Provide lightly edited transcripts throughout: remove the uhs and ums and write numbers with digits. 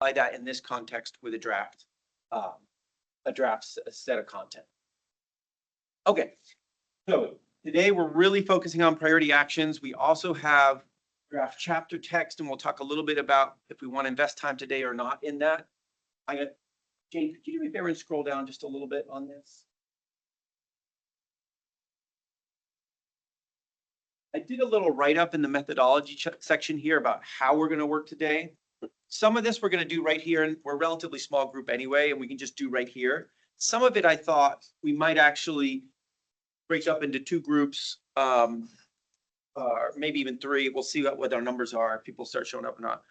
apply that in this context with a draft set of content. Okay, so today we're really focusing on priority actions. We also have draft chapter text, and we'll talk a little bit about if we want to invest time today or not in that. Jane, could you do me a favor and scroll down just a little bit on this? I did a little write-up in the methodology section here about how we're going to work today. Some of this we're going to do right here, and we're a relatively small group anyway, and we can just do right here. Some of it I thought we might actually break up into two groups, or maybe even three. We'll see what our numbers are, if people start showing up or not.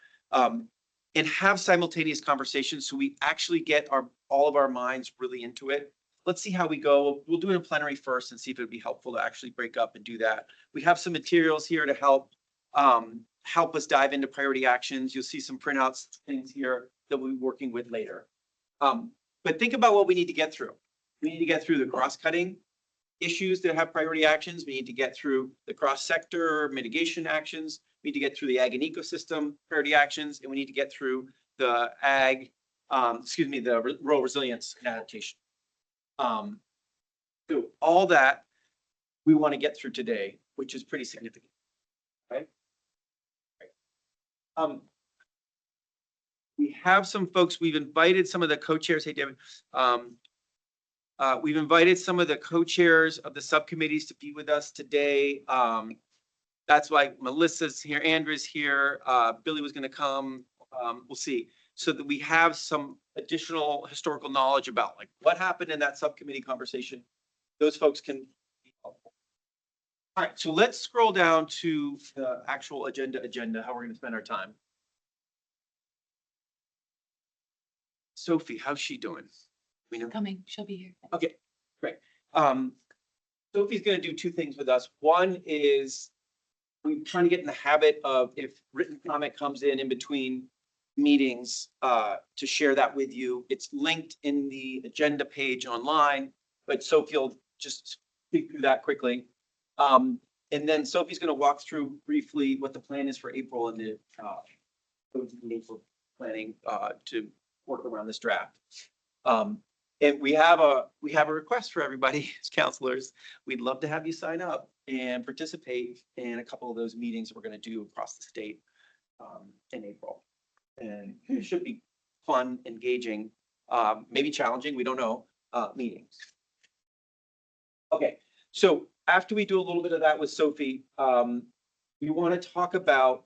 And have simultaneous conversations so we actually get all of our minds really into it. Let's see how we go. We'll do it in plenary first and see if it would be helpful to actually break up and do that. We have some materials here to help us dive into priority actions. You'll see some printouts, things here that we'll be working with later. But think about what we need to get through. We need to get through the cross-cutting issues that have priority actions. We need to get through the cross-sector mitigation actions. We need to get through the ag and ecosystem priority actions, and we need to get through the the rural resilience and adaptation. So all that we want to get through today, which is pretty significant, right? We have some folks, we've invited some of the co-chairs. Hey, David. We've invited some of the co-chairs of the subcommittees to be with us today. That's why Melissa's here, Andrew's here, Billy was going to come. We'll see. So that we have some additional historical knowledge about like what happened in that subcommittee conversation. Those folks can be helpful. All right, so let's scroll down to the actual agenda, how we're going to spend our time. Sophie, how's she doing? We know. Coming, she'll be here. Okay, great. Sophie's going to do two things with us. One is we're trying to get in the habit of, if written comment comes in between meetings, to share that with you. It's linked in the agenda page online, but Sophie will just speak through that quickly. And then Sophie's going to walk through briefly what the plan is for April and the April planning to work around this draft. And we have a request for everybody as counselors. We'd love to have you sign up and participate in a couple of those meetings we're going to do across the state in April. And it should be fun, engaging, maybe challenging, we don't know, meetings. Okay, so after we do a little bit of that with Sophie, we want to talk about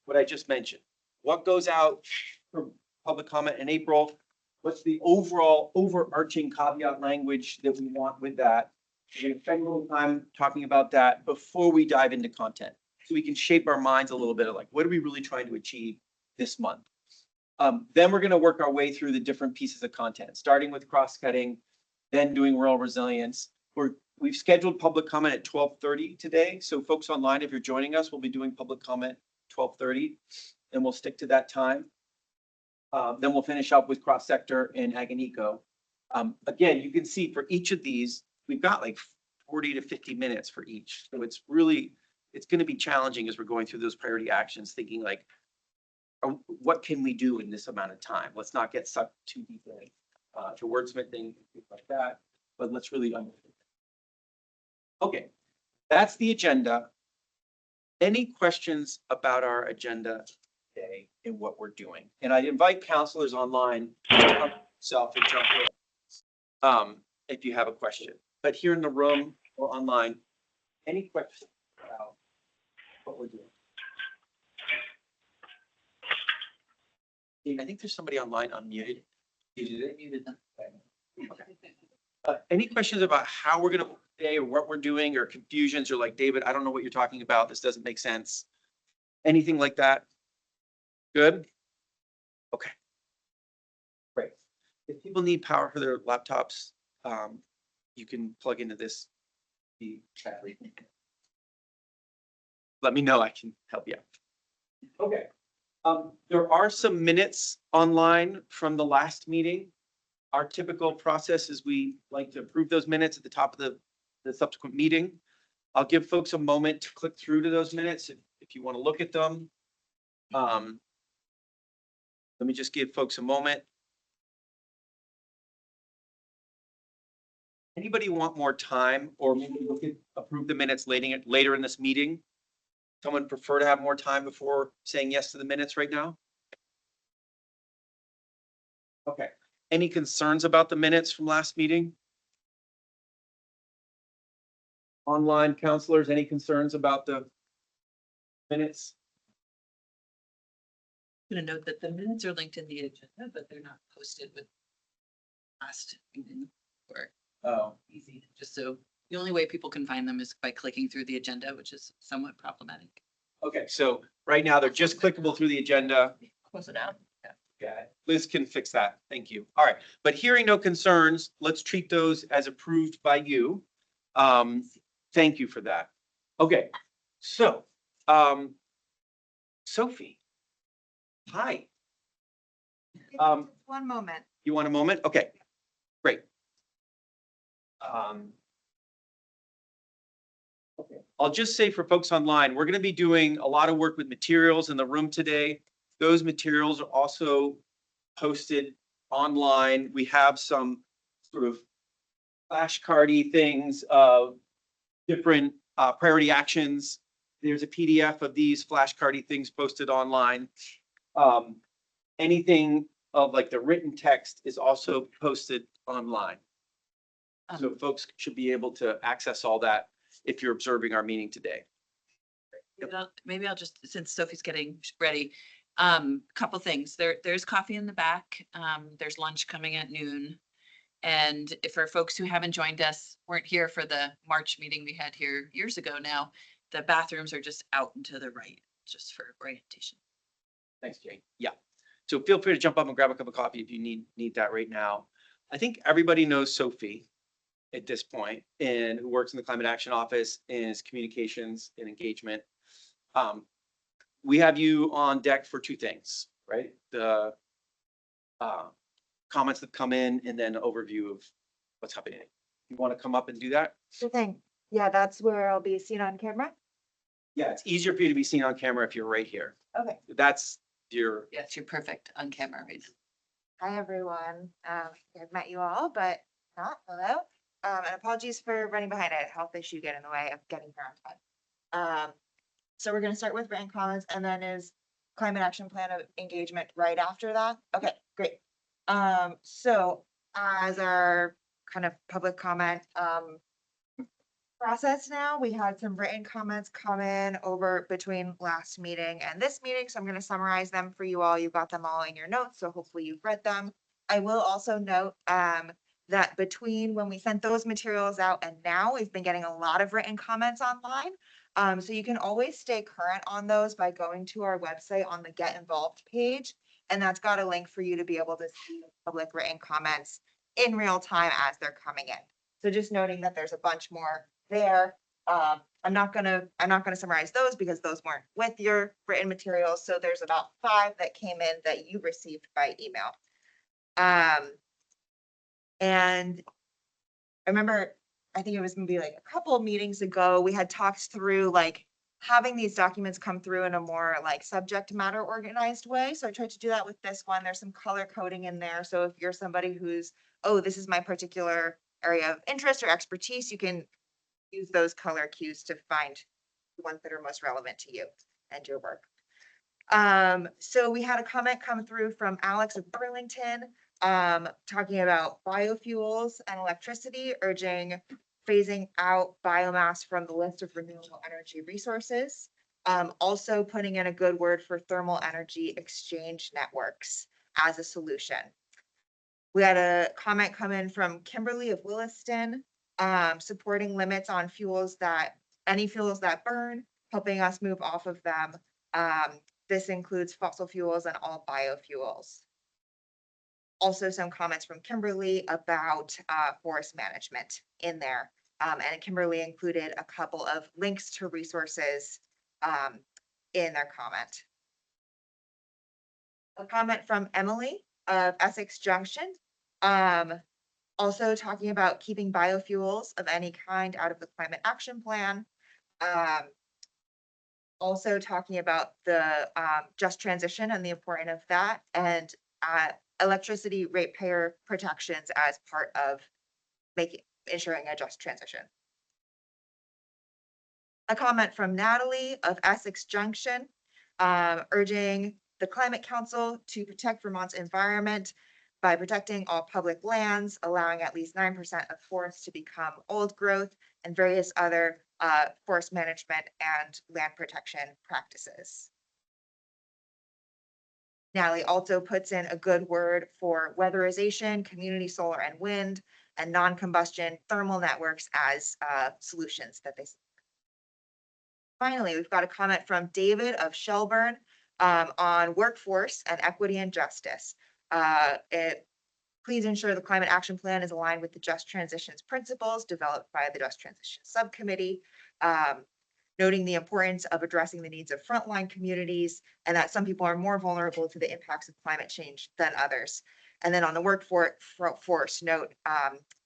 what I just mentioned. What goes out for public comment in April? What's the overall overarching caveat language that we want with that? We're going to spend a little time talking about that before we dive into content, so we can shape our minds a little bit of like, what are we really trying to achieve this month? Then we're going to work our way through the different pieces of content, starting with cross-cutting, then doing rural resilience. We've scheduled public comment at 12:30 today. So folks online, if you're joining us, we'll be doing public comment 12:30, and we'll stick to that time. Then we'll finish up with cross-sector and ag and eco. Again, you can see for each of these, we've got like 40 to 50 minutes for each. So it's going to be challenging as we're going through those priority actions, thinking like, what can we do in this amount of time? Let's not get sucked too deep in to wordsmithing, things like that, but let's really understand. Okay, that's the agenda. Any questions about our agenda today and what we're doing? And I invite counselors online to self and jump in if you have a question. But here in the room or online, any questions about what we're doing? I think there's somebody online unmuted. You muted them. Okay. Any questions about how we're going to today or what we're doing, or confusions, or like, David, I don't know what you're talking about. This doesn't make sense. Anything like that? Good. Okay. Great. If people need power for their laptops, you can plug into this. Let me know. I can help you out. Okay. There are some minutes online from the last meeting. Our typical process is we like to approve those minutes at the top of the subsequent meeting. I'll give folks a moment to click through to those minutes if you want to look at them. Let me just give folks a moment. Anybody want more time, or maybe we could approve the minutes later in this meeting? Someone prefer to have more time before saying yes to the minutes right now? Okay. Any concerns about the minutes from last meeting? Online counselors, any concerns about the minutes? I'm gonna note that the minutes are linked in the agenda, but they're not posted with last meeting or Oh, easy, just so the only way people can find them is by clicking through the agenda, which is somewhat problematic. okay. So right now they're just clickable through the agenda. Close it out. Yeah, Liz can fix that. Thank you. All right, but hearing no concerns, let's treat those as approved by you. Thank you for that. Okay, so, Sophie. Hi. Um, One moment. You want a moment? Okay, great. Okay. I'll just say for folks online, we're gonna be doing a lot of work with materials in the room today. Those materials are also posted online. We have some sort of flashcardy things of different priority actions. There's a PDF of these flashcardy things posted online. Anything of like the written text is also posted online. So folks should be able to access all that if you're observing our meeting today. Maybe I'll just, since Sophie's getting ready, couple things. There's coffee in the back. There's lunch coming at noon. And if for folks who haven't joined us, weren't here for the March meeting we had here years ago now, the bathrooms are just out and to the right, just for orientation. Thanks, Jane. Yeah. So feel free to jump up and grab a cup of coffee if you need that right now. I think everybody knows Sophie at this point, and who works in the Climate Action Office and is communications and engagement. We have you on deck for two things, right? The comments that come in and then an overview of what's happening. You want to come up and do that? Sure thing. Yeah, that's where I'll be seen on camera. Yeah, it's easier for you to be seen on camera if you're right here. Okay. That's your, Yes, you're perfect on camera right now. Hi, everyone. I've met you all, but not. Hello. And apologies for running behind. I had a health issue get in the way of getting here on time. So we're going to start with written comments, and then is climate action plan of engagement right after that. Okay, great. So as our kind of public comment process now, we had some written comments come in over between last meeting and this meeting, so I'm going to summarize them for you all. You've got them all in your notes, so hopefully you've read them. I will also note that between when we sent those materials out and now, we've been getting a lot of written comments online. So you can always stay current on those by going to our website on the Get Involved page. And that's got a link for you to be able to see the public written comments in real time as they're coming in. So just noting that there's a bunch more there. I'm not gonna summarize those because those weren't with your written materials. So there's about 5 that came in that you received by email. And I remember, I think it was maybe like a couple of meetings ago, we had talked through like having these documents come through in a more like subject matter organized way. So I tried to do that with this one. There's some color coding in there. So if you're somebody who's, oh, this is my particular area of interest or expertise, you can use those color cues to find the ones that are most relevant to you and your work. So we had a comment come through from Alex of Burlington, talking about biofuels and electricity, urging phasing out biomass from the list of renewable energy resources. Also putting in a good word for thermal energy exchange networks as a solution. We had a comment come in from Kimberly of Williston, supporting limits on any fuels that burn, helping us move off of them. This includes fossil fuels and all biofuels. Also some comments from Kimberly about forest management in there. And Kimberly included a couple of links to resources in their comment. A comment from Emily of Essex Junction, also talking about keeping biofuels of any kind out of the climate action plan. Also talking about the just transition and the importance of that, and electricity ratepayer protections as part of ensuring a just transition. A comment from Natalie of Essex Junction, urging the Climate Council to protect Vermont's environment by protecting all public lands, allowing at least 9% of forests to become old growth, and various other forest management and land protection practices. Natalie also puts in a good word for weatherization, community solar and wind, and non-combustion thermal networks as solutions that they. Finally, we've got a comment from David of Shelburne on workforce and equity and justice. Please ensure the climate action plan is aligned with the just transitions principles developed by the Just Transition Subcommittee, noting the importance of addressing the needs of frontline communities and that some people are more vulnerable to the impacts of climate change than others. And then on the workforce note,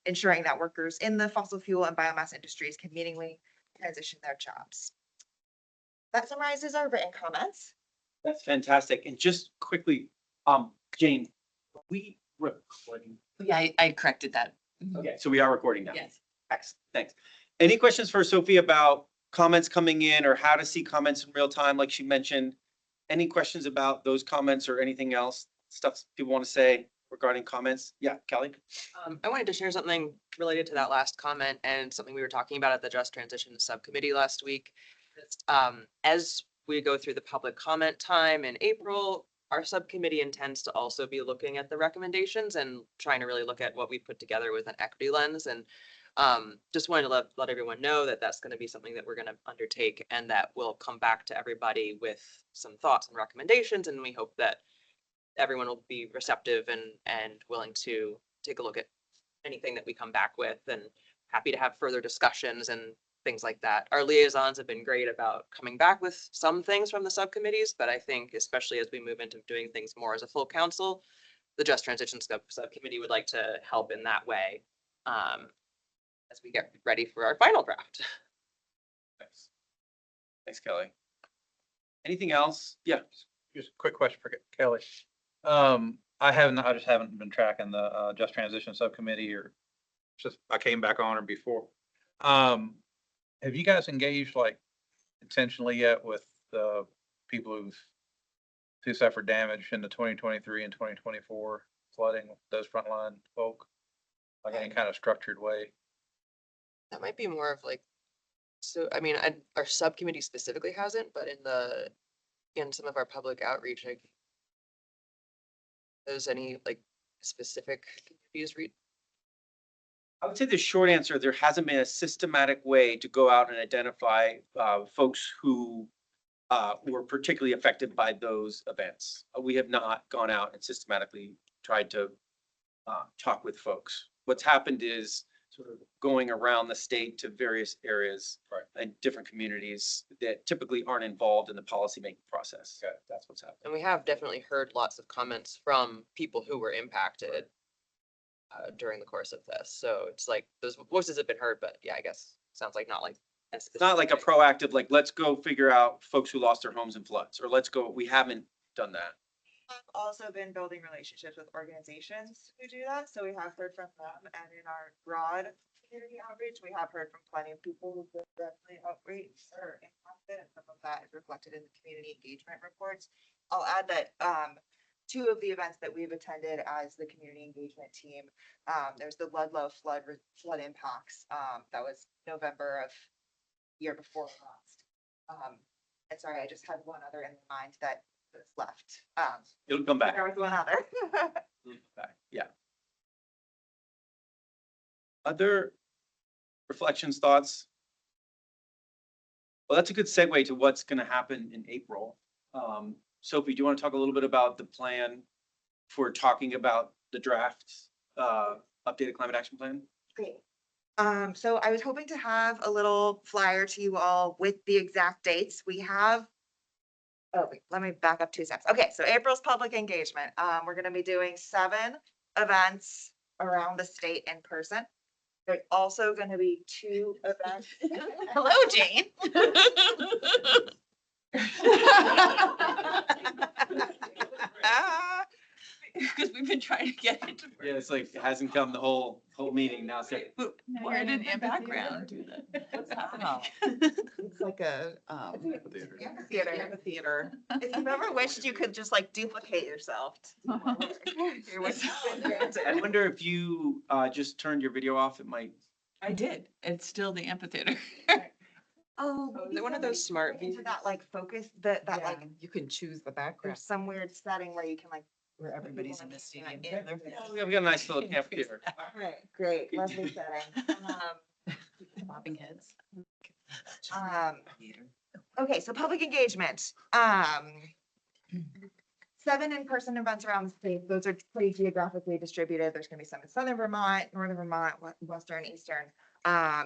ensuring that workers in the fossil fuel and biomass industries can meaningfully transition their jobs. That summarizes our written comments. That's fantastic. And just quickly, Jane, are we recording? Yeah, I corrected that. Okay, so we are recording now. Yes. Excellent, thanks. Any questions for Sophie about comments coming in or how to see comments in real time, like she mentioned? Any questions about those comments or anything else, stuff people want to say regarding comments? Yeah, Kelly? I wanted to share something related to that last comment and something we were talking about at the Just Transition Subcommittee last week. As we go through the public comment time in April, our subcommittee intends to also be looking at the recommendations and trying to really look at what we put together with an equity lens. And just wanted to let everyone know that that's going to be something that we're going to undertake and that we'll come back to everybody with some thoughts and recommendations. And we hope that everyone will be receptive and willing to take a look at anything that we come back with, and happy to have further discussions and things like that. Our liaisons have been great about coming back with some things from the subcommittees, but I think especially as we move into doing things more as a full council, the Just Transition Subcommittee would like to help in that way as we get ready for our final draft. Thanks. Thanks, Kelly. Anything else? Yeah. Just a quick question for Kelly. I just haven't been tracking the Just Transition Subcommittee, or just I came back on or before. Have you guys engaged like intentionally yet with the people who suffered damage in the 2023 and 2024 flooding, those frontline folk, like any kind of structured way? That might be more of like, so I mean, our subcommittee specifically hasn't, but in some of our public outreach, like, there's any like specific communities I would say the short answer, there hasn't been a systematic way to go out and identify folks who were particularly affected by those events. We have not gone out and systematically tried to talk with folks. What's happened is sort of going around the state to various areas and different communities that typically aren't involved in the policymaking process. Okay. That's what's happening. and we have definitely heard lots of comments from people who were impacted during the course of this. So it's like those voices have been heard, but yeah, I guess sounds like not like It's not like a proactive, like, let's go figure out folks who lost their homes in floods, or let's go, we haven't done that. I've also been building relationships with organizations who do that, so we have heard from them, and in our broad community outreach, we have heard from plenty of people who've been directly outreach or impacted, and some of that is reflected in the community engagement reports. I'll add that two of the events that we've attended as the community engagement team, there's the Ludlow flood impacts, that was November of year before last. And sorry, I just had one other in mind that was left. It'll come back. There was one other. Yeah. Other reflections, thoughts? Well, that's a good segue to what's going to happen in April. Sophie, do you want to talk a little bit about the plan for talking about the draft updated climate action plan? Great. So I was hoping to have a little flyer to you all with the exact dates. We have, oh, wait, let me back up 2 steps. Okay, so April's public engagement. We're gonna be doing 7 events around the state in person. There's also gonna be 2 events. Hello, Jane. Because we've been trying to get into. Yeah, it's like, it hasn't come the whole meeting now, so. But Now why you're in did an the amphitheater. background do that? What's happening? It's like a, Amphitheater. amphitheater. If you've ever wished you could just like duplicate yourself. Here was- I wonder if you just turned your video off, it might. I did. It's still the amphitheater. Oh. Is it one of those smart Into that like focus, that Yeah, like, you can choose the background there's some weird setting where you can like. where everybody's in the stadium. Yeah. We got a nice little amphitheater. Right, great, lovely setting. Bobbing heads. Okay, so public engagement. 7 in-person events around the state. Those are pretty geographically distributed. There's gonna be some in southern Vermont, northern Vermont, western, eastern. A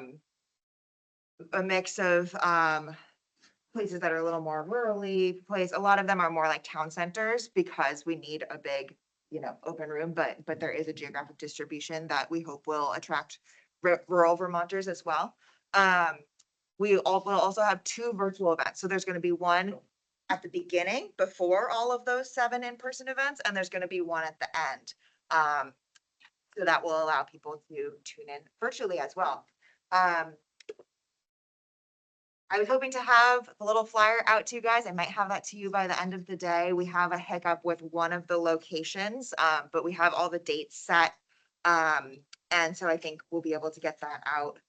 mix of places that are a little more rurally placed. A lot of them are more like town centers because we need a big, open room, but there is a geographic distribution that we hope will attract rural Vermonters as well. We will also have 2 virtual events. So there's gonna be one at the beginning before all of those 7 in-person events, and there's gonna be one at the end. So that will allow people to tune in virtually as well. I was hoping to have a little flyer out to you guys. I might have that to you by the end of the day. We have a hiccup with one of the locations, but we have all the dates set. And so I think we'll be able to get that out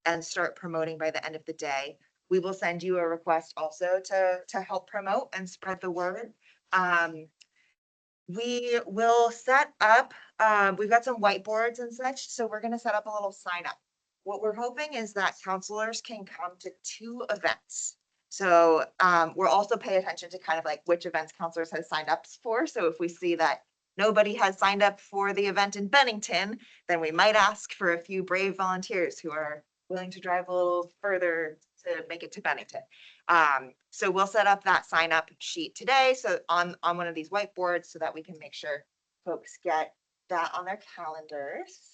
and start promoting by the end of the day. We will send you a request also to help promote and spread the word. We will set up, we've got some whiteboards and such, so we're gonna set up a little sign up. What we're hoping is that counselors can come to 2 events. So we'll also pay attention to kind of like which events counselors have signed up for. So if we see that nobody has signed up for the event in Bennington, then we might ask for a few brave volunteers who are willing to drive a little further to make it to Bennington. So we'll set up that sign up sheet today. So on one of these whiteboards so that we can make sure folks get that on their calendars.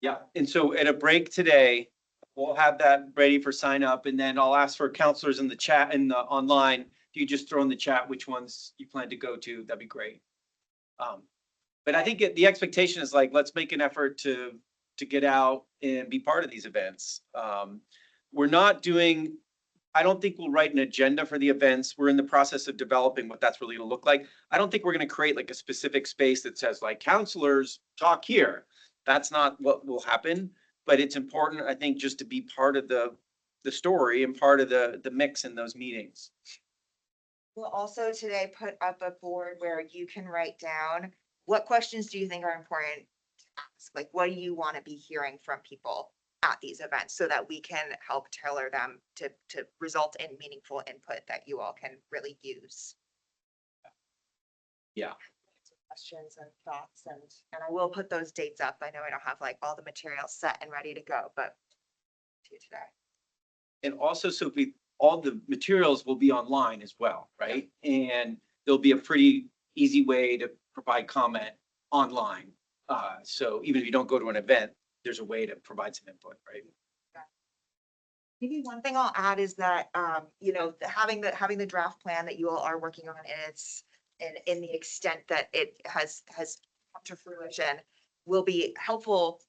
Yeah, and so at a break today, we'll have that ready for sign up, and then I'll ask for counselors in the chat, in the online. If you just throw in the chat which ones you plan to go to, that'd be great. But I think the expectation is like, let's make an effort to get out and be part of these events. We're not doing, I don't think we'll write an agenda for the events. We're in the process of developing what that's really gonna look like. I don't think we're gonna create like a specific space that says like counselors talk here. That's not what will happen, but it's important, I think, just to be part of the story and part of the mix in those meetings. We'll also today put up a board where you can write down, what questions do you think are important to ask? Like, what do you want to be hearing from people at these events so that we can help tailor them to result in meaningful input that you all can really use. Yeah. Questions and thoughts, and I will put those dates up. I know I don't have like all the materials set and ready to go, but to you today. And also, Sophie, all the materials will be online as well, right? And there'll be a pretty easy way to provide comment online. So even if you don't go to an event, there's a way to provide some input, right? Maybe one thing I'll add is that, having the draft plan that you all are working on, and it's in the extent that it has come to fruition, will be helpful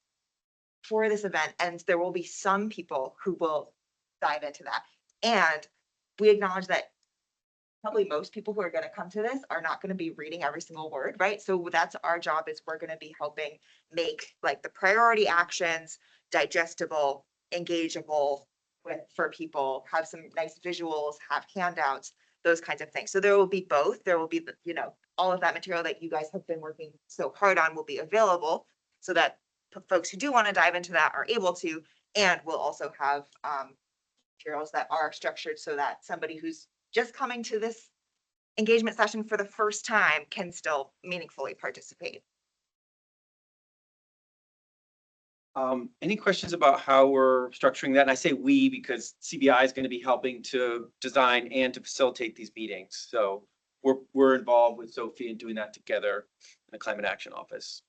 for this event. And there will be some people who will dive into that. And we acknowledge that probably most people who are going to come to this are not going to be reading every single word, right? So that's our job, is we're going to be helping make like the priority actions digestible, engageable for people, have some nice visuals, have handouts, those kinds of things. So there will be both. There will be, all of that material that you guys have been working so hard on will be available so that folks who do want to dive into that are able to, and we'll also have materials that are structured so that somebody who's just coming to this engagement session for the first time can still meaningfully participate. Any questions about how we're structuring that? And I say we because CBI is going to be helping to design and to facilitate these meetings. So we're involved with Sophie in doing that together in the Climate Action Office.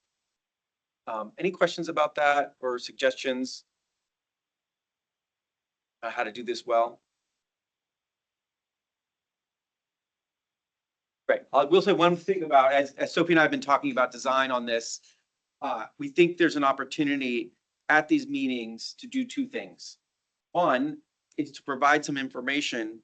Any questions about that or suggestions on how to do this well? Right. I will say one thing about, as Sophie and I have been talking about design on this, we think there's an opportunity at these meetings to do two things. One is to provide some information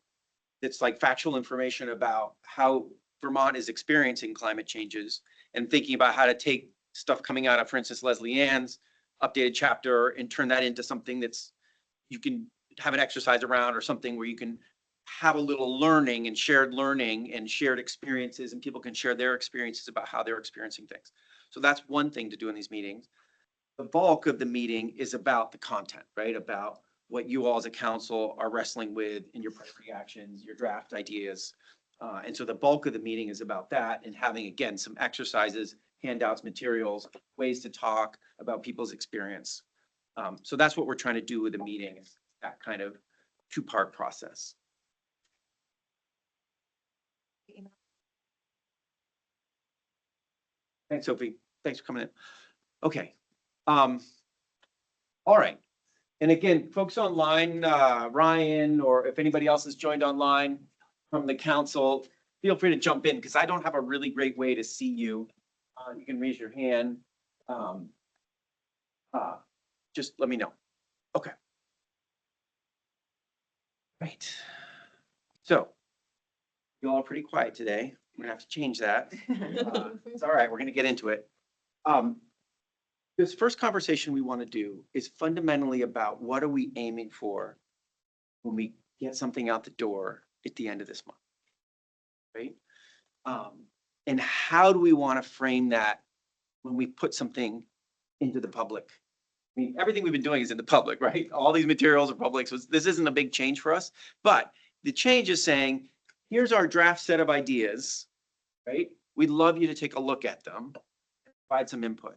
that's like factual information about how Vermont is experiencing climate changes and thinking about how to take stuff coming out of, for instance, Leslie Ann's updated chapter and turn that into something that's you can have an exercise around or something where you can have a little learning and shared experiences, and people can share their experiences about how they're experiencing things. So that's one thing to do in these meetings. The bulk of the meeting is about the content, right? About what you all as a council are wrestling with in your priority actions, your draft ideas. And so the bulk of the meeting is about that and having, again, some exercises, handouts, materials, ways to talk about people's experience. So that's what we're trying to do with the meeting, is that kind of two-part process. Thanks, Sophie. Thanks for coming in. Okay. All right. And again, folks online, Ryan, or if anybody else has joined online from the council, feel free to jump in because I don't have a really great way to see you. You can raise your hand. Just let me know. Okay. Right. So you all are pretty quiet today. We're gonna have to change that. It's all right. We're gonna get into it. This first conversation we want to do is fundamentally about what are we aiming for when we get something out the door at the end of this month, right? And how do we want to frame that when we put something into the public? I mean, everything we've been doing is in the public, right? All these materials are public, so this isn't a big change for us. But the change is saying, here's our draft set of ideas, right? We'd love you to take a look at them, provide some input.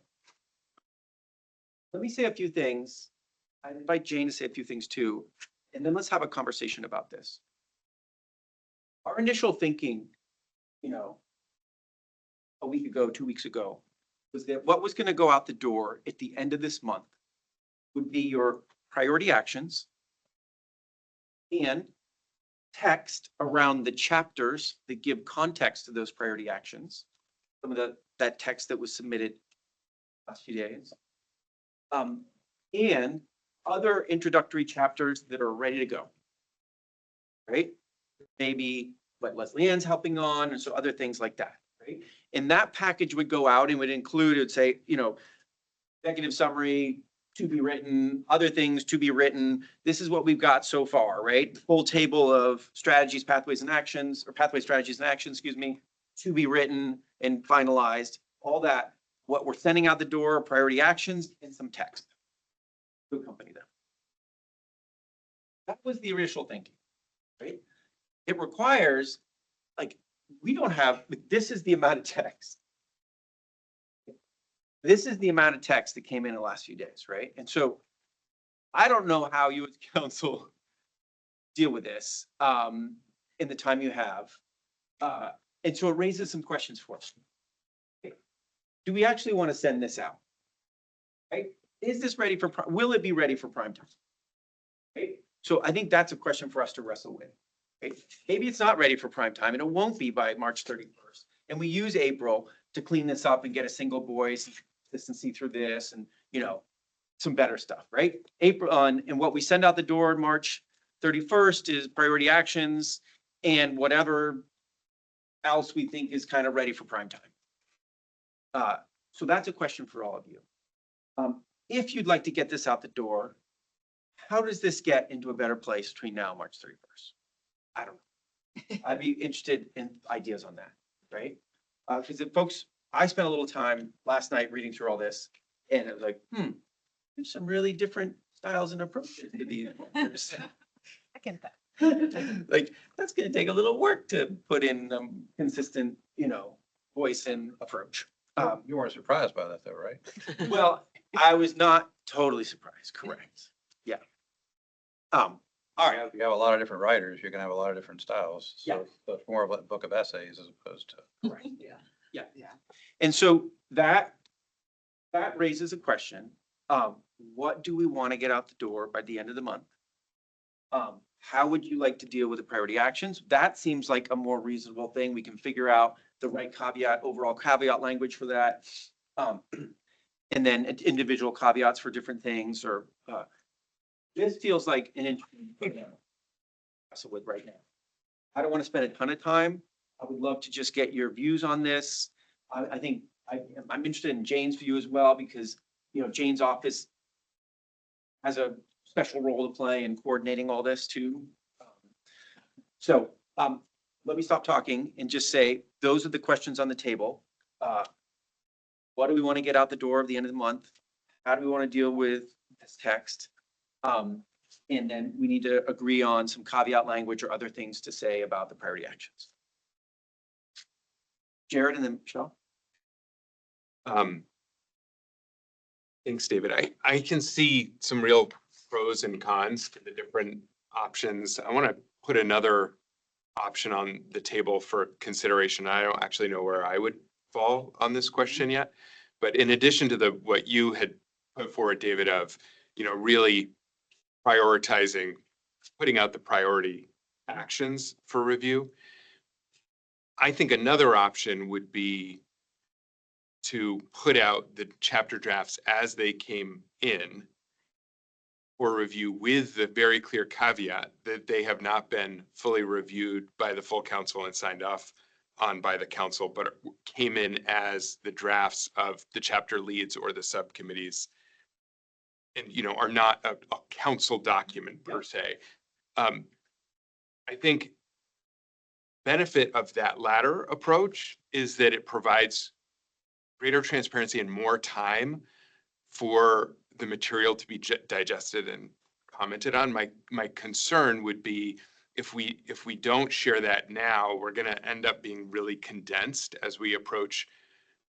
Let me say a few things. I invite Jane to say a few things too, and then let's have a conversation about this. Our initial thinking, a week ago, 2 weeks ago, was that what was going to go out the door at the end of this month would be your priority actions and text around the chapters that give context to those priority actions. Some of that text that was submitted last few days. And other introductory chapters that are ready to go, right? Maybe what Leslie Ann's helping on, and so other things like that, right? And that package would go out and would include, it would say, executive summary to be written, other things to be written. This is what we've got so far, right? Full table of strategies, pathways and actions, or pathway strategies and actions, to be written and finalized, all that. What we're sending out the door, priority actions, and some text to accompany them. That was the initial thinking, right? It requires, we don't have, this is the amount of text. This is the amount of text that came in the last few days, right? And so I don't know how you as council deal with this in the time you have. And so it raises some questions for us. Do we actually want to send this out? Right? Is this ready for, will it be ready for prime time? Right? So I think that's a question for us to wrestle with. Right? Maybe it's not ready for prime time and it won't be by March 31st. And we use April to clean this up and get a single voice, consistency through this and, some better stuff, right? April and what we send out the door March 31st is priority actions and whatever else we think is kind of ready for prime time. So that's a question for all of you. If you'd like to get this out the door, how does this get into a better place between now and March 31st? I don't know. I'd be interested in ideas on that, right? Because if folks, I spent a little time last night reading through all this and it was like, there's some really different styles and approaches to these. I can that. Like, that's gonna take a little work to put in consistent, voice and approach. You weren't surprised by that though, right? Well, I was not totally surprised, correct. Yeah. All right. You have a lot of different writers, you're gonna have a lot of different styles. Yeah. So it's more of a book of essays as opposed to. Right. Yeah. And so that raises a question. What do we want to get out the door by the end of the month? how would you like to deal with the priority actions? That seems like a more reasonable thing. We can figure out the right caveat, overall caveat language for that. And then individual caveats for different things or, this feels like an interesting thing to wrestle with right now. I don't want to spend a ton of time. I would love to just get your views on this. I think I'm interested in Jane's view as well, because, you know, Jane's office has a special role to play in coordinating all this too. So, let me stop talking and just say, those are the questions on the table. What do we want to get out the door at the end of the month? How do we want to deal with this text? And then we need to agree on some caveat language or other things to say about the priority actions. Jared and then Michelle. Thanks, David. I can see some real pros and cons to the different options. I want to put another option on the table for consideration. I don't actually know where I would fall on this question yet. But in addition to what you had put forward, David, of, you know, really prioritizing, putting out the priority actions for review, I think another option would be to put out the chapter drafts as they came in for review with the very clear caveat that they have not been fully reviewed by the full council and signed off on by the council, but came in as the drafts of the chapter leads or the subcommittees, and, you know, are not a council document per se. I think benefit of that latter approach is that it provides greater transparency and more time for the material to be digested and commented on. My concern would be if we don't share that now, we're going to end up being really condensed as we approach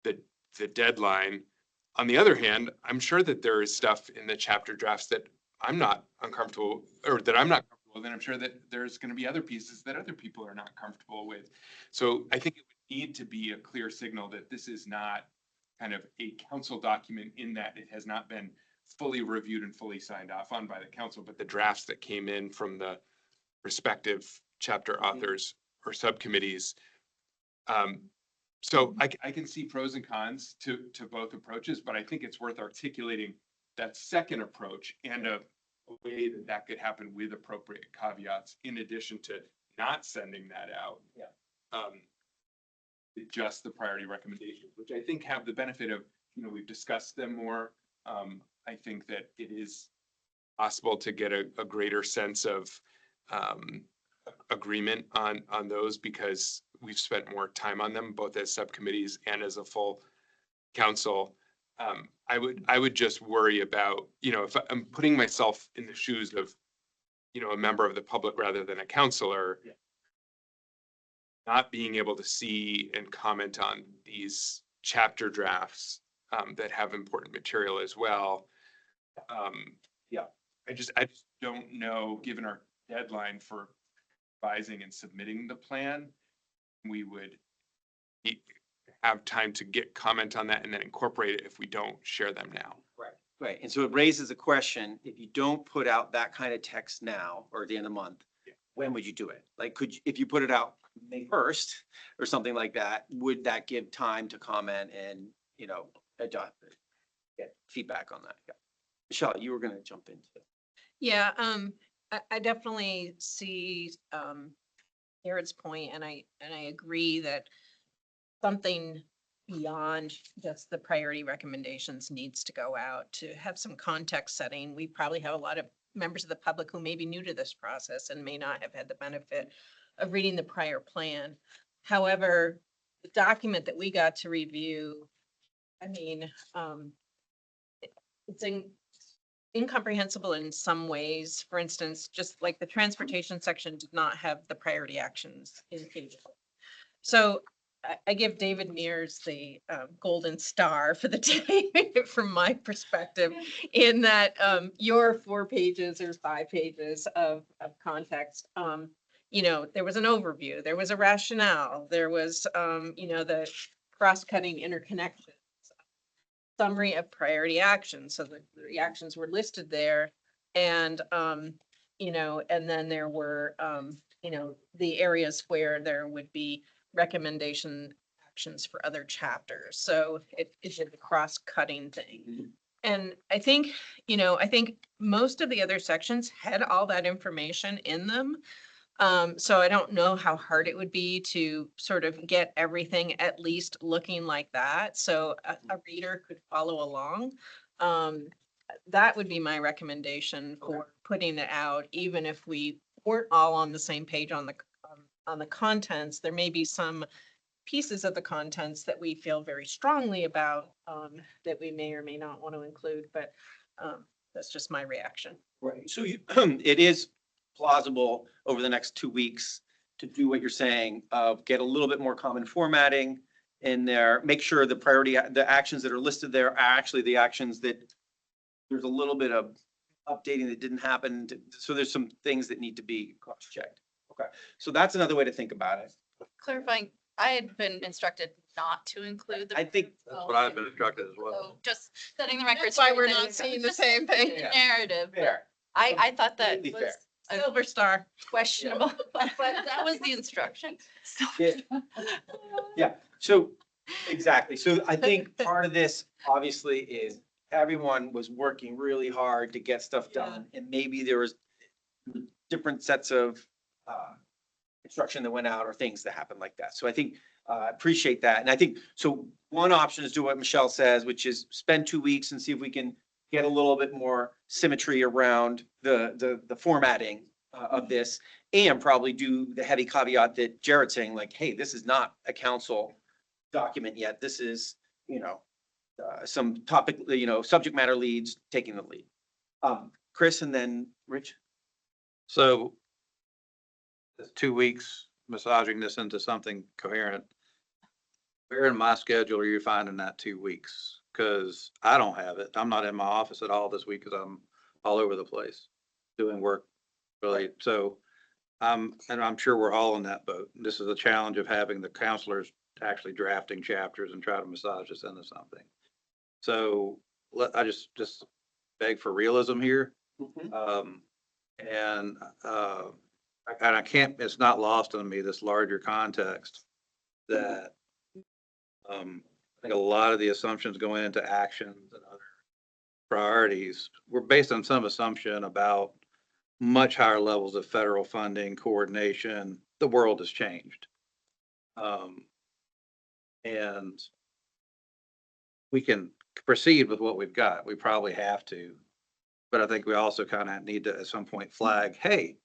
the deadline. On the other hand, I'm sure that there is stuff in the chapter drafts that I'm not uncomfortable, or that I'm not comfortable with, and I'm sure that there's going to be other pieces that other people are not comfortable with. So I think it would need to be a clear signal that this is not kind of a council document, in that it has not been fully reviewed and fully signed off on by the council, but the drafts that came in from the respective chapter authors or subcommittees. So I can see pros and cons to both approaches, but I think it's worth articulating that second approach and a way that could happen with appropriate caveats, in addition to not sending that out. Yeah. Just the priority recommendations, which I think have the benefit of, you know, we've discussed them more. I think that it is possible to get a greater sense of agreement on those, because we've spent more time on them, both as subcommittees and as a full council. I would just worry about, you know, if I'm putting myself in the shoes of, you know, a member of the public rather than a counselor, Yeah. Not being able to see and comment on these chapter drafts that have important material as well. Yeah. I just don't know, given our deadline for revising and submitting the plan, we would have time to get comment on that and then incorporate it if we don't share them now. Right. And so it raises a question, if you don't put out that kind of text now or at the end of the month, when would you do it? Like, if you put it out May 1st or something like that, would that give time to comment and, you know, adopt, get feedback on that? Yeah. Michelle, you were going to jump into it. Yeah, I definitely see Jared's point, and I agree that something beyond just the priority recommendations needs to go out to have some context setting. We probably have a lot of members of the public who may be new to this process and may not have had the benefit of reading the prior plan. However, the document that we got to review, I mean, it's incomprehensible in some ways. For instance, just like the transportation section did not have the priority actions included. So I give David Mears the golden star for the day from my perspective, in that your 4 pages or 5 pages of context, you know, there was an overview, there was a rationale, there was, you know, the cross-cutting interconnections, summary of priority actions. So the actions were listed there. And, and then there were, the areas where there would be recommendation actions for other chapters. So it is a cross-cutting thing. And I think, I think most of the other sections had all that information in them. So I don't know how hard it would be to sort of get everything at least looking like that. So a reader could follow along. That would be my recommendation for putting it out, even if we weren't all on the same page on the contents. There may be some pieces of the contents that we feel very strongly about, that we may or may not want to include, but that's just my reaction. Right. So you, it is plausible over the next 2 weeks to do what you're saying, get a little bit more common formatting in there, make sure the the actions that are listed there are actually the actions that there's a little bit of updating that didn't happen. So there's some things that need to be cross-checked. Okay. So that's another way to think about it. Clarifying, I had been instructed not to include the. I think That's what I've been instructed as well. So just setting the record. That's why we're straight not that seeing the just same thing. the Narrative. fair. I thought that Completely was fair. a Silver star. questionable, but that was the instruction. So- Yeah. Yeah, so, exactly. So I think part of this obviously is everyone was working really hard to get stuff done. And maybe there was different sets of instruction that went out or things that happened like that. So I think, appreciate that. And I think, so one option is do what Michelle says, which is spend 2 weeks and see if we can get a little bit more symmetry around the formatting of this, and probably do the heavy caveat that Jared's saying, like, hey, this is not a council document yet. This is, some topic, subject matter leads taking the lead. Chris and then Rich. So it's 2 weeks massaging this into something coherent. Where in my schedule are you finding that 2 weeks? Because I don't have it. I'm not in my office at all this week because I'm all over the place doing work really. So and I'm sure we're all in that boat. This is a challenge of having the counselors actually drafting chapters and try to massage this into something. So I just beg for realism here. And I can't, it's not lost on me, this larger context that I think a lot of the assumptions going into actions and other priorities were based on some assumption about much higher levels of federal funding, coordination. The world has changed. And we can proceed with what we've got. We probably have to. But I think we also kind of need to at some point flag, hey,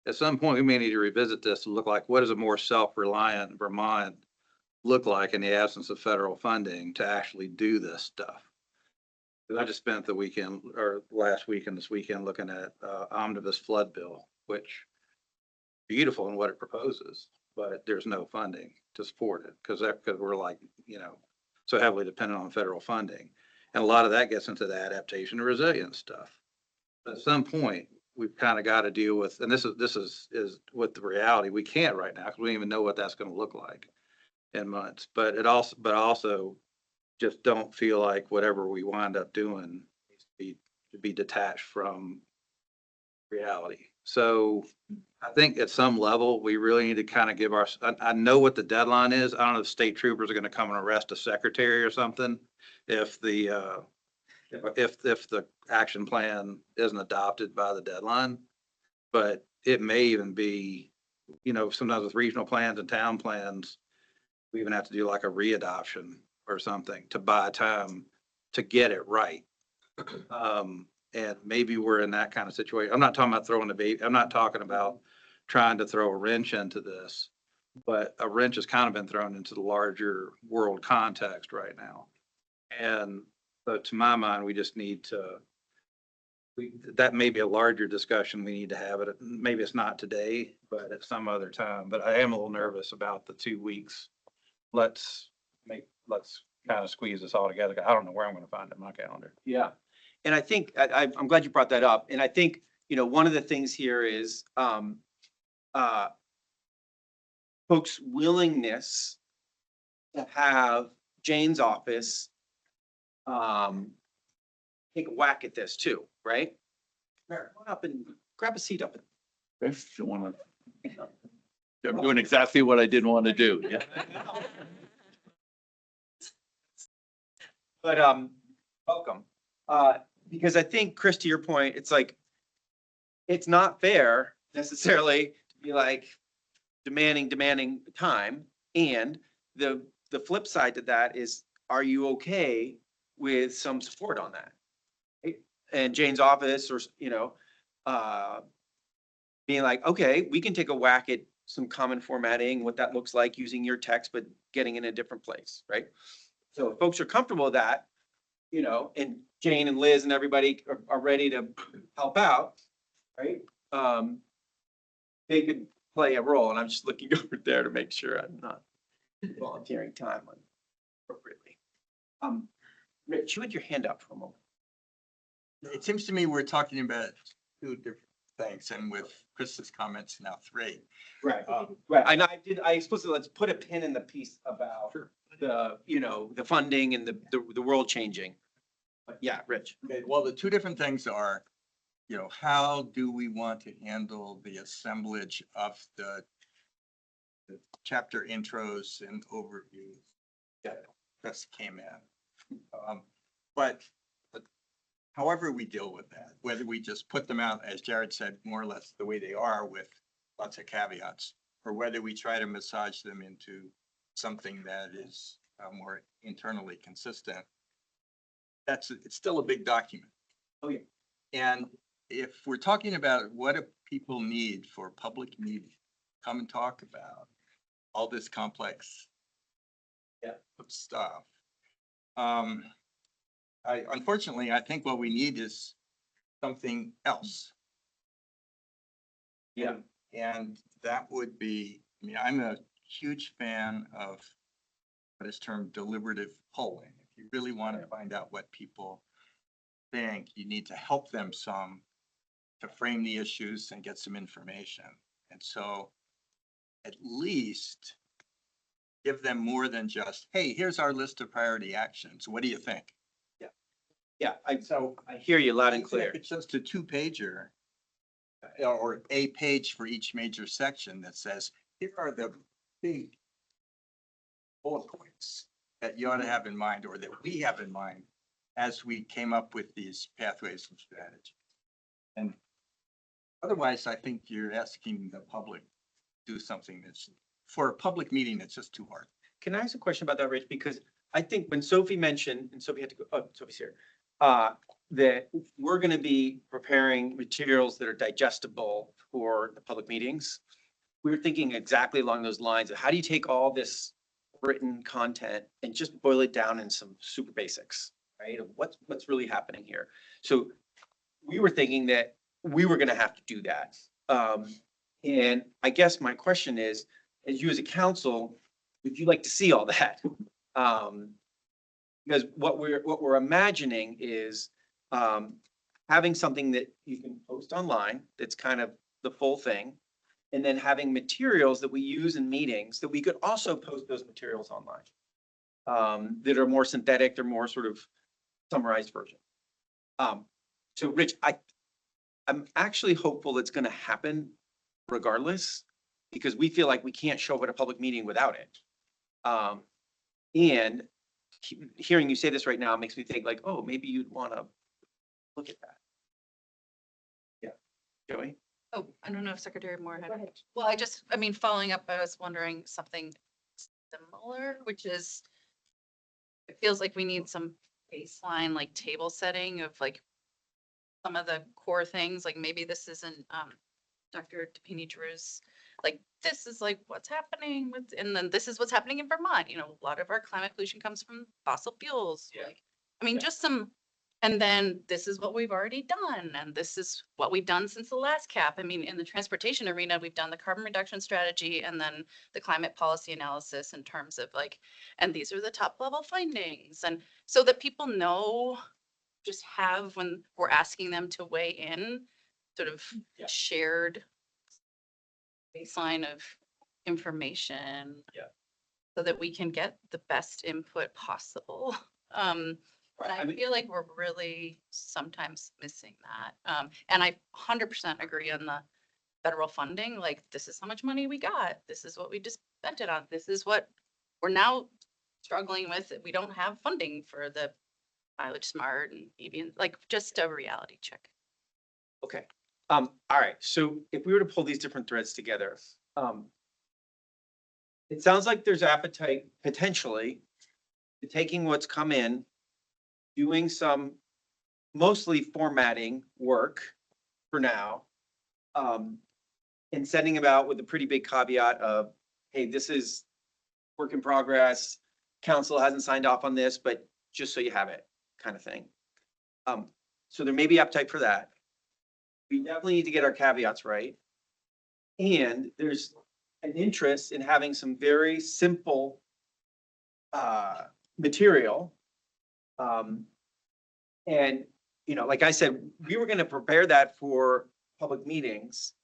at some point we may need to revisit this and look like, what does a more self-reliant Vermont look like in the absence of federal funding to actually do this stuff? I just spent the weekend or last week and this weekend looking at omnibus flood bill, which beautiful in what it proposes, but there's no funding to support it because we're like, so heavily dependent on federal funding. And a lot of that gets into the adaptation and resilience stuff. But at some point, we've kind of got to deal with, and this is with the reality. We can't right now because we don't even know what that's going to look like in months. But also just don't feel like whatever we wind up doing needs to be detached from reality. So I think at some level, we really need to kind of give I know what the deadline is. I don't know if state troopers are going to come and arrest a secretary or something if the action plan isn't adopted by the deadline. But it may even be, sometimes with regional plans and town plans, we even have to do like a readoption or something to buy time to get it right. And maybe we're in that kind of situation. I'm not talking about throwing the baby. I'm not talking about trying to throw a wrench into this, but a wrench has kind of been thrown into the larger world context right now. And so to my mind, we just need to, that may be a larger discussion we need to have it. Maybe it's not today, but at some other time. But I am a little nervous about the 2 weeks. Let's kind of squeeze this all together. I don't know where I'm going to find it in my calendar. Yeah. And I think, I'm glad you brought that up. And I think, one of the things here is folks' willingness to have Jane's office take a whack at this too, right? Mayor, come on up and grab a seat up at If you wanna. I'm doing exactly what I didn't want to do. Yeah. But, welcome. Because I think, Chris, to your point, it's like, it's not fair necessarily to be like demanding time. And the flip side to that is, are you okay with some support on that? Right? And Jane's office or, being like, okay, we can take a whack at some common formatting, what that looks like using your text, but getting in a different place, right? So if folks are comfortable with that, and Jane and Liz and everybody are ready to help out, right? They could play a role, and I'm just looking over there to make sure I'm not volunteering time appropriately. Rich, you had your hand up for a moment. It seems to me we're talking about two different things, and with Chris's comments now three. Right. Right, and I explicitly, let's put a pin in the piece about the funding and the world changing. But yeah, Rich. Okay, well, the two different things are, how do we want to handle the assemblage of the chapter intros and overviews that just came in? But however we deal with that, whether we just put them out, as Jared said, more or less the way they are with lots of caveats, or whether we try to massage them into something that is more internally consistent, it's still a big document. Oh, yeah. And if we're talking about what do people need for public meeting, come and talk about all this complex stuff. Unfortunately, I think what we need is something else. Yeah. And that would be, I'm a huge fan of what is termed deliberative polling. If you really want to find out what people think, you need to help them some to frame the issues and get some information. And so at least give them more than just, hey, here's our list of priority actions. What do you think? Yeah, I hear you loud and clear. If it's just a 2-pager or a page for each major section that says, here are the big bullet points that you ought to have in mind, or that we have in mind as we came up with these pathways and strategies. And otherwise, I think you're asking the public to do something that's, for a public meeting, it's just too hard. Can I ask a question about that, Rich? Because I think when Sophie mentioned, and Sophie had to go, oh, Sophie's here, that we're gonna be preparing materials that are digestible for the public meetings. We were thinking exactly along those lines of how do you take all this written content and just boil it down in some super basics, right? Of what's really happening here. So we were thinking that we were gonna have to do that. And I guess my question is, as you as a council, would you like to see all that? Because what we're imagining is having something that you can post online that's kind of the full thing, and then having materials that we use in meetings that we could also post those materials online that are more synthetic, they're more sort of summarized version. So Rich, I'm actually hopeful it's going to happen regardless, because we feel like we can't show up at a public meeting without it. And hearing you say this right now makes me think like, oh, maybe you'd want to look at that. Yeah, Joey? Oh, I don't know if Secretary Moore had. Well, following up, I was wondering something similar, which is, it feels like we need some baseline, like table setting of like some of the core things, like maybe this isn't, Dr. DePini-Drew's, like, this is like what's happening with, and then this is what's happening in Vermont. A lot of our climate pollution comes from fossil fuels. Yeah. Like, just some, and then this is what we've already done. And this is what we've done since the last cap. In the transportation arena, we've done the carbon reduction strategy and then the climate policy analysis in terms of like, and these are the top level findings. And so that people know, just have, when we're asking them to weigh in, sort of shared baseline of information. Yeah. So that we can get the best input possible. And I feel like we're really sometimes missing that. And I 100% agree on the federal funding, like this is how much money we got. This is what we just spent it on. This is what we're now struggling with. We don't have funding for the mileage smart and even like just a reality check. Okay, all right, so if we were to pull these different threads together, it sounds like there's appetite potentially to taking what's come in, doing some mostly formatting work for now, and sending them out with a pretty big caveat of, hey, this is work in progress. Council hasn't signed off on this, but just so you have it, kind of thing. So there may be appetite for that. We definitely need to get our caveats right. And there's an interest in having some very simple material. And, you know, like I said, we were gonna prepare that for public meetings.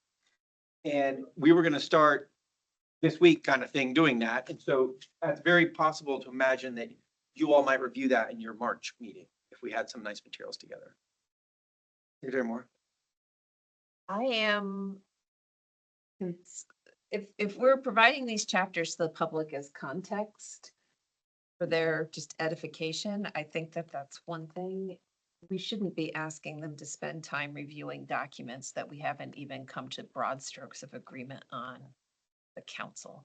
And we were gonna start this week kind of thing doing that. And so it's very possible to imagine that you all might review that in your March meeting if we had some nice materials together. Secretary Moore? I am. If we're providing these chapters to the public as context for their just edification, I think that that's one thing. We shouldn't be asking them to spend time reviewing documents that we haven't even come to broad strokes of agreement on the council.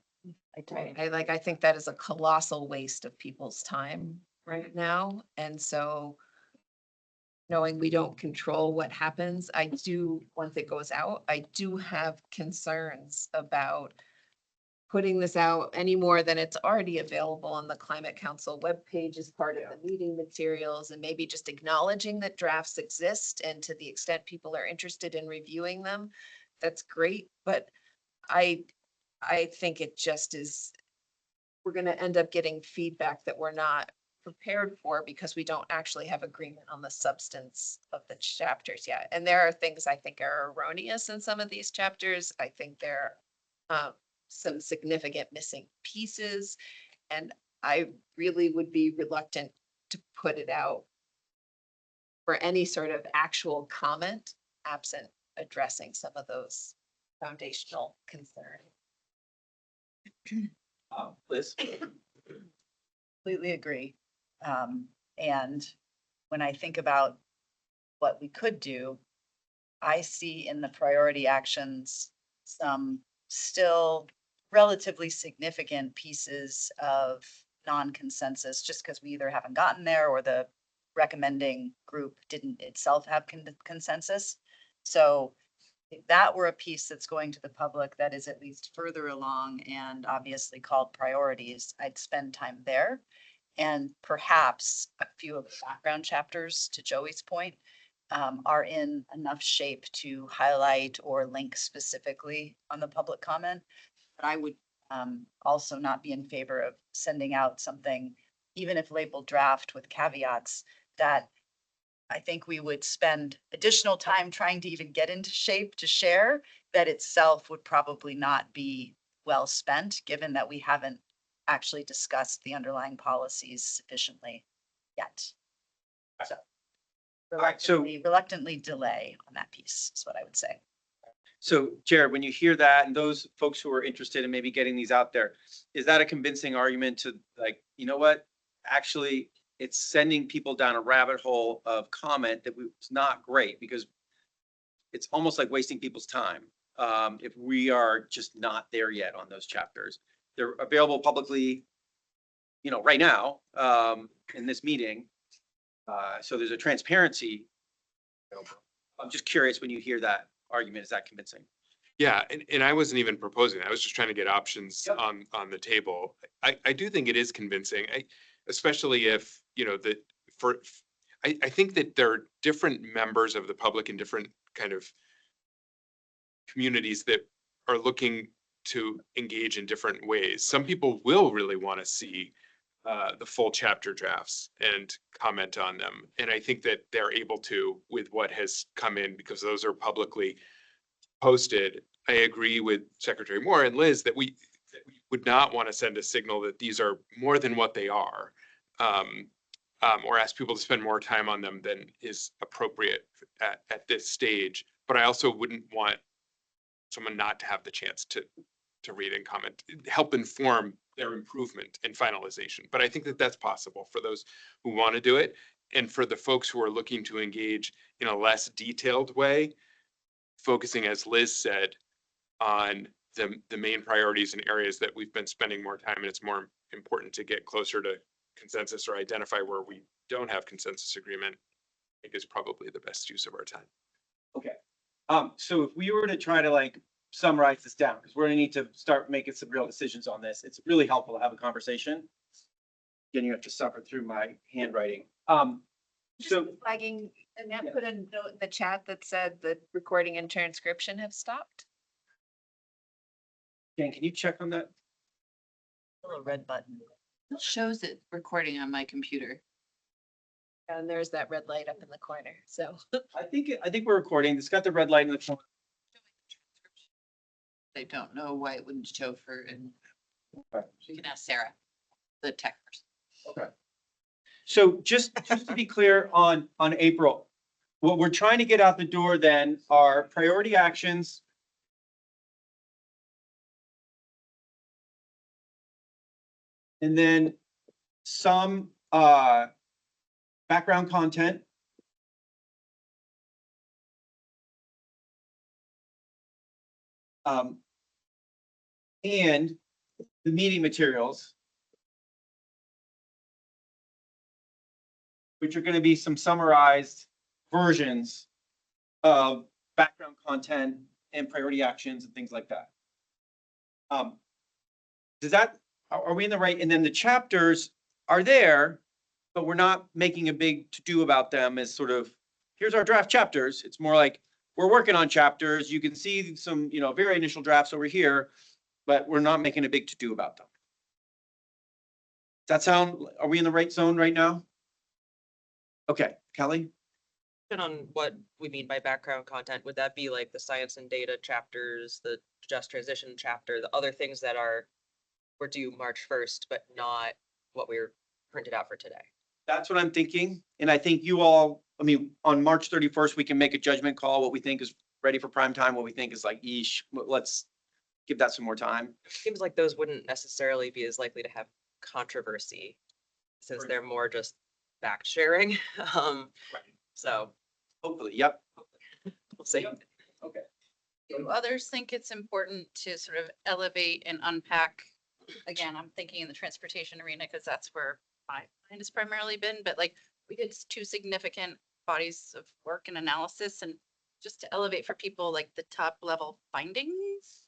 I think that is a colossal waste of people's time right now. And so knowing we don't control what happens, I do, once it goes out, I do have concerns about putting this out any more than it's already available on the Climate Council webpage as part of the meeting materials, and maybe just acknowledging that drafts exist, and to the extent people are interested in reviewing them, that's great. But I think it just is, we're gonna end up getting feedback that we're not prepared for because we don't actually have agreement on the substance of the chapters yet. And there are things I think are erroneous in some of these chapters. I think there are some significant missing pieces, and I really would be reluctant to put it out for any sort of actual comment absent addressing some of those foundational concerns. Liz? Completely agree. And when I think about what we could do, I see in the priority actions some still relatively significant pieces of non-consensus, just because we either haven't gotten there or the recommending group didn't itself have consensus. So if that were a piece that's going to the public that is at least further along and obviously called priorities, I'd spend time there. And perhaps a few of the background chapters, to Joey's point, are in enough shape to highlight or link specifically on the public comment. But I would also not be in favor of sending out something, even if labeled draft with caveats, that I think we would spend additional time trying to even get into shape to share, that itself would probably not be well spent, given that we haven't actually discussed the underlying policies sufficiently yet. So right, so- reluctantly delay on that piece is what I would say. So Jared, when you hear that and those folks who are interested in maybe getting these out there, is that a convincing argument to, like, you know what? Actually, it's sending people down a rabbit hole of comment that was not great, because it's almost like wasting people's time if we are just not there yet on those chapters. They're available publicly, you know, right now in this meeting. So there's a transparency. I'm just curious, when you hear that argument, is that convincing? Yeah, and I wasn't even proposing that. I was just trying to get options Yep. on the table. I do think it is convincing, especially if, you know, I think that there are different members of the public in different kind of communities that are looking to engage in different ways. Some people will really want to see the full chapter drafts and comment on them. And I think that they're able to with what has come in, because those are publicly posted. I agree with Secretary Moore and Liz that we would not want to send a signal that these are more than what they are, or ask people to spend more time on them than is appropriate at this stage. But I also wouldn't want someone not to have the chance to read and comment, help inform their improvement and finalization. But I think that that's possible for those who want to do it. And for the folks who are looking to engage in a less detailed way, focusing, as Liz said, on the main priorities and areas that we've been spending more time, and it's more important to get closer to consensus or identify where we don't have consensus agreement, I think is probably the best use of our time. Okay. So if we were to try to like summarize this down, because we're gonna need to start making some real decisions on this, it's really helpful to have a conversation. Again, you have to suffer through my handwriting. So Just flagging, Annette put a note in the chat that said the recording and transcription have stopped. Dan, can you check on that? Little red button. It shows it recording on my computer. And there's that red light up in the corner, so. I think we're recording. It's got the red light in the corner. I don't know why it wouldn't show for, and Okay. you can ask Sarah, the tech person. Okay. So just to be clear on April, what we're trying to get out the door then are priority actions. And then some background content. And the meeting materials, which are going to be some summarized versions of background content and priority actions and things like that. Does that, are we in the right? And then the chapters are there, but we're not making a big to-do about them as sort of, here's our draft chapters. It's more like, we're working on chapters. You can see some, very initial drafts over here, but we're not making a big to-do about them. Does that sound, are we in the right zone right now? Okay, Kelly? And on what we mean by background content, would that be like the science and data chapters, the just transition chapter, the other things that were due March 1st, but not what we were printed out for today? That's what I'm thinking. And I think you all, on March 31st, we can make a judgment call, what we think is ready for prime time, what we think is like, yeesh, let's give that some more time. Seems like those wouldn't necessarily be as likely to have controversy since Right. they're more just fact sharing. Right. So Hopefully, yep. we'll see. Yep. Okay. Do others think it's important to sort of elevate and unpack? Again, I'm thinking in the transportation arena because that's where my mind has primarily been, but like we did two significant bodies of work and analysis, and just to elevate for people like the top level findings.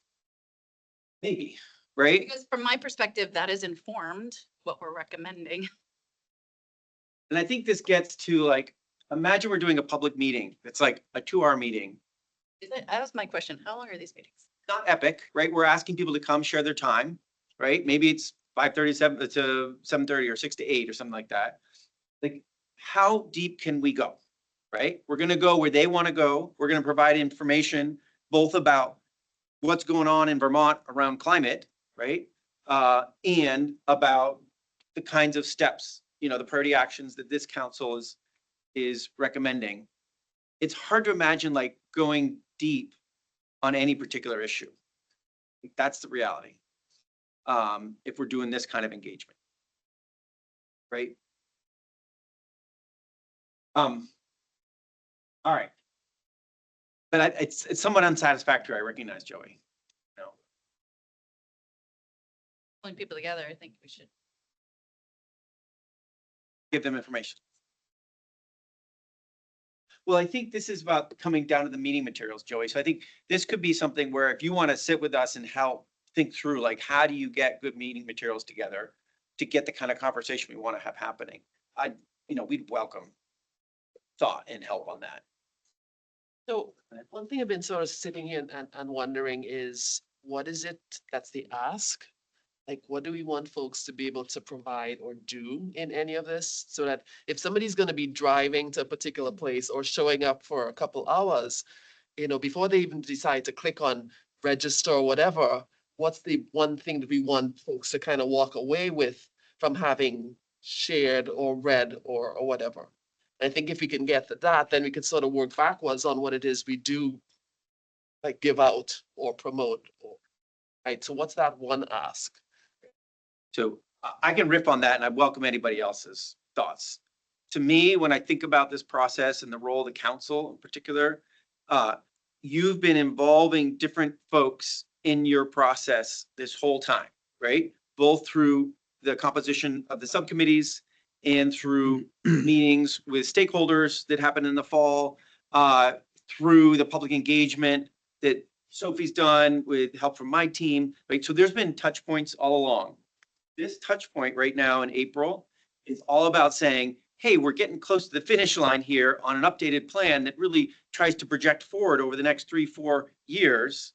Maybe, right? Because from my perspective, that is informed what we're recommending. And I think this gets to like, imagine we're doing a public meeting. It's like a 2-hour meeting. That was my question. How long are these meetings? Not epic, right? We're asking people to come share their time, right? Maybe it's 5:37 to 7:30 or 6 to 8 or something like that. Like, how deep can we go, right? We're going to go where they want to go. We're going to provide information both about what's going on in Vermont around climate, right? And about the kinds of steps, the priority actions that this council is recommending. It's hard to imagine like going deep on any particular issue. That's the reality. If we're doing this kind of engagement. Right? All right. But it's somewhat unsatisfactory, I recognize, Joey. Pulling people together, I think we should. Give them information. Well, I think this is about coming down to the meeting materials, Joey. So I think this could be something where if you want to sit with us and help think through, like, how do you get good meeting materials together to get the kind of conversation we want to have happening? We'd welcome thought and help on that. So one thing I've been sort of sitting here and wondering is, what is it that's the ask? Like, what do we want folks to be able to provide or do in any of this? So that if somebody's going to be driving to a particular place or showing up for a couple hours, before they even decide to click on register or whatever, what's the one thing that we want folks to kind of walk away with from having shared or read or whatever? I think if we can get to that, then we can sort of work backwards on what it is we do like give out or promote or, right? So what's that one ask? So I can riff on that and I welcome anybody else's thoughts. To me, when I think about this process and the role of the council in particular, you've been involving different folks in your process this whole time, right? Both through the composition of the subcommittees and through meetings with stakeholders that happen in the fall, through the public engagement that Sophie's done with help from my team, right? So there's been touch points all along. This touch point right now in April is all about saying, hey, we're getting close to the finish line here on an updated plan that really tries to project forward over the next 3-4 years.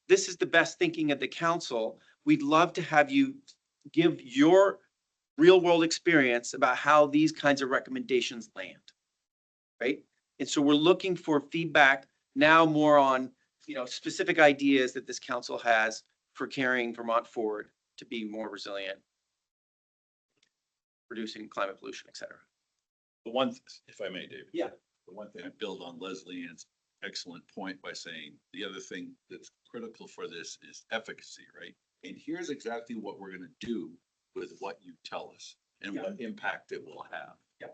This is the best thinking of the council. We'd love to have you give your real world experience about how these kinds of recommendations land, right? And so we're looking for feedback now more on, specific ideas that this council has for carrying Vermont forward to be more resilient, reducing climate pollution, et cetera. The one, if I may, David. Yeah. The one thing I build on Leslie Ann's excellent point by saying the other thing that's critical for this is efficacy, right? And here's exactly what we're gonna do with what you tell us and what impact it will have. Yeah.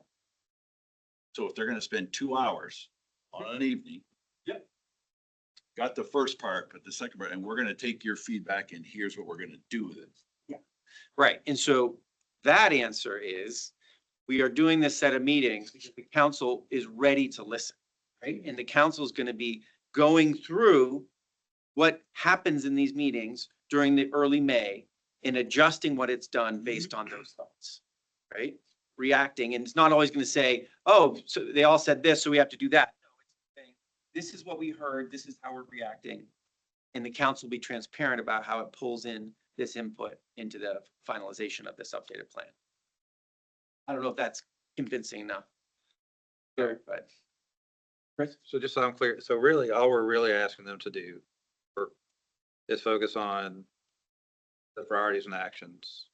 So if they're gonna spend 2 hours on an evening. Yep. Got the first part, but the second part, and we're gonna take your feedback and here's what we're gonna do with it. Right. And so that answer is, we are doing this set of meetings because the council is ready to listen, right? And the council is going to be going through what happens in these meetings during the early May and adjusting what it's done based on those thoughts, right? Reacting. And it's not always going to say, oh, so they all said this, so we have to do that. No, it's saying, this is what we heard. This is how we're reacting. And the council will be transparent about how it pulls in this input into the finalization of this updated plan. I don't know if that's convincing enough. Sure, but. Chris? So just so I'm clear, so really all we're really asking them to do is focus on the priorities and actions.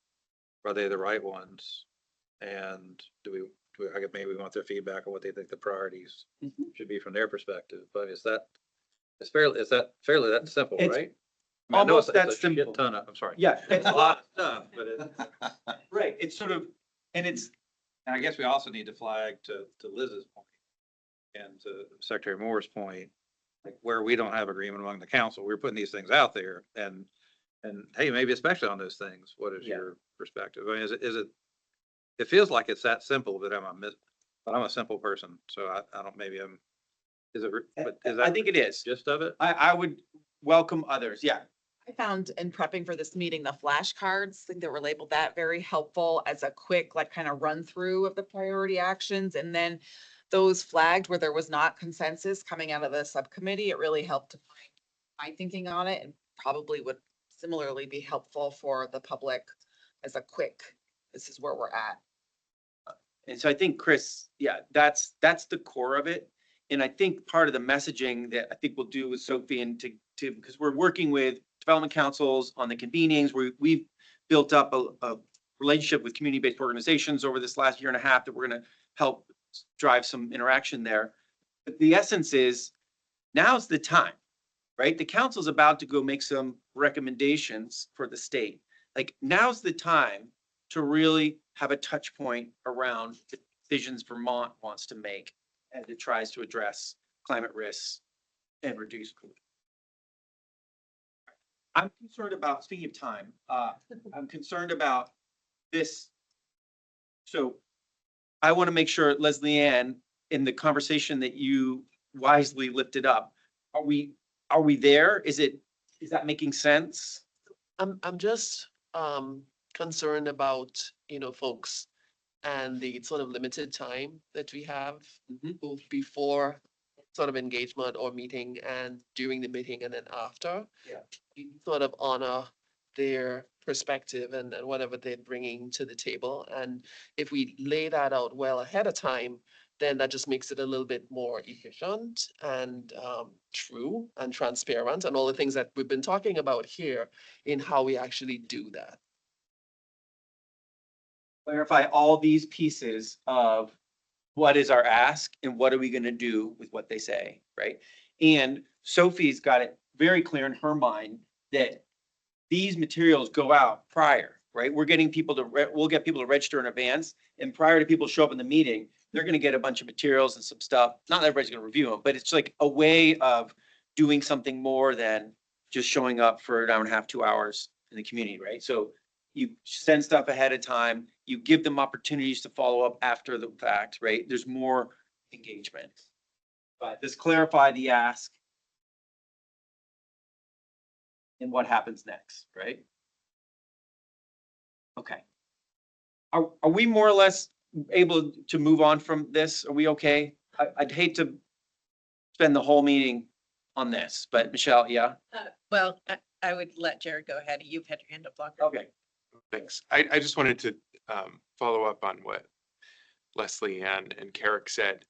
Are they the right ones? And I guess maybe we want their feedback on what they think the priorities should be from their perspective, but is that fairly that simple, It's right? I mean, I know almost it's a that shit simple. ton of, I'm sorry. Yeah, It's a lot of stuff, but it, right. It's sort of, and it's, and I guess we also need to flag to Liz's point and to Secretary Moore's point, like where we don't have agreement among the council, we're putting these things out there and hey, maybe especially on those things, what is your perspective? I mean, is it, it feels like it's that simple, but I'm a simple person, so I don't, maybe but is that? I think it is. Gist of it? I would welcome others. Yeah. I found in prepping for this meeting, the flashcards, I think that were labeled that very helpful as a quick, like kind of run through of the priority actions. And then those flagged where there was not consensus coming out of the subcommittee, it really helped to find my thinking on it and probably would similarly be helpful for the public as a quick, this is where we're at. And so I think, Chris, yeah, that's the core of it. And I think part of the messaging that I think we'll do with Sophie and to because we're working with development councils on the convenings, we've built up a relationship with community-based organizations over this last year and a half that we're going to help drive some interaction there. But the essence is, now's the time, right? The council's about to go make some recommendations for the state. Like, now's the time to really have a touch point around the decisions Vermont wants to make as it tries to address climate risks and reduce pollution. I'm concerned about, speaking of time, I'm concerned about this. So I want to make sure, Leslie Ann, in the conversation that you wisely lifted up, are we there? Is that making sense? I'm just concerned about, folks and the sort of limited time that we have both before sort of engagement or meeting and during the meeting and then after. Yeah. You sort of honor their perspective and whatever they're bringing to the table. And if we lay that out well ahead of time, then that just makes it a little bit more efficient and true and transparent and all the things that we've been talking about here in how we actually do that. Clarify all these pieces of what is our ask and what are we going to do with what they say, right? And Sophie's got it very clear in her mind that these materials go out prior, right? We're getting people to, we'll get people to register in advance, and prior to people show up in the meeting, they're gonna get a bunch of materials and some stuff. Not that everybody's gonna review them, but it's like a way of doing something more than just showing up for an hour and a half, 2 hours in the community, right? So you send stuff ahead of time, you give them opportunities to follow up after the fact, right? There's more engagement. But just clarify the ask and what happens next, right? Okay. Are we more or less able to move on from this? Are we okay? I'd hate to spend the whole meeting on this, but Michelle, yeah? Well, I would let Jared go ahead. You've had your hand up longer. Okay. Thanks. I just wanted to follow up on what Leslie and Carrick said.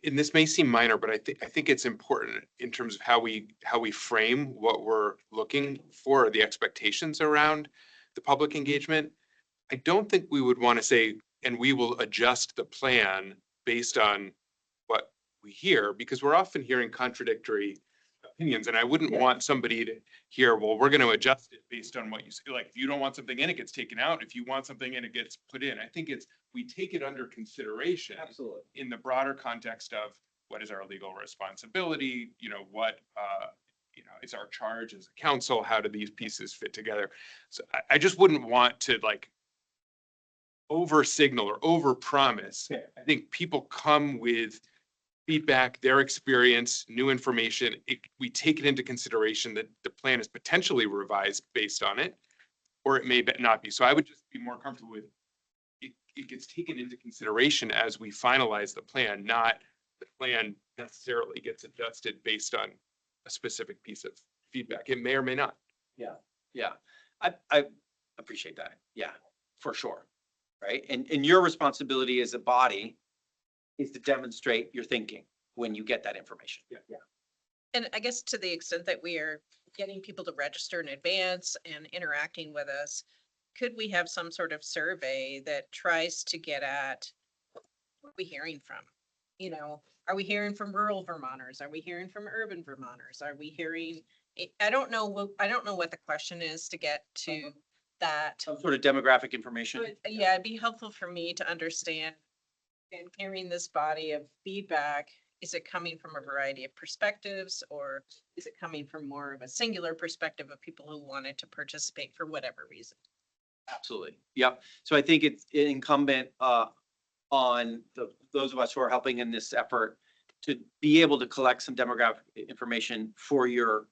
And this may seem minor, but I think it's important in terms of how we frame what we're looking for, the expectations around the public engagement. I don't think we would want to say, and we will adjust the plan based on what we hear, because we're often hearing contradictory opinions, and I wouldn't want somebody to hear, well, we're going to adjust it based on what you say. Like, if you don't want something in, it gets taken out. If you want something in, it gets put in. I think we take it under consideration. Absolutely. In the broader context of what is our legal responsibility, what is our charge as a council, how do these pieces fit together? So I just wouldn't want to like over signal or over promise. I think people come with feedback, their experience, new information. We take it into consideration that the plan is potentially revised based on it, or it may not be. So I would just be more comfortable with it gets taken into consideration as we finalize the plan, not the plan necessarily gets adjusted based on a specific piece of feedback. It may or may not. Yeah. I appreciate that. Yeah, for sure. Right. And your responsibility as a body is to demonstrate your thinking when you get that information. Yeah. And I guess to the extent that we are getting people to register in advance and interacting with us, could we have some sort of survey that tries to get at what are we hearing from? Are we hearing from rural Vermonters? Are we hearing from urban Vermonters? Are we hearing, I don't know what the question is to get to that. Some sort of demographic information. But yeah, it'd be helpful for me to understand and hearing this body of feedback. Is it coming from a variety of perspectives, or is it coming from more of a singular perspective of people who wanted to participate for whatever reason? Absolutely. Yep. So I think it's incumbent on those of us who are helping in this effort to be able to collect some demographic information for your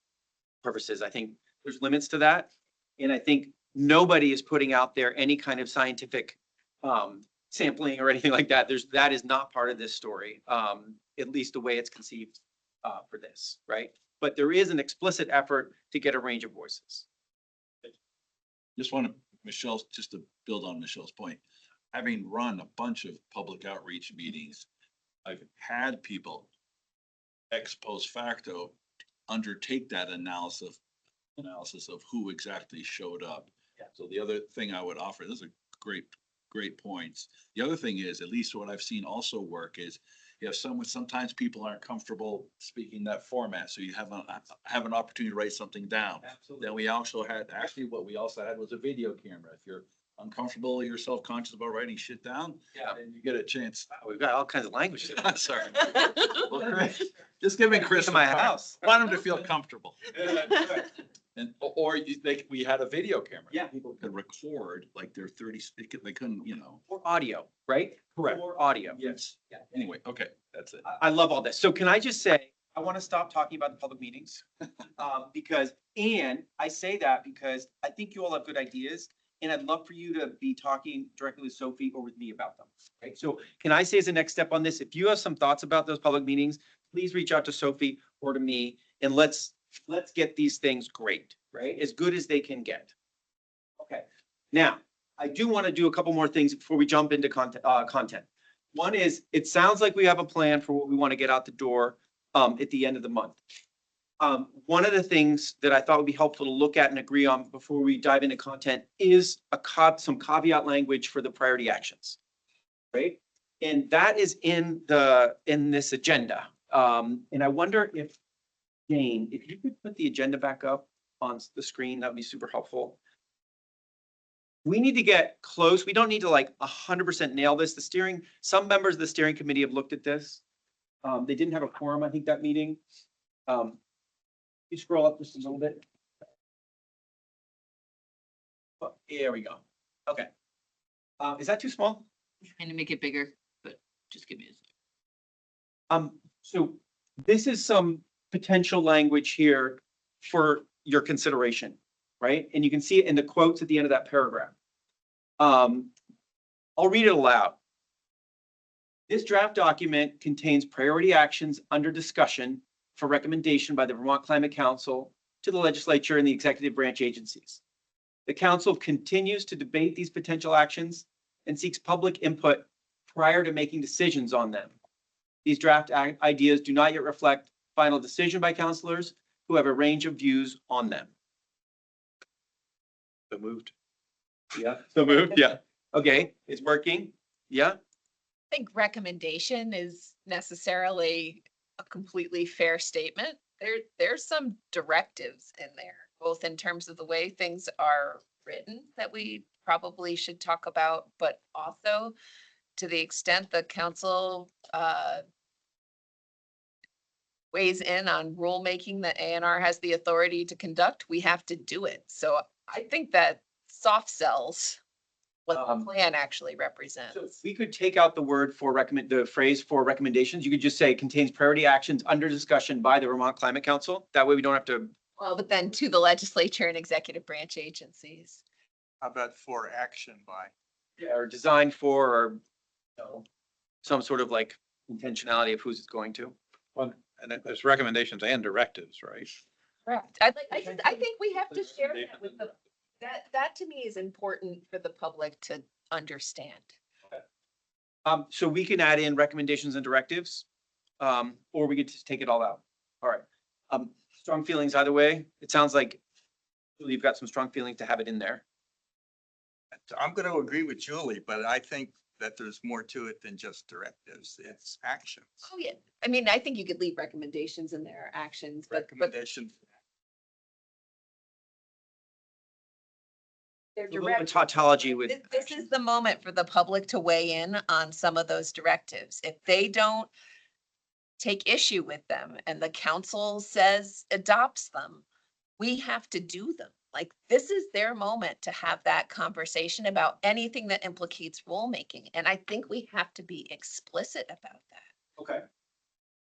purposes. I think there's limits to that. And I think nobody is putting out there any kind of scientific sampling or anything like that. That is not part of this story, at least the way it's conceived for this, right? But there is an explicit effort to get a range of voices. Just want to build on Michelle's point. Having run a bunch of public outreach meetings, I've had people ex post facto undertake that analysis of who exactly showed up. Yeah. So the other thing I would offer, those are great points. The other thing is, at least what I've seen also work is, you have sometimes people aren't comfortable speaking that format, so you have an opportunity to write something down. Absolutely. Then we also had, what we also had was a video camera. If you're uncomfortable, you're self-conscious about writing shit down, then you get a chance. Wow, we've got all kinds of language. Sorry. Just giving Chris In my some time. house. Want him to feel comfortable. And, we had a video camera. Yeah. People could record like their 30, they couldn't, Or audio, right? Correct. Or audio. Yes. Yeah. Anyway, okay, that's it. I love all this. So can I just say, I want to stop talking about the public meetings. And I say that because I think you all have good ideas, and I'd love for you to be talking directly with Sophie or with me about them. Right? So can I say as a next step on this, if you have some thoughts about those public meetings, please reach out to Sophie or to me, and let's get these things great, right? As good as they can get. Okay. Now, I do want to do a couple more things before we jump into content. One is, it sounds like we have a plan for what we want to get out the door at the end of the month. One of the things that I thought would be helpful to look at and agree on before we dive into content is some caveat language for the priority actions, right? And that is in this agenda. And I wonder if, Jane, if you could put the agenda back up on the screen, that would be super helpful. We need to get close. We don't need to like 100% nail this. Some members of the steering committee have looked at this. They didn't have a quorum, I think, that meeting. You scroll up just a little bit. Oh, here we go. Okay. Is that too small? And to make it bigger, but just give me a second. So this is some potential language here for your consideration, right? And you can see it in the quotes at the end of that paragraph. I'll read it aloud. This draft document contains priority actions under discussion for recommendation by the Vermont Climate Council to the legislature and the executive branch agencies. The council continues to debate these potential actions and seeks public input prior to making decisions on them. These draft ideas do not yet reflect final decision by councilors who have a range of views on them. So moved. Yeah. So moved. Yeah. Okay. It's working. Yeah. I think recommendation is necessarily a completely fair statement. There's some directives in there, both in terms of the way things are written that we probably should talk about, but also to the extent the council weighs in on rulemaking that A&R has the authority to conduct, we have to do it. So I think that soft sells what the plan actually represents. So if we could take out the word for the phrase for recommendations, you could just say contains priority actions under discussion by the Vermont Climate Council. That way we don't have to. Well, but then to the legislature and executive branch agencies. How about for action by? Yeah, or designed for, or, you know, some sort of like intentionality of who's it's going to. Well, and there's recommendations and directives, right? Correct. I think we have to share that with the, that to me is important for the public to understand. So we can add in recommendations and directives, or we could just take it all out. All right. Strong feelings either way. It sounds like you've got some strong feelings to have it in there. I'm going to agree with Julie, but I think that there's more to it than just directives. It's actions. Oh, yeah. I mean, I think you could leave recommendations in there, actions, but Recommendations. they're A little bit direct. tautology with. This is the moment for the public to weigh in on some of those directives. If they don't take issue with them and the council says adopts them, we have to do them. Like, this is their moment to have that conversation about anything that implicates rulemaking. And I think we have to be explicit about that. Okay.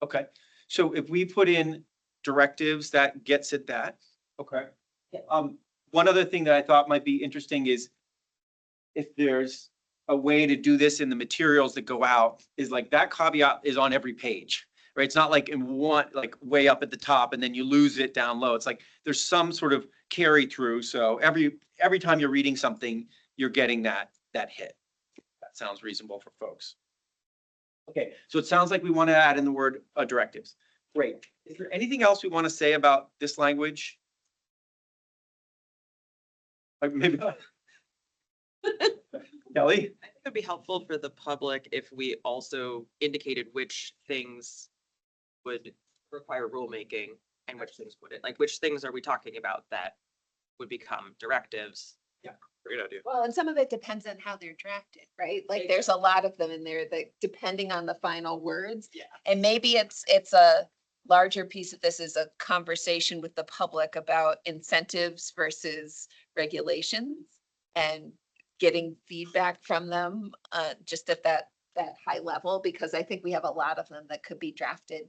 Okay. So if we put in directives, that gets at that. Okay. Yeah. One other thing that I thought might be interesting is if there's a way to do this in the materials that go out, is like that caveat is on every page, right? It's not like in one, like way up at the top and then you lose it down low. It's like there's some sort of carry through. So every time you're reading something, you're getting that hit. That sounds reasonable for folks. Okay, so it sounds like we want to add in the word directives. Great. Is there anything else we want to say about this language? Like maybe. Kelly? I think it'd be helpful for the public if we also indicated which things would require rulemaking and which things wouldn't. Like, which things are we talking about that would become directives? Great idea. Well, and some of it depends on how they're drafted, right? Like, there's a lot of them in there that depending on the final words. Yeah. And maybe it's a larger piece of this is a conversation with the public about incentives versus regulations and getting feedback from them, just at that high level, because I think we have a lot of them that could be drafted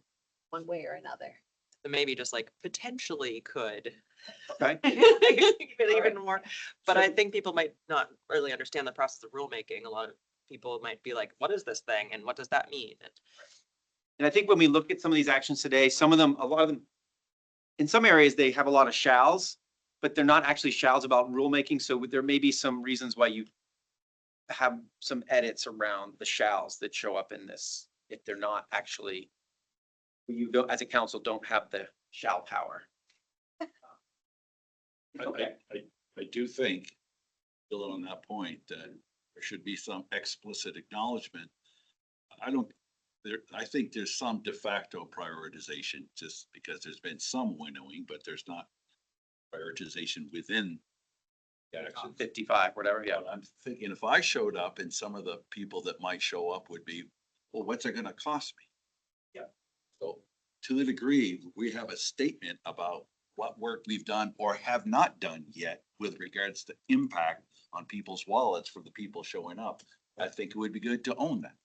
one way or another. So maybe just like potentially could. Okay. Even more, but I So- think people might not really understand the process of rulemaking. A lot of people might be like, what is this thing? And what does that mean? And I think when we look at some of these actions today, some of them, a lot of them, in some areas, they have a lot of shalls, but they're not actually shalls about rulemaking. So there may be some reasons why you have some edits around the shalls that show up in this, if they're not actually, you don't, as a council, don't have the shall power. Okay. I do think, building on that point, that there should be some explicit acknowledgement. I don't I think there's some de facto prioritization just because there's been some winnowing, but there's not prioritization within. the actions. 55, whatever, yeah. But I'm thinking if I showed up and some of the people that might show up would be, well, what's it gonna cost me? Yeah. So to the degree we have a statement about what work we've done or have not done yet with regards to impact on people's wallets for the people showing up, I think it would be good to own that.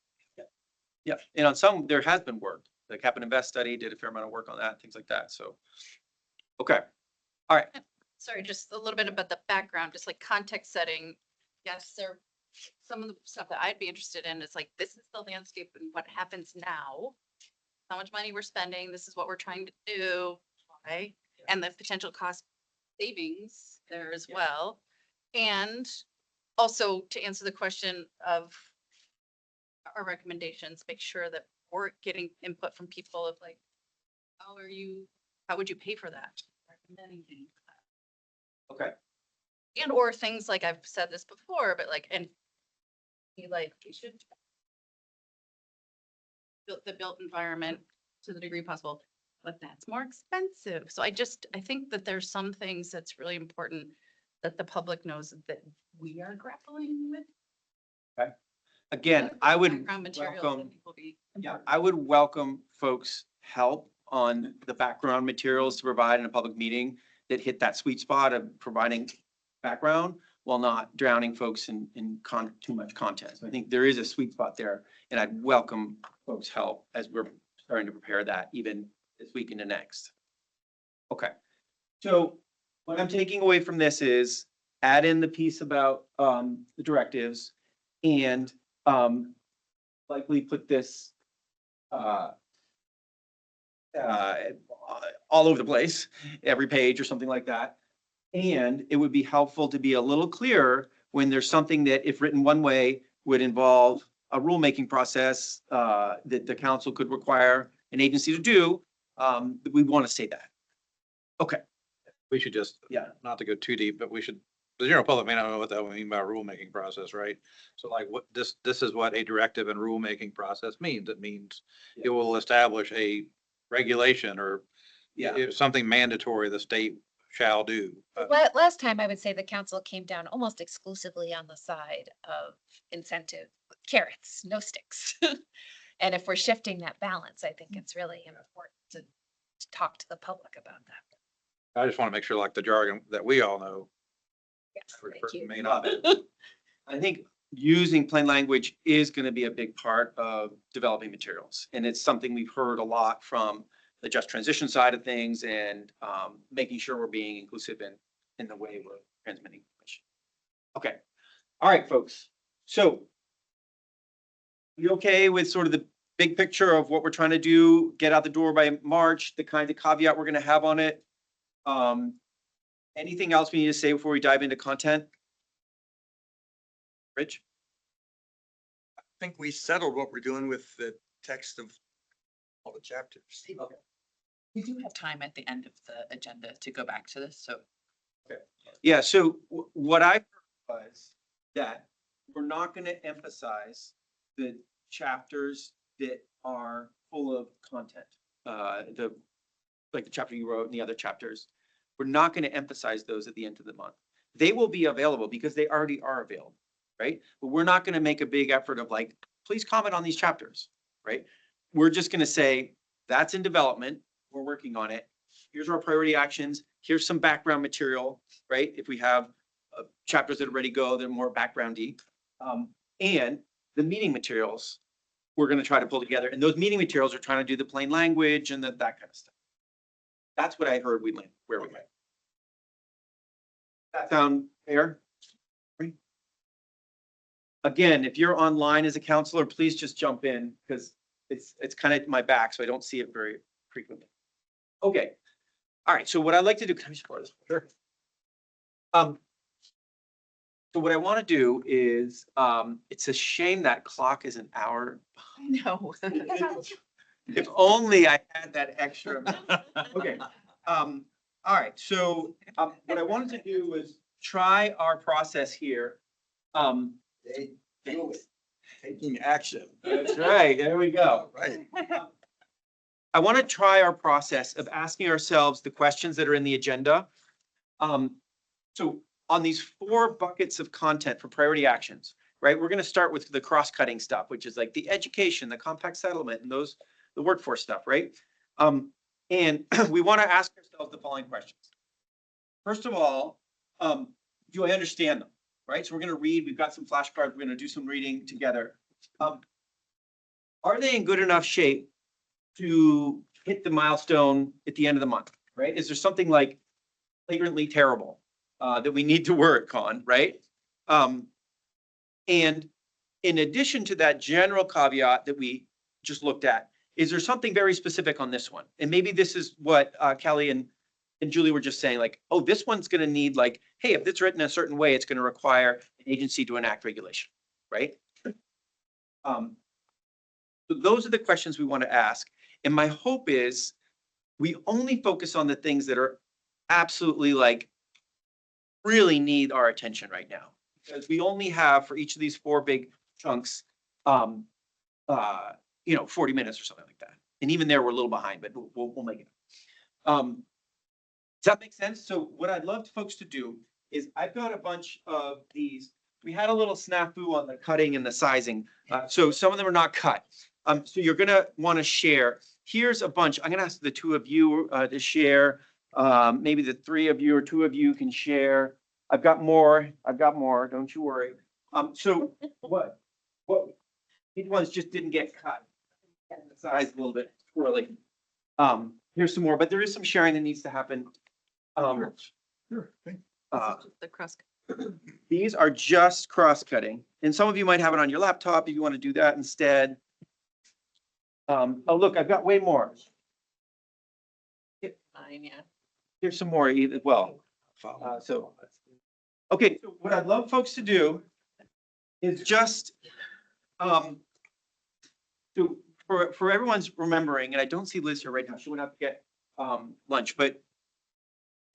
Yeah, and on some, there has been work. The Cap and Invest study did a fair amount of work on that, things like that, so. Okay, all right, Sorry, just a little bit about the background, just like context setting. Yes, there, some of the stuff that I'd be interested in is like, this is the landscape and what happens now. How much money we're spending, this is what we're trying to do, right? And the potential cost savings there as well. And also to answer the question of our recommendations, make sure that we're getting input from people of like, how would you pay for that? Recommending things. okay. And or things like I've said this before, but like, and be like, we should build the built environment to the degree possible, but that's more expensive. So I think that there's some things that's really important that the public knows that we are grappling with. Again, I would Background materials that welcome, will be yeah, I would welcome folks' help on the background materials to provide in a public meeting that hit that sweet spot of providing background while not drowning folks in too much content. So I think there is a sweet spot there, and I'd welcome folks' help as we're starting to prepare that even this week into next. Okay, so what I'm taking away from this is add in the piece about the directives and likely put this all over the place, every page or something like that. And it would be helpful to be a little clearer when there's something that, if written one way, would involve a rulemaking process that the council could require an agency to do. We want to say that. Okay, We should just, yeah, not to go too deep, but we should, the general public may not know what that would mean by a rulemaking process, right? So like what this is what a directive and rulemaking process means. It means it will establish a regulation or yeah. if something mandatory the state shall do. Last time I would say the council came down almost exclusively on the side of incentive carrots, no sticks. And if we're shifting that balance, I think it's really important to talk to the public about that. I just want to make sure like the jargon that we all know. Yes, thank you. May not. I think using plain language is going to be a big part of developing materials. And it's something we've heard a lot from the just transition side of things and making sure we're being inclusive in the way we're transmitting information. Okay. All right, folks. So you okay with sort of the big picture of what we're trying to do, get out the door by March, the kind of caveat we're going to have on it? Anything else we need to say before we dive into content? Rich? I think we settled what we're doing with the text of all the chapters. Okay. We do have time at the end of the agenda to go back to this, so. Yeah, so what I heard was that we're not going to emphasize the chapters that are full of content. Like the chapter you wrote and the other chapters. We're not going to emphasize those at the end of the month. They will be available because they already are available, right? But we're not going to make a big effort of like, please comment on these chapters, right? We're just going to say, that's in development. We're working on it. Here's our priority actions. Here's some background material, right? If we have chapters that are ready to go, they're more backgroundy. And the meeting materials, we're going to try to pull together. And those meeting materials are trying to do the plain language and that kind of stuff. That's what I heard we went, where we went. That sound fair? Again, if you're online as a counselor, please just jump in because it's kind of my back, so I don't see it very frequently. Okay. All right. So what I'd like to do, can I just borrow this? Sure. So what I want to do is, it's a shame that clock is an hour. No. If only I had that extra. Okay. All right. So what I wanted to do was try our process here. Taking action. That's right, there we go. Right. I want to try our process of asking ourselves the questions that are in the agenda. So on these 4 buckets of content for priority actions, right? We're going to start with the cross-cutting stuff, which is like the education, the compact settlement, and the workforce stuff, right? And we want to ask ourselves the following questions. First of all, do I understand them, right? So we're going to read, we've got some flashcards, we're going to do some reading together. Are they in good enough shape to hit the milestone at the end of the month, right? Is there something like flagrantly terrible that we need to work on, right? And in addition to that general caveat that we just looked at, is there something very specific on this one? And maybe this is what Kelly and Julie were just saying, like, oh, this one's going to need like, hey, if it's written a certain way, it's going to require an agency to enact regulation, right? So those are the questions we want to ask. And my hope is we only focus on the things that are absolutely like really need our attention right now. Because we only have for each of these 4 big chunks, 40 minutes or something like that. And even there, we're a little behind, but we'll make it. Does that make sense? So what I'd love folks to do is I've got a bunch of these. We had a little snafu on the cutting and the sizing. So some of them are not cut. So you're going to want to share. Here's a bunch. I'm going to ask the 2 of you to share. Maybe the 3 of you or 2 of you can share. I've got more. Don't you worry. So what these ones just didn't get cut. The size a little bit poorly. Here's some more, but there is some sharing that needs to happen. Sure. The cross. These are just cross-cutting, and some of you might have it on your laptop if you want to do that instead. Oh, look, I've got way more. Fine, yeah. Here's some more as well. Okay, so what I'd love folks to do is just, so for everyone's remembering, and I don't see Liz here right now, she went out to get lunch, but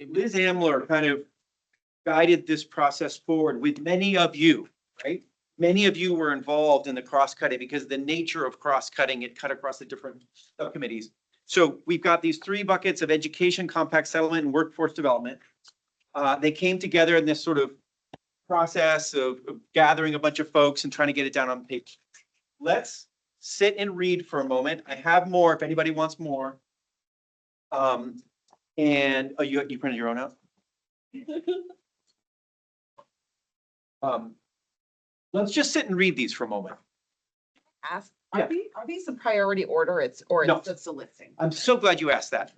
Liz Amler kind of guided this process forward with many of you, right? Many of you were involved in the cross-cutting because the nature of cross-cutting, it cut across the different subcommittees. So we've got these 3 buckets of education, compact settlement, and workforce development. They came together in this sort of process of gathering a bunch of folks and trying to get it down on paper. Let's sit and read for a moment. I have more if anybody wants more. And oh, you printed your own out? Let's just sit and read these for a moment. Ask, Yeah. are these in priority order? Or No. it's just a listing? I'm so glad you asked that.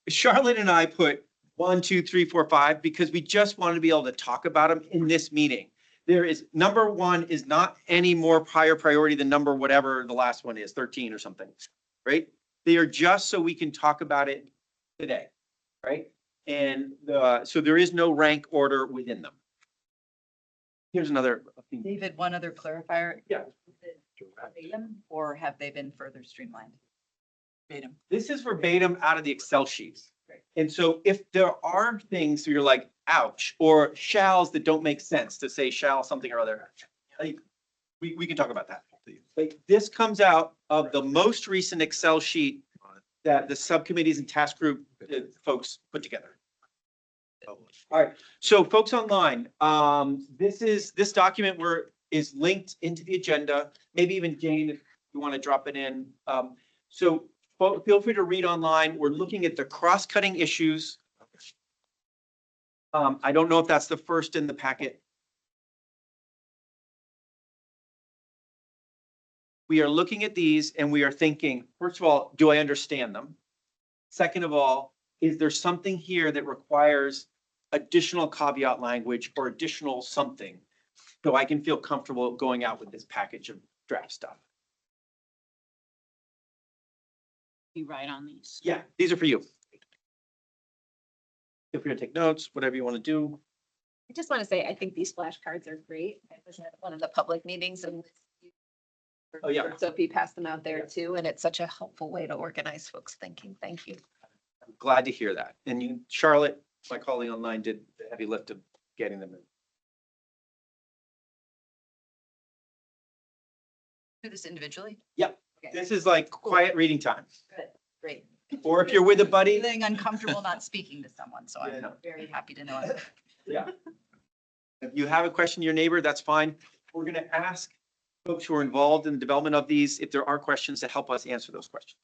Charlotte and I put 1, 2, 3, 4, 5 because we just wanted to be able to talk about them in this meeting. There is number 1 is not any more higher priority than number whatever the last one is, 13 or something, right? They are just so we can talk about it today, right? And so there is no rank order within them. Here's another. David, one other clarifier. Yeah. Is it verbatim, or have they been further streamlined? Verbatim. This is verbatim out of the Excel sheets. And so if there are things where you're like, ouch, or shalls that don't make sense to say shall something or other, like, we can talk about that. Like, this comes out of the most recent Excel sheet that the subcommittees and task group folks put together. All right, so folks online, this document is linked into the agenda. Maybe even Jane, if you want to drop it in. So feel free to read online. We're looking at the cross-cutting issues. I don't know if that's the first in the packet. We are looking at these and we are thinking, first of all, do I understand them? Second of all, is there something here that requires additional caveat language or additional something so I can feel comfortable going out with this package of draft stuff? You write on these. Yeah, these are for you. Feel free to take notes, whatever you want to do. I just want to say, I think these flashcards are great. I was at one of the public meetings and Oh, yeah. Sophie passed them out there too, and it's such a helpful way to organize folks' thinking. Thank you. I'm glad to hear that. And Charlotte, my colleague online, did the heavy lift of getting them in. Do this individually? Yep, Okay. this is like quiet reading time. Good, great. Or if you're with a buddy, Feeling uncomfortable not speaking to someone, so Yeah, I'm no. very happy to know. I'm- yeah. If you have a question to your neighbor, that's fine. We're gonna ask folks who are involved in the development of these, if there are questions, to help us answer those questions.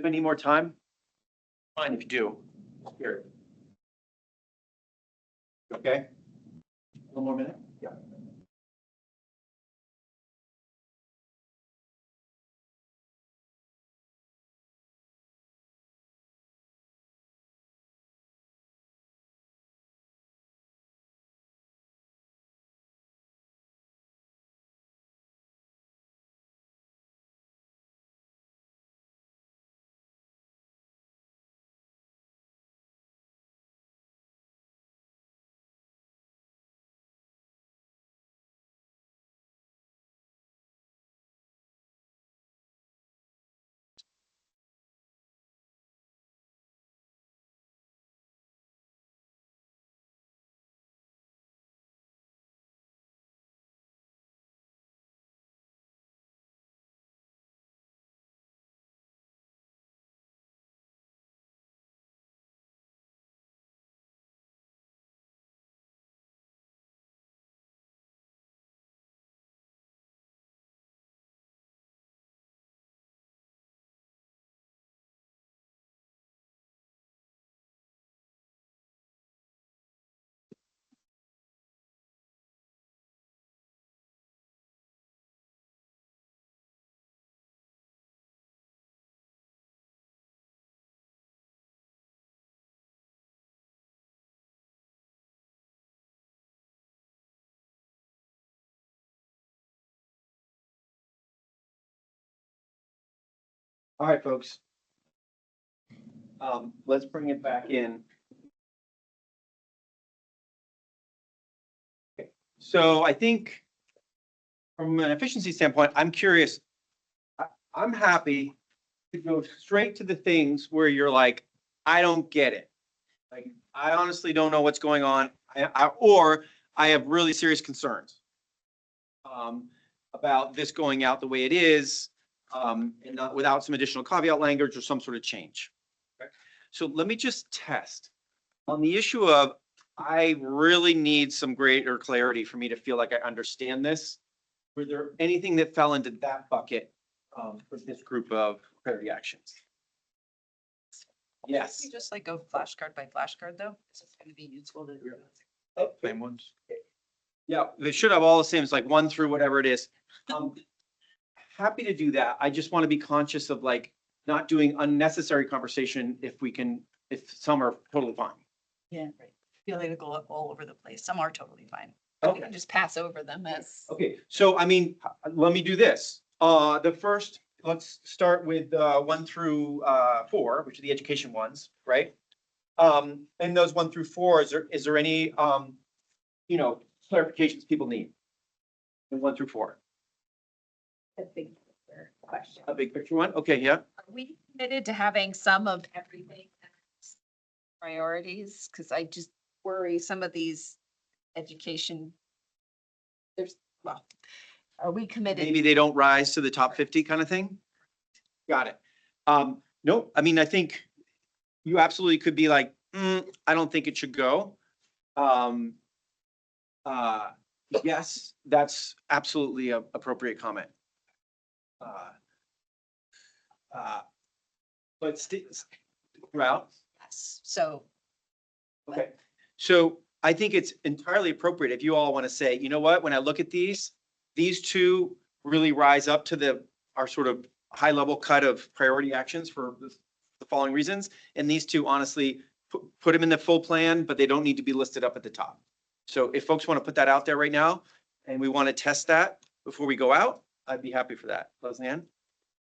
Have any more time? Fine if you do. Here. Okay. One more minute? Yeah. All right, folks. Let's bring it back in. Okay. So I think from an efficiency standpoint, I'm curious. I'm happy to go straight to the things where you're like, I don't get it. Like, I honestly don't know what's going on. Or I have really serious concerns about this going out the way it is, and not without some additional caveat language or some sort of change. Okay. So let me just test on the issue of, I really need some greater clarity for me to feel like I understand this. Were there anything that fell into that bucket for this group of priority actions? Yes. You just like go flashcard by flashcard though? Is it gonna be useful to? Same ones. Yeah, they should have all the same, it's like 1 through whatever it is. Happy to do that. I just want to be conscious of like not doing unnecessary conversation if we can, if some are totally fine. Yeah, right. Feel like they go all over the place. Some are totally fine. We Okay. can just pass over them as. Okay, so I mean, let me do this. The first, let's start with 1 through 4, which are the education ones, right? And those 1 through 4, is there any clarifications people need? In 1 through 4, A big picture question. a big picture one. Okay, yeah. Are we committed to having some of everything as priorities? Because I just worry some of these education. Are we committed? Maybe they don't rise to the top 50 kind of thing. Got it. No, I mean, I think you absolutely could be like, I don't think it should go. Yes, that's absolutely a appropriate comment. But throughout. Yes, so Okay, so I think it's entirely appropriate if you all want to say, you know what, when I look at these 2 really rise up to our sort of high level cut of priority actions for the following reasons. And these 2 honestly put them in the full plan, but they don't need to be listed up at the top. So if folks want to put that out there right now and we want to test that before we go out, I'd be happy for that. Leslie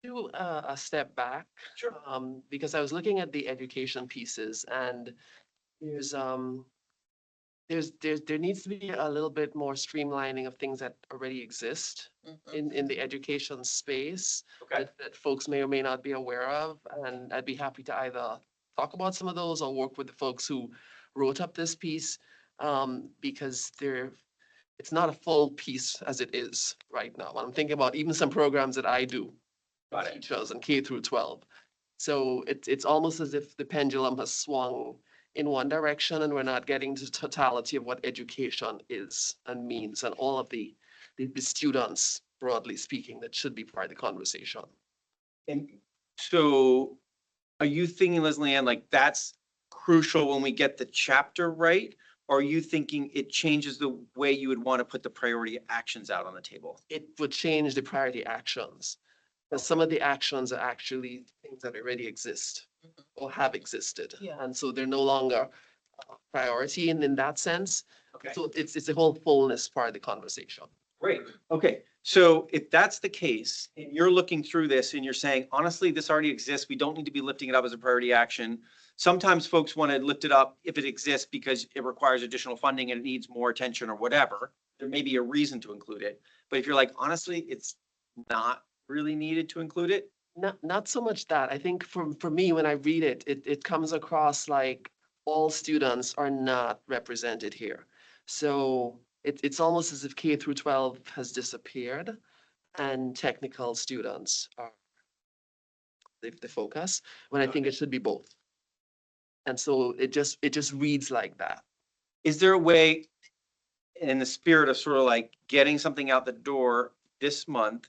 Do a step back. Sure. Because I was looking at the education pieces and there needs to be a little bit more streamlining of things that already exist in the education space Okay. that folks may or may not be aware of. And I'd be happy to either talk about some of those or work with the folks who wrote up this piece. Because it's not a full piece as it is right now. I'm thinking about even some programs that I do. Got it. Teachers and K through 12. So it's almost as if the pendulum has swung in one direction and we're not getting the totality of what education is and means and all of the students, broadly speaking, that should be part of the conversation. And so are you thinking, Leslie Ann, like that's crucial when we get the chapter right? Or are you thinking it changes the way you would want to put the priority actions out on the table? It would change the priority actions. Because some of the actions are actually things that already exist or have existed. Yeah. And so they're no longer priority in that sense. Okay. So it's a whole fullness part of the conversation. Great. Okay, so if that's the case, and you're looking through this and you're saying, honestly, this already exists, we don't need to be lifting it up as a priority action. Sometimes folks want to lift it up if it exists because it requires additional funding and it needs more attention or whatever. There may be a reason to include it, but if you're like, honestly, it's not really needed to include it. Not so much that. I think for me, when I read it, it comes across like all students are not represented here. So it's almost as if K through 12 has disappeared and technical students are the focus, when I think it should be both. And so it just reads like that. Is there a way, in the spirit of sort of like getting something out the door this month,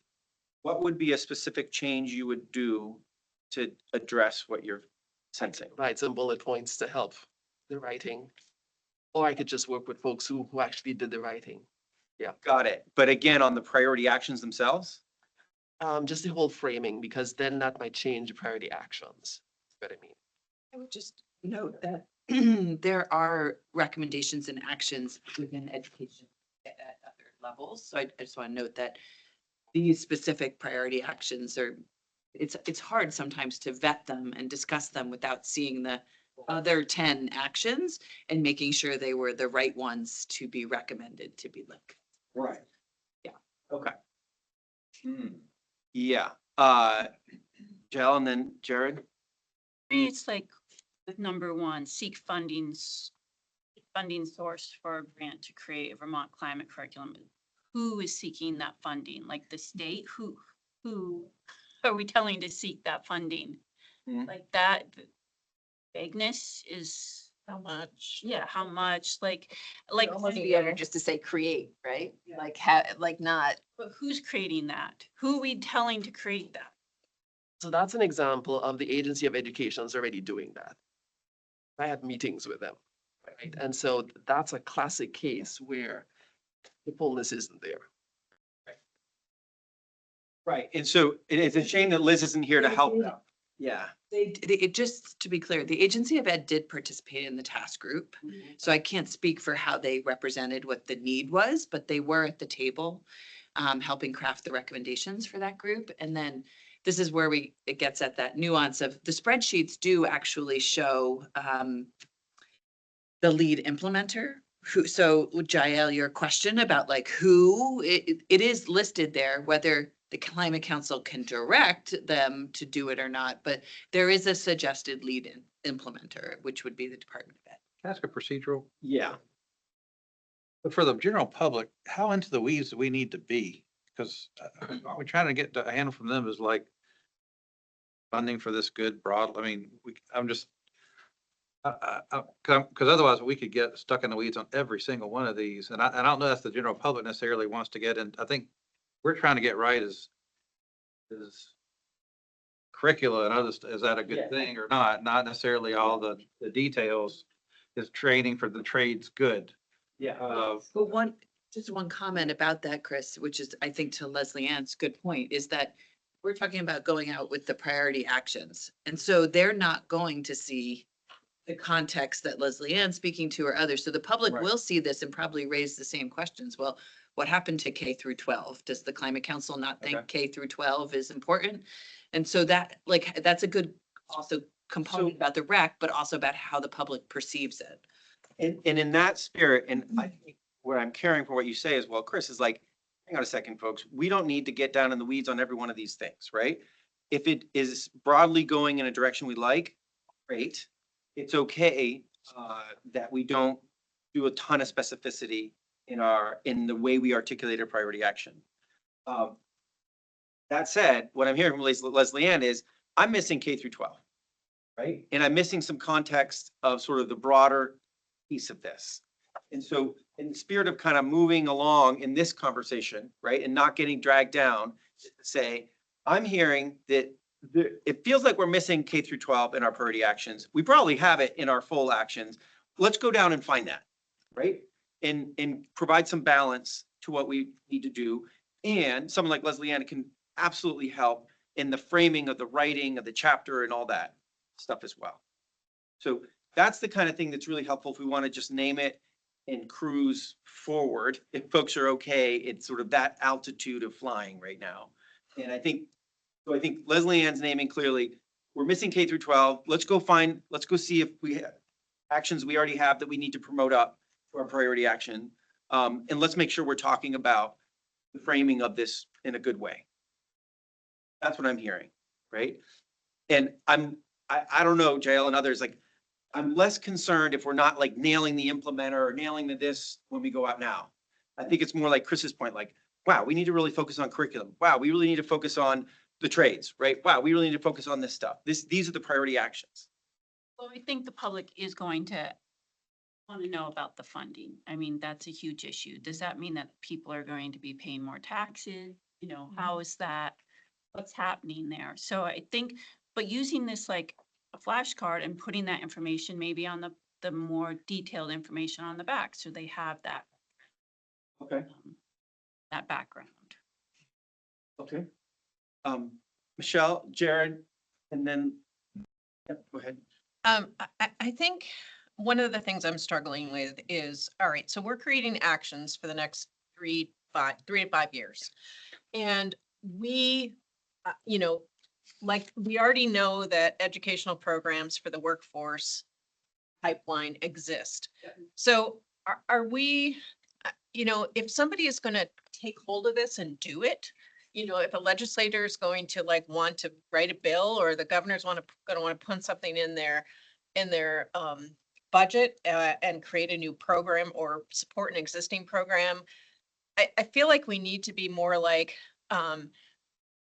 what would be a specific change you would do to address what you're sensing? Write some bullet points to help the writing. Or I could just work with folks who actually did the writing. Got it. But again, on the priority actions themselves? Just the whole framing, because then that might change the priority actions. That's what I mean. I would just note that there are recommendations and actions within education at other levels. So I just want to note that these specific priority actions are, it's hard sometimes to vet them and discuss them without seeing the other 10 actions and making sure they were the right ones to be recommended to be linked. Right. Yeah. Okay. Yeah, Jill and then Jared? It's like with number one, seek funding source for a grant to create a Vermont climate curriculum. Who is seeking that funding? Like the state? Who are we telling to seek that funding? Mhm. Like that vagueness is, How much? yeah, how much, like. Almost be better just to say create, right? Like not. But who's creating that? Who are we telling to create that? So that's an example of the Agency of Education's already doing that. I had meetings with them, right? And so that's a classic case where the fullness isn't there. Right, and so it's a shame that Liz isn't here to help them. Yeah. It just to be clear, the Agency of Ed did participate in the task group. So I can't speak for how they represented what the need was, but they were at the table helping craft the recommendations for that group. And then this is where it gets at that nuance of the spreadsheets do actually show the lead implementer. So Jael, your question about like who, it is listed there, whether the Climate Council can direct them to do it or not, but there is a suggested lead implementer, which would be the Department of Ed. Can I ask a procedural? Yeah. But for the general public, how into the weeds do we need to be? Because we're trying to get a handle from them is like funding for this good broad, I mean, I'm just, because otherwise we could get stuck in the weeds on every single one of these. And I don't know if the general public necessarily wants to get in. I think we're trying to get right is curricula and others, is that a Yeah. good thing or not? Not necessarily all the details. Is training for the trades good? Yeah. But just one comment about that, Chris, which is, I think to Leslie Ann's good point, is that we're talking about going out with the priority actions. And so they're not going to see the context that Leslie Ann's speaking to or others. So the public Right. will see this and probably raise the same questions. Well, what happened to K through 12? Does the Climate Council not think K through 12 is important? And so that's a good also component about the rec, but also about how the public perceives it. And in that spirit, and I think what I'm caring for what you say as well, Chris, is like, hang on a second, folks, we don't need to get down in the weeds on every one of these things, right? If it is broadly going in a direction we like, great. It's okay that we don't do a ton of specificity in the way we articulate our priority action. That said, what I'm hearing from Leslie Ann is I'm missing K through 12, right? And I'm missing some context of sort of the broader piece of this. And so in the spirit of kind of moving along in this conversation, right, and not getting dragged down, say, I'm hearing that it feels like we're missing K through 12 in our priority actions. We probably have it in our full actions. Let's go down and find that, right? And provide some balance to what we need to do. And someone like Leslie Ann can absolutely help in the framing of the writing of the chapter and all that stuff as well. So that's the kind of thing that's really helpful if we want to just name it and cruise forward. If folks are okay, it's sort of that altitude of flying right now. And I think Leslie Ann's naming clearly, we're missing K through 12. Let's go see if we have actions we already have that we need to promote up to our priority action. And let's make sure we're talking about the framing of this in a good way. That's what I'm hearing, right? And I don't know, JL and others, like, I'm less concerned if we're not like nailing the implementer or nailing this when we go out now. I think it's more like Chris's point, like, wow, we need to really focus on curriculum. Wow, we really need to focus on the trades, right? Wow, we really need to focus on this stuff. These are the priority actions. Well, I think the public is going to want to know about the funding. I mean, that's a huge issue. Does that mean that people are going to be paying more taxes? You know, how is that? What's happening there? So I think, but using this like a flashcard and putting that information maybe on the more detailed information on the back, so they have that, Okay. that background. Okay. Michelle, Jared, and then, yep, go ahead. I think one of the things I'm struggling with is, all right, so we're creating actions for the next 3 to 5 years. And we, like, we already know that educational programs for the workforce pipeline exist. So are we, if somebody is going to take hold of this and do it, if a legislator is going to want to write a bill, or the governor's going to want to put something in their budget and create a new program or support an existing program, I feel like we need to be more like,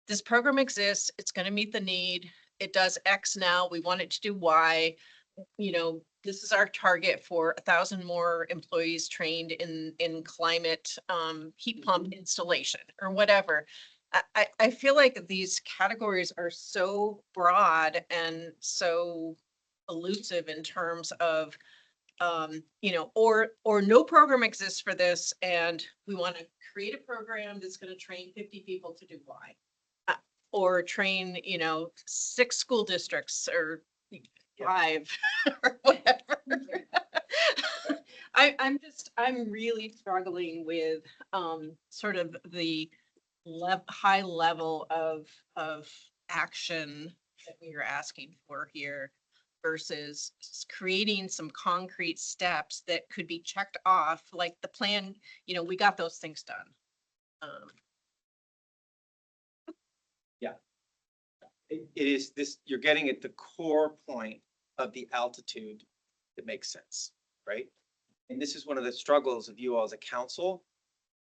this program exists, it's going to meet the need, it does X now, we want it to do Y. This is our target for 1,000 more employees trained in climate heat pump installation or whatever. I feel like these categories are so broad and so elusive in terms of, or no program exists for this, and we want to create a program that's going to train 50 people to do Y. Or train, 6 school districts or 5 or whatever. I'm really struggling with sort of the high level of action that we are asking for here versus creating some concrete steps that could be checked off, like the plan, we got those things done. It is this, you're getting at the core point of the altitude that makes sense, right? And this is one of the struggles of you all as a council,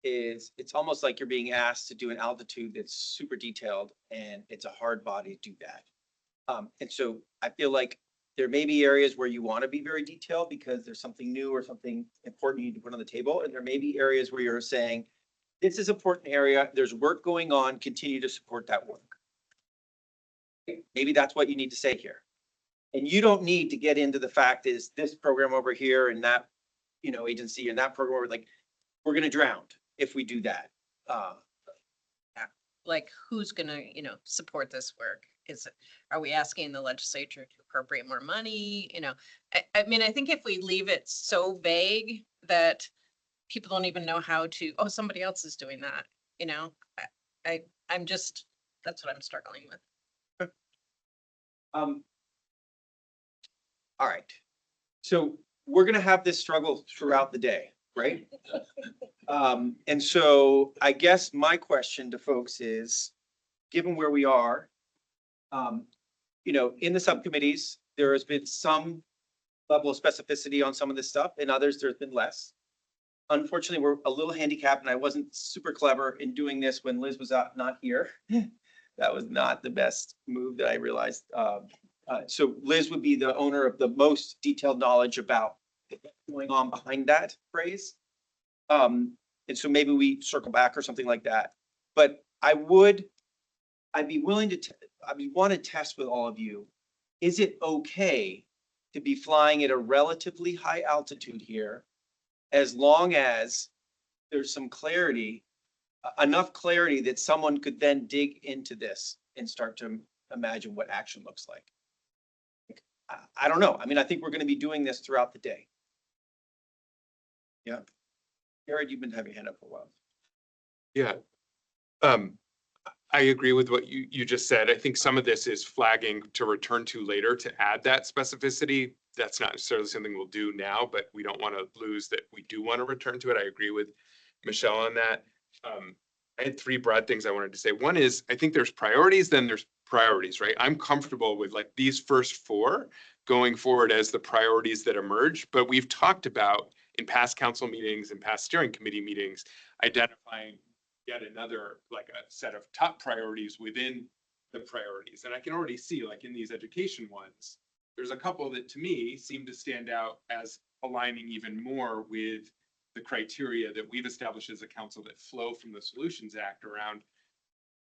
is it's almost like you're being asked to do an altitude that's super detailed, and it's a hard body to do that. And so I feel like there may be areas where you want to be very detailed because there's something new or something important you need to put on the table. And there may be areas where you're saying, this is an important area, there's work going on, continue to support that work. Maybe that's what you need to say here. And you don't need to get into the fact is this program over here and that, agency and that program, like, we're going to drown if we do that. Like, who's gonna, support this work? Are we asking the legislature to appropriate more money? I mean, I think if we leave it so vague that people don't even know how to, oh, somebody else is doing that, I'm just, that's what I'm struggling with. All right. So we're going to have this struggle throughout the day, right? And so I guess my question to folks is, given where we are, in the subcommittees, there has been some level of specificity on some of this stuff, and others there's been less. Unfortunately, we're a little handicapped, and I wasn't super clever in doing this when Liz was not here. That was not the best move that I realized. So Liz would be the owner of the most detailed knowledge about what's going on behind that phrase. And so maybe we circle back or something like that. But I'd be willing to I mean, want to test with all of you. Is it okay to be flying at a relatively high altitude here as long as there's some clarity, enough clarity that someone could then dig into this and start to imagine what action looks like? I don't know. I mean, I think we're going to be doing this throughout the day. Yeah. Jared, you've been having your hand up for a while. Yeah. I agree with what you just said. I think some of this is flagging to return to later to add that specificity. That's not necessarily something we'll do now, but we don't want to lose that we do want to return to it. I agree with Michelle on that. I had three broad things I wanted to say. One is, I think there's priorities, then there's priorities, right? I'm comfortable with like these first four going forward as the priorities that emerge, but we've talked about in past council meetings and past steering committee meetings, identifying yet another, like a set of top priorities within the priorities. And I can already see, like in these education ones, there's a couple that to me seem to stand out as aligning even more with the criteria that we've established as a council that flow from the Solutions Act around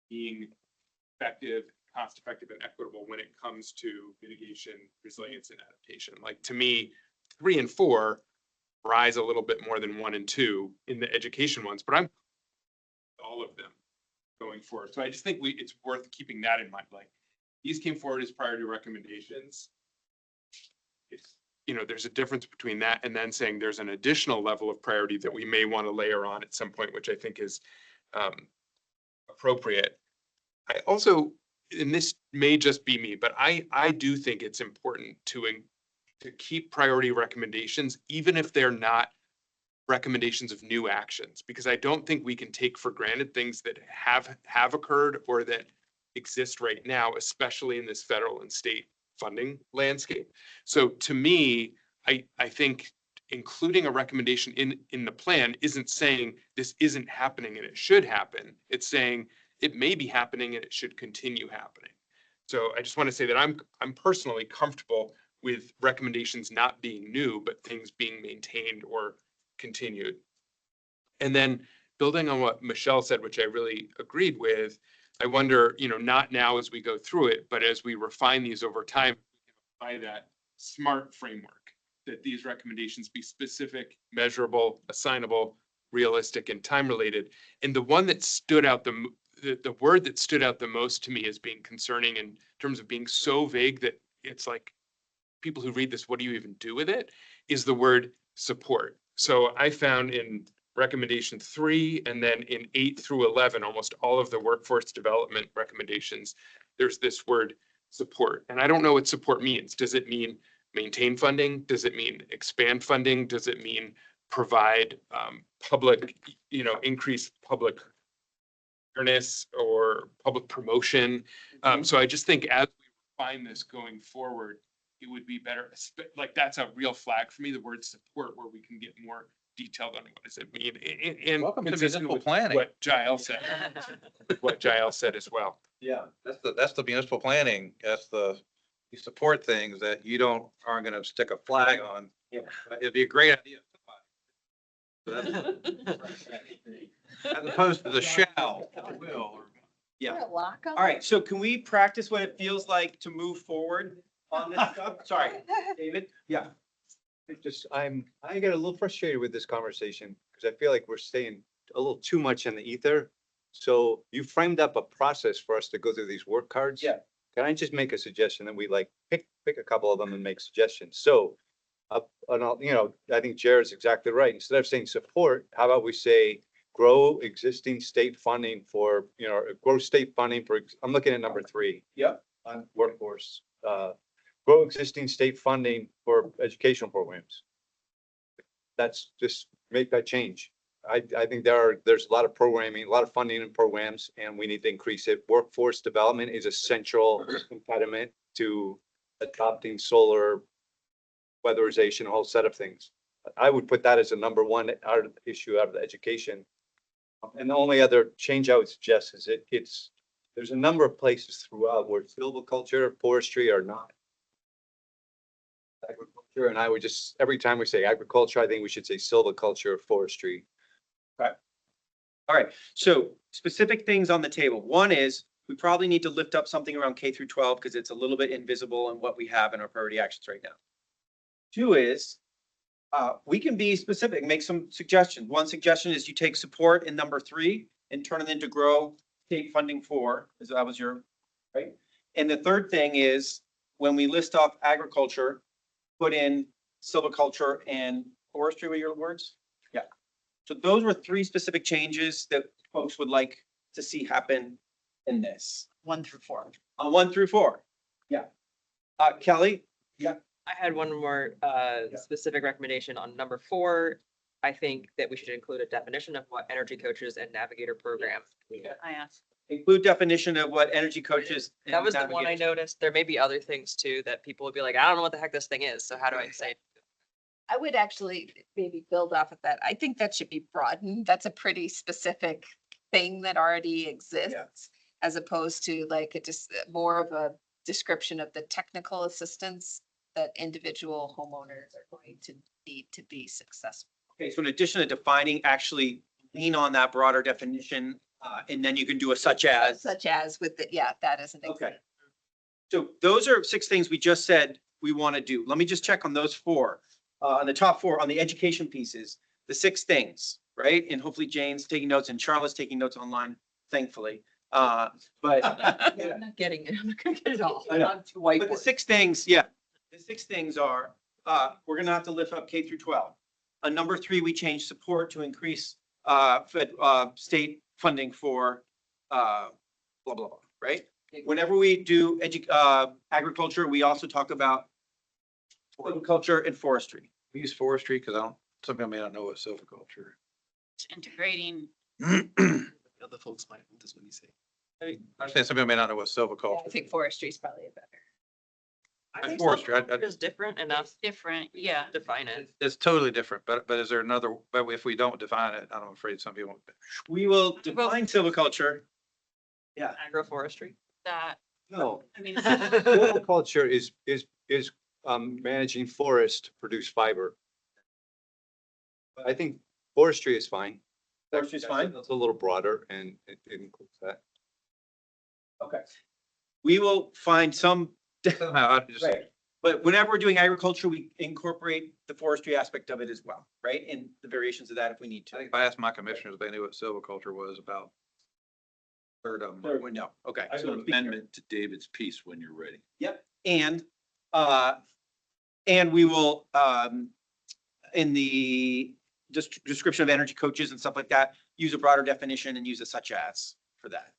being effective, cost effective, and equitable when it comes to mitigation, resilience, and adaptation. Like to me, 3 and 4 rise a little bit more than 1 and 2 in the education ones, but I'm all of them going forward. So I just think it's worth keeping that in mind. Like these came forward as priority recommendations. It's, you know, there's a difference between that and then saying there's an additional level of priority that we may want to layer on at some point, which I think is appropriate. I also, and this may just be me, but I do think it's important to keep priority recommendations, even if they're not recommendations of new actions, because I don't think we can take for granted things that have occurred or that exist right now, especially in this federal and state funding landscape. So to me, I think including a recommendation in the plan isn't saying this isn't happening and it should happen. It's saying it may be happening and it should continue happening. So I just want to say that I'm personally comfortable with recommendations not being new, but things being maintained or continued. And then building on what Michelle said, which I really agreed with, I wonder, you know, not now as we go through it, but as we refine these over time, by that SMART framework, that these recommendations be specific, measurable, assignable, realistic, and time related. And the one that stood out, the word that stood out the most to me as being concerning in terms of being so vague that it's like, people who read this, what do you even do with it, is the word support. So I found in recommendation 3 and then in 8 through 11, almost all of the workforce development recommendations, there's this word support. And I don't know what support means. Does it mean maintain funding? Does it mean expand funding? Does it mean provide public, you know, increase public awareness or public promotion? So I just think as we refine this going forward, it would be better, like that's a real flag for me, the word support, where we can get more detailed on what does it mean. And Welcome to consistent municipal with planning. What Jael said, what Jael said as well. Yeah. That's the municipal planning. You support things that aren't gonna stick a flag on. Yeah. It'd be a great idea. As opposed to the shall, will, or. Yeah. All right. So can we practice what it feels like to move forward on this stuff? Sorry, David? Yeah. I get a little frustrated with this conversation because I feel like we're staying a little too much in the ether. So you framed up a process for us to go through these work cards. Yeah. Can I just make a suggestion that we like pick a couple of them and make suggestions? So, you know, I think Jared's exactly right. Instead of saying support, how about we say grow existing state funding for, you know, grow state funding for, I'm looking at number 3. Yeah. On workforce, grow existing state funding for educational programs. That's just make that change. I think there's a lot of programming, a lot of funding and programs, and we need to increase it. Workforce development is a central impediment to adopting solar weatherization, a whole set of things. I would put that as a number 1 issue out of the education. And the only other change I would suggest is there's a number of places throughout where silviculture, forestry are not. Agriculture, and I would just, every time we say agriculture, I think we should say silviculture, forestry. Okay. All right. So specific things on the table. One is we probably need to lift up something around K through 12 because it's a little bit invisible in what we have in our priority actions right now. Two is, we can be specific, make some suggestions. One suggestion is you take support in number 3 and turn it into grow state funding 4, as that was your, right? And the third thing is when we list off agriculture, put in silviculture and forestry, were your words? Yeah. So those were 3 specific changes that folks would like to see happen in this. 1 through 4. On 1 through 4. Yeah. Kelly? Yeah. I had one more specific recommendation on number 4. I think that we should include a definition of what energy coaches and navigator program. I asked. Include definition of what energy coaches. That was the and one I navigation- noticed. There may be other things too that people would be like, I don't know what the heck this thing is. So how do I say? I would actually maybe build off of that. I think that should be broadened. That's a pretty specific thing that already exists. As opposed to like just more of a description of the technical assistance that individual homeowners are going to need to be successful. Okay, so in addition to defining, actually lean on that broader definition, and then you can do a such as. Such as with the, yeah, that is an Okay. example. So those are 6 things we just said we want to do. Let me just check on those 4. On the top 4, on the education pieces, the 6 things, right? And hopefully Jane's taking notes and Charlotte's taking notes online, thankfully. But I'm not getting it. I'm not gonna get it all. I know. I'm too white. But the 6 things, yeah, the 6 things are, we're gonna have to lift up K through 12. On number 3, we changed support to increase, state funding for, blah, blah, blah, right? Whenever we do agriculture, we also talk about agriculture and forestry. We use forestry because some people may not know what silviculture. It's integrating. Other folks might, that's what you say. I understand some people may not know what Yeah, silviculture. I think forestry is probably a better. I think forestry, it's different enough Different, yeah. to define it. It's totally different, but is there another, but if we don't define it, I'm afraid some people. We will define silviculture. Yeah. Agroforestry. That, No, I mean, silviculture is managing forest to produce fiber. I think forestry is fine. Forestry is fine. It's a little broader and it includes that. Okay. We will find some, Somehow, I just, right, but whenever we're doing agriculture, we incorporate the forestry aspect of it as well, right? And the variations of that if we need I think to. if I asked my commissioners, if they knew what silviculture was about. Third of them. Third one, no, okay. I have So an amendment to David's piece when you're ready. Yep, and we will, in the description of energy coaches and stuff like that, use a broader definition and use a such as for that.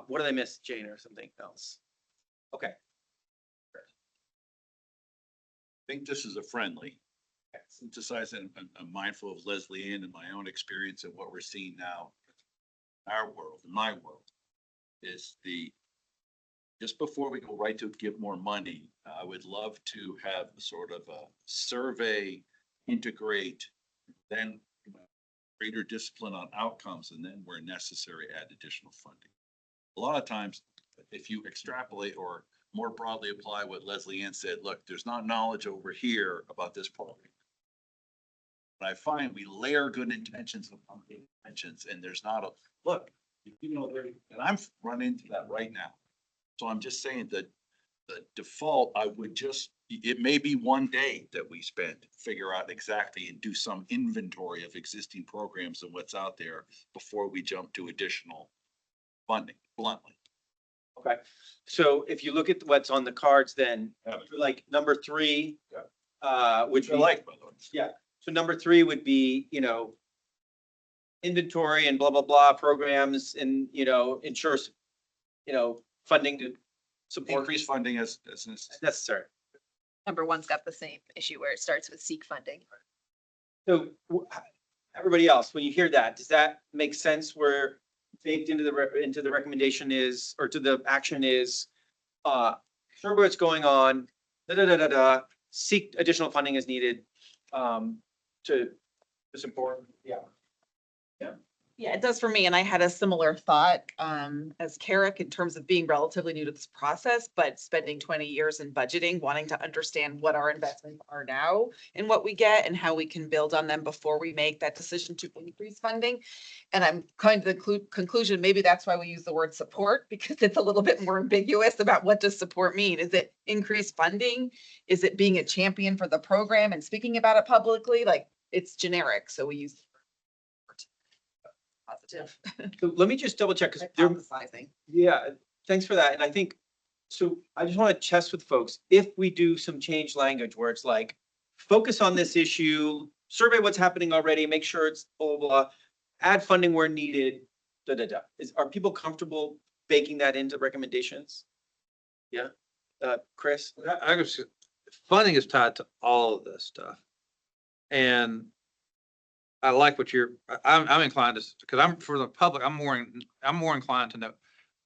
What did I miss, Jane, or something else? Okay. I think this is a friendly. Synthesizing, I'm mindful of Leslie Ann and my own experience and what we're seeing now. Our world, my world, is just before we go right to give more money, I would love to have a sort of a survey, integrate, then greater discipline on outcomes, and then where necessary, add additional funding. A lot of times, if you extrapolate or more broadly apply what Leslie Ann said, look, there's not knowledge over here about this program. But I find we layer good intentions upon good intentions, and there's not a, look, and I'm running into that right now. So I'm just saying that the default, I would just, it may be one day that we spend, figure out exactly and do some inventory of existing programs and what's out there before we jump to additional funding, bluntly. Okay, so if you look at what's on the cards, then like number 3, which Which I like, by the way. yeah, so number 3 would be, inventory and blah, blah, blah programs and, ensures, funding to support Increase funding as necessary. Number 1's got the same issue where it starts with seek funding. So everybody else, when you hear that, does that make sense where baked into the recommendation is, or to the action is, sure what's going on, seek additional funding as needed, to support, yeah. Yeah. Yeah, it does for me. And I had a similar thought as Carrick in terms of being relatively new to this process, but spending 20 years in budgeting, wanting to understand what our investments are now and what we get and how we can build on them before we make that decision to increase funding. And I'm kind of the conclusion, maybe that's why we use the word support, because it's a little bit more ambiguous about what does support mean? Is it increased funding? Is it being a champion for the program and speaking about it publicly? Like, it's generic, so we use positive. So let me just double check, because there, Hypothesizing. yeah, thanks for that. And I think, so I just want to test with folks, if we do some change language where it's like, focus on this issue, survey what's happening already, make sure it's blah, blah, blah, add funding where needed, da, da, da. Are people comfortable baking that into recommendations? Yeah, Chris? I guess funding is tied to all of this stuff. And I like what I'm inclined to, because I'm for the public, I'm more inclined to know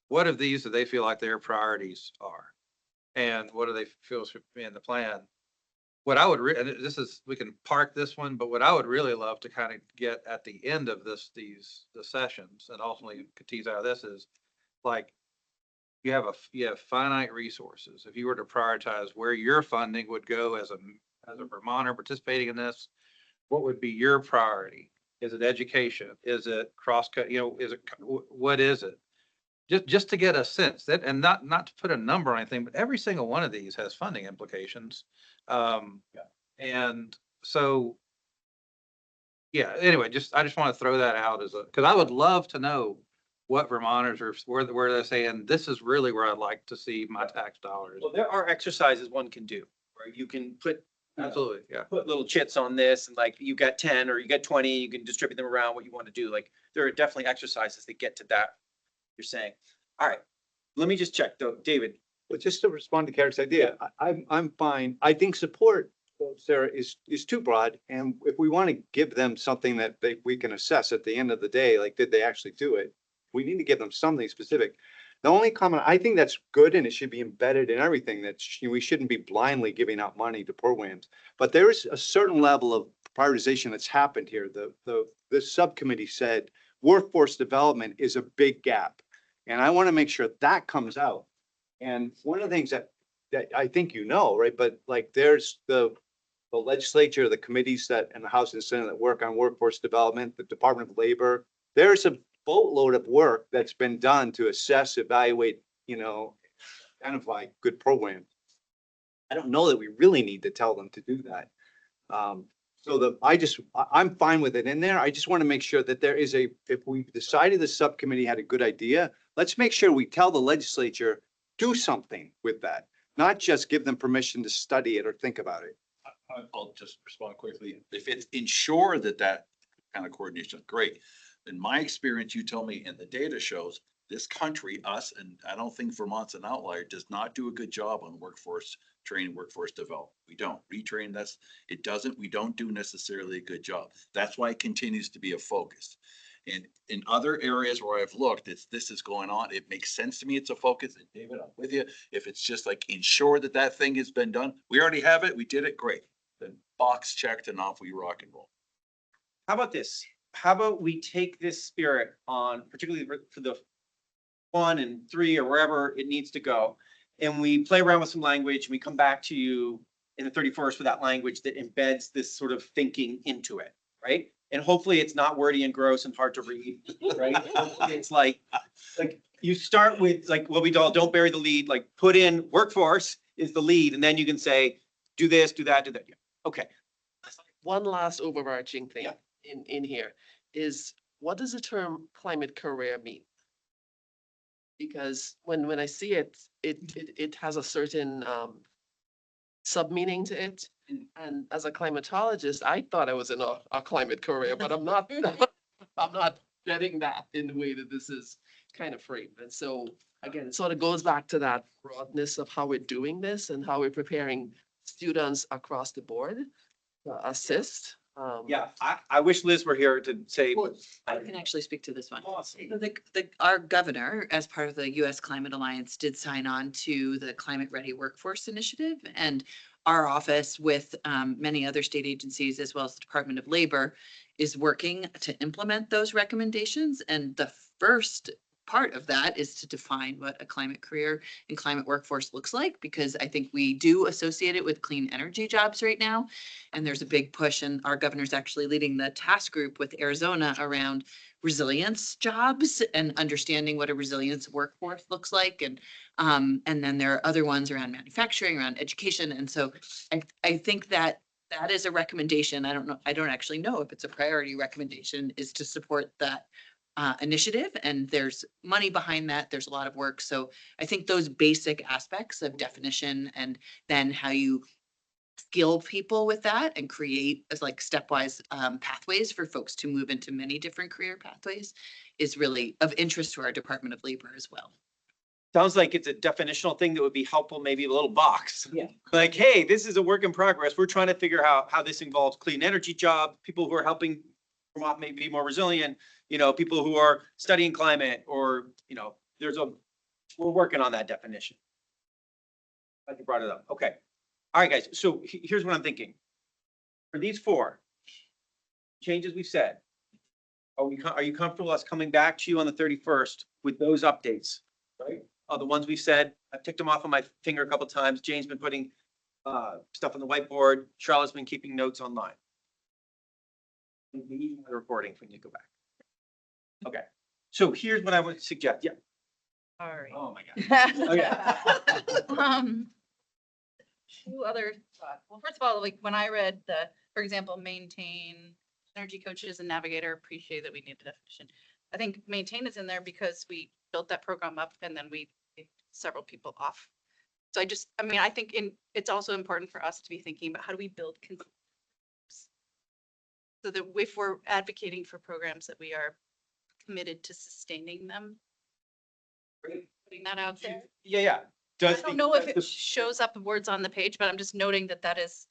what of these do they feel like their priorities are? And what do they feel should be in the plan? What I would, and this is, we can park this one, but what I would really love to kind of get at the end of the sessions and ultimately tease out of this is like, you have finite resources. If you were to prioritize where your funding would go as a Vermonter participating in this, what would be your priority? Is it education? Is it cross-cut? Is it, what is it? Just to get a sense that, and not to put a number on anything, but every single one of these has funding implications. And so, yeah, anyway, I just want to throw that out because I would love to know what Vermonters are, where they're saying, this is really where I'd like to see my tax dollars. Well, there are exercises one can do, where you can put, Absolutely, yeah. put little chits on this, and like, you got 10 or you got 20, you can distribute them around what you want to do. Like, there are definitely exercises that get to that, you're saying. All right, let me just check though, David. But just to respond to Carrick's idea, I'm fine. I think support, Sarah, is too broad. And if we want to give them something that we can assess at the end of the day, like, did they actually do it? We need to give them something specific. The only comment, I think that's good and it should be embedded in everything, that we shouldn't be blindly giving out money to programs. But there is a certain level of prioritization that's happened here. This subcommittee said workforce development is a big gap. And I want to make sure that comes out. And one of the things that I think right, but like there's the legislature, the committees that and the House and Senate that work on workforce development, the Department of Labor, there's a boatload of work that's been done to assess, evaluate, identify good programs. I don't know that we really need to tell them to do that. I'm fine with it in there. I just want to make sure that there is if we decided the subcommittee had a good idea, let's make sure we tell the legislature, do something with that, not just give them permission to study it or think about it. I'll just respond quickly. If it's ensure that kind of coordination, great. In my experience, you tell me, and the data shows this country, us, and I don't think Vermont's an outlier, does not do a good job on workforce training, workforce development. We don't retrain. We don't do necessarily a good job. That's why it continues to be a focus. And in other areas where I've looked, this is going on. It makes sense to me. It's a focus. And David, I'm with you. If it's just like ensure that thing has been done, we already have it. We did it. Great. Then box checked and off we rock and roll. How about this? How about we take this spirit on, particularly for the 1 and 3 or wherever it needs to go, and we play around with some language, and we come back to you in the 31st with that language that embeds this sort of thinking into it, right? And hopefully it's not wordy and gross and hard to read, right? Hopefully it's like you start with like what we call don't bury the lead, like put in workforce is the lead, and then you can say, do this, do that, do that. Yeah. Okay. One last overarching thing in here is, what does the term climate career mean? Because when I see it, it has a certain sub-meaning to it. And as a climatologist, I thought I was in a climate career, but I'm not, I'm not getting that in the way that this is kind of framed. And so again, it sort of goes back to that broadness of how we're doing this and how we're preparing students across the board to assist. Yeah, I wish Liz were here to say. I can actually speak to this one. Awesome. So our governor, as part of the U.S. Climate Alliance, did sign on to the Climate Ready Workforce Initiative. And our office with many other state agencies as well as the Department of Labor is working to implement those recommendations. And the first part of that is to define what a climate career and climate workforce looks like, because I think we do associate it with clean energy jobs right now. And there's a big push, and our governor's actually leading the task group with Arizona around resilience jobs and understanding what a resilience workforce looks like. And then there are other ones around manufacturing, around education. And so I think that that is a recommendation. I don't know, I don't actually know if it's a priority recommendation, is to support that initiative. And there's money behind that. There's a lot of work. So I think those basic aspects of definition and then how you skill people with that and create as like stepwise pathways for folks to move into many different career pathways is really of interest to our Department of Labor as well. Sounds like it's a definitional thing that would be helpful, maybe a little box. Yeah. Like, hey, this is a work in progress. We're trying to figure out how this involves clean energy job, people who are helping Vermont maybe be more resilient, people who are studying climate, or, we're working on that definition. I you brought it up. Okay. All right, guys. So here's what I'm thinking. For these 4 changes we've said, are you comfortable us coming back to you on the 31st with those updates? Right? The ones we've said, I've ticked them off on my finger a couple of times. Jane's been putting stuff on the whiteboard. Charlotte's been keeping notes online. The recording when you go back. Okay. So here's what I would suggest. Yeah. All right. Oh my God. Okay. Two other thoughts. Well, first of all, like when I read for example, maintain, energy coaches and navigator, appreciate that we need a definition. I think maintain is in there because we built that program up and then we took several people off. So I think it's also important for us to be thinking about how do we build so that if we're advocating for programs that we are committed to sustaining them. Putting that out there. Yeah. I don't know if it shows up words on the page, but I'm just noting that has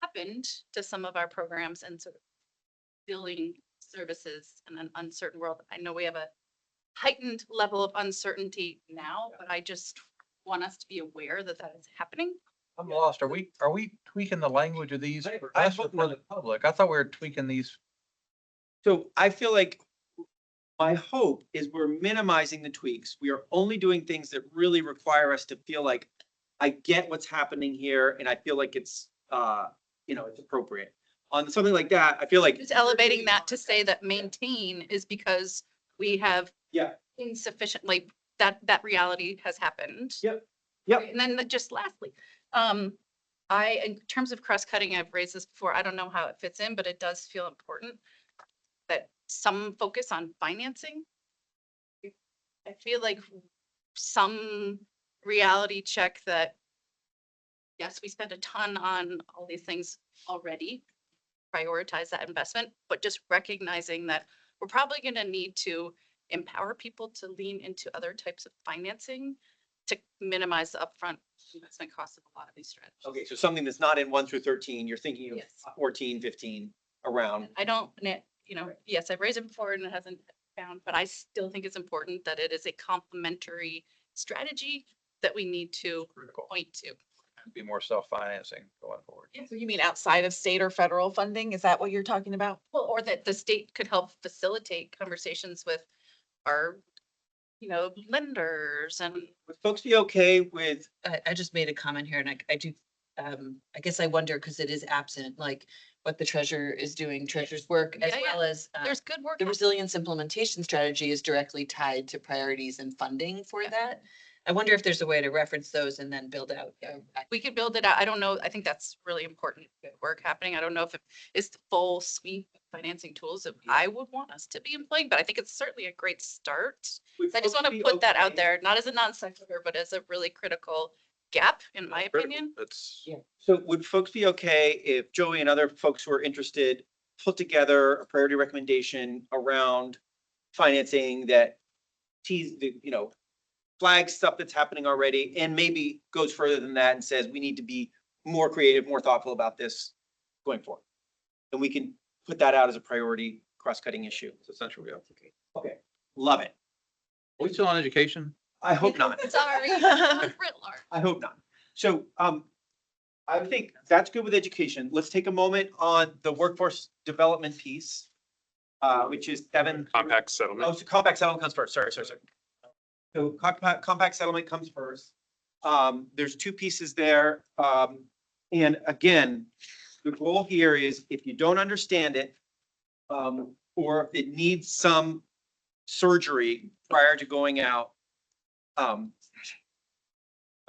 happened to some of our programs and sort of billing services in an uncertain world. I know we have a heightened level of uncertainty now, but I just want us to be aware that is happening. I'm lost. Are we tweaking the language of these for I us or hope for not. the public? I thought we were tweaking these. So I feel like my hope is we're minimizing the tweaks. We are only doing things that really require us to feel like I get what's happening here and I feel like it's it's appropriate. On something like that, I feel like Just elevating that to say that maintain is because we have insufficiently that reality has happened. Yep. And then just lastly, in terms of cross-cutting, I've raised this before. I don't know how it fits in, but it does feel important that some focus on financing. I feel like some reality check that, yes, we spent a ton on all these things already, prioritize that investment, but just recognizing that we're probably going to need to empower people to lean into other types of financing to minimize the upfront investment costs of a lot of these strategies. okay, so something that's not in 1 through 13, you're thinking of Yes. 14, 15 around. I don't, yes, I've raised it before and it hasn't found, but I still think it's important that it is a complementary strategy that we need to point to. Be more self-financing going forward. So you mean outside of state or federal funding? Is that what you're talking about? Well, or that the state could help facilitate conversations with our, lenders and. Would folks be okay with, I just made a comment here and I do, I guess I wonder, because it is absent, like what the treasurer is doing, treasurer's work, as Yeah, well as There's good work. the resilience implementation strategy is directly tied to priorities and funding for that. I wonder if there's a way to reference those and then build out. We could build it out. I don't know. I think that's really important good work happening. I don't know if it is the full suite of financing tools that I would want us to be employing, but I think it's certainly a great start. would I just folks want be to put that out okay- there, not as a non sequitur, but as a really critical gap, in my opinion. That's. So would folks be okay if Joey and other folks who are interested put together a priority recommendation around financing that flags stuff that's happening already and maybe goes further than that and says we need to be more creative, more thoughtful about this going forward? And we can put that out as a priority cross-cutting issue. It's essentially. Okay, love it. Are we still on education? I hope not. Sorry. Writ large. I hope not. So I think that's good with education. Let's take a moment on the workforce development piece, which is seven. Compact Oh, settlement. so compact settlement comes first. Sorry. So compact settlement comes first. There's two pieces there. And again, the goal here is if you don't understand it, or if it needs some surgery prior to going out,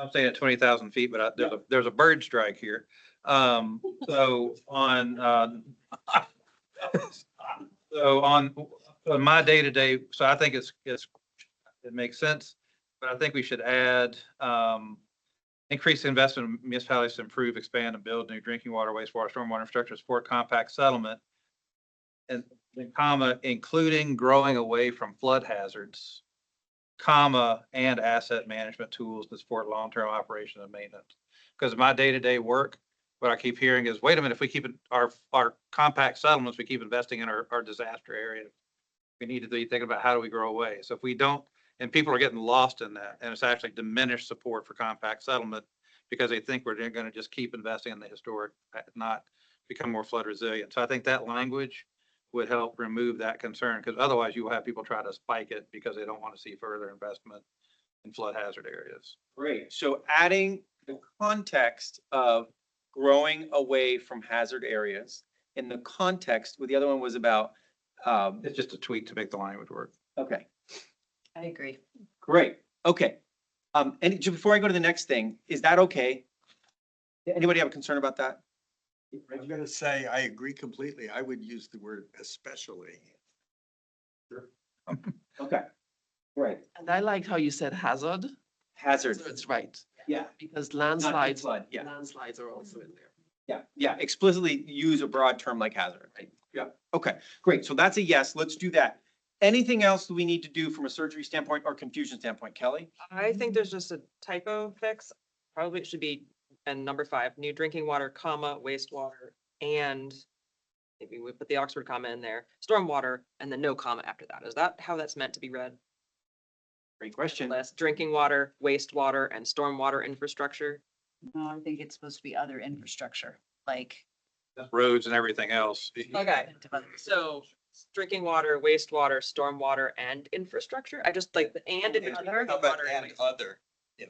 I'm saying at 20,000 feet, but there's a bird strike here. So on my day-to-day, so I think it makes sense, but I think we should add, increase investment in municipalities to improve, expand, and build new drinking water, wastewater, stormwater infrastructure, support compact settlement. And then comma, including growing away from flood hazards, comma, and asset management tools to support long-term operation and maintenance. Because my day-to-day work, what I keep hearing is, wait a minute, if we keep our compact settlements, we keep investing in our disaster areas. We need to be thinking about how do we grow away. So if we don't, and people are getting lost in that, and it's actually diminished support for compact settlement because they think we're going to just keep investing in the historic, not become more flood resilient. So I think that language would help remove that concern, because otherwise you will have people try to spike it because they don't want to see further investment in flood hazard areas. great. So adding the context of growing away from hazard areas in the context, what the other one was about. It's just a tweak to make the language work. Okay, I agree. great. Okay. And before I go to the next thing, is that okay? Anybody have a concern about that? I'm gonna say, I agree completely. I would use the word especially. Okay, great. And I liked how you said hazard. Hazard, So it's right, yeah, because not landslides, flood, yeah. landslides are also in there. Yeah, explicitly use a broad term like hazard, right? Yeah, okay, great. So that's a yes. Let's do that. Anything else that we need to do from a surgery standpoint or confusion standpoint, Kelly? I think there's just a typo fix. Probably it should be, and number 5, new drinking water, comma, wastewater, and maybe we put the Oxford comma in there, stormwater, and then no comma after that. Is that how that's meant to be read? Great question. Less drinking water, wastewater, and stormwater infrastructure. No, I think it's supposed to be other infrastructure, like. Roads and everything else. Okay, so drinking water, wastewater, stormwater, and infrastructure. I just like the and in between Other? drinking water and And other.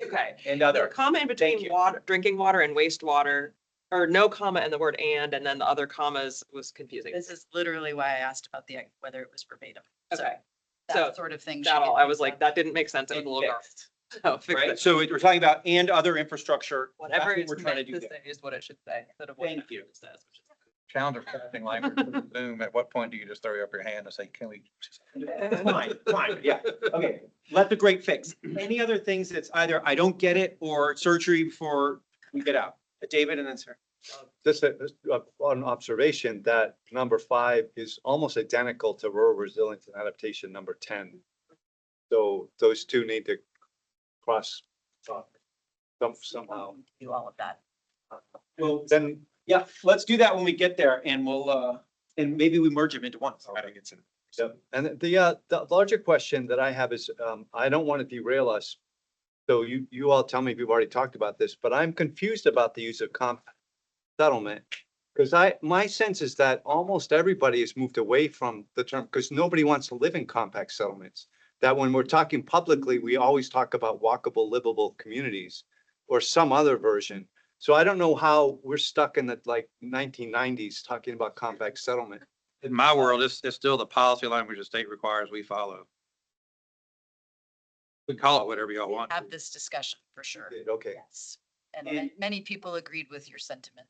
Okay. And The other, comma in Thank between you. water, drinking water and wastewater, or no comma in the word and then the other commas was confusing. This is literally why I asked about whether it was verbatim. So Okay. So that sort of thing. that all, I was like, that didn't make sense. It was a little fixed, garbled. So fix right? it. So we're talking about and other infrastructure. Whatever That's what it's we're trying to meant do to there. say is what it should say. Instead of what Thank it you. says, which is- Challenge of crafting language for Zoom. At what point do you just throw up your hand and say, can we? Fine, yeah. Okay, let the great fix. Any other things that's either I don't get it or surgery before we get out? David and then sir. Just on observation that number 5 is almost identical to rural resilience and adaptation number 10. So those two need to cross somehow. Do all of that. Well, Then yeah, let's do that when we get there and we'll, and maybe we merge them into one. Yep. And the larger question that I have is, I don't want to derail us. So you all tell me if you've already talked about this, but I'm confused about the use of compact settlement. Because my sense is that almost everybody has moved away from the term, because nobody wants to live in compact settlements. That when we're talking publicly, we always talk about walkable, livable communities or some other version. So I don't know how we're stuck in the 1990s talking about compact settlement. In my world, it's still the policy language the state requires we follow. We call it whatever y'all want. Have this discussion for sure. Okay. Yes. And And- many people agreed with your sentiment.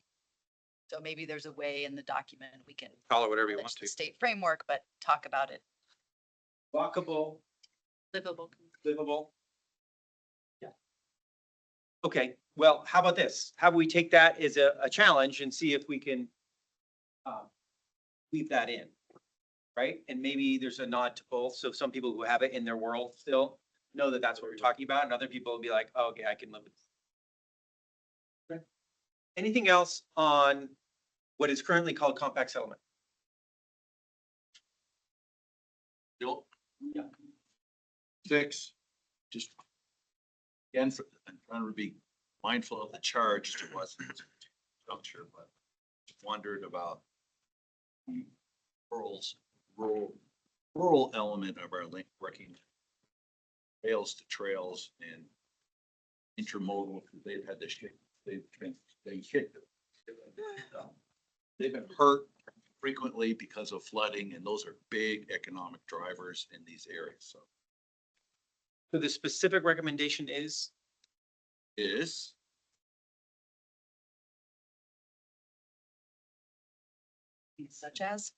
So maybe there's a way in the document we can Call it whatever you want acknowledge the to. state framework, but talk about it. Walkable, Livable. livable. Yeah. Okay, well, how about this? How about we take that as a challenge and see if we can weave that in, right? And maybe there's a nod to both. So some people who have it in their world still know that that's what we're talking about, and other people will be like, oh, okay, I can live with this. Okay. Anything else on what is currently called compact settlement? Bill? Yeah. 6, just again, I'm trying to be mindful of the charge as it was. juncture, but wondered about the rural element of our link working rails to trails and intermodal, because they've had this, they've kicked it. They've been hurt frequently because of flooding, and those are big economic drivers in these areas, so. So the specific recommendation is, Is Such as?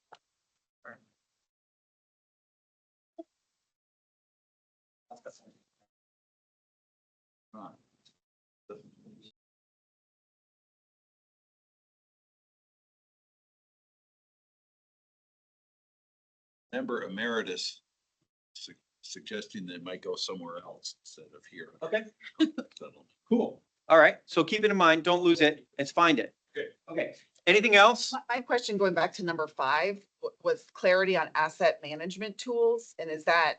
not. Member emeritus suggesting they might go somewhere else instead of here. okay, Settled. cool. All right, so keep it in mind, don't lose it, let's find it. Okay. Okay, anything else? My question going back to number 5 was clarity on asset management tools. And is that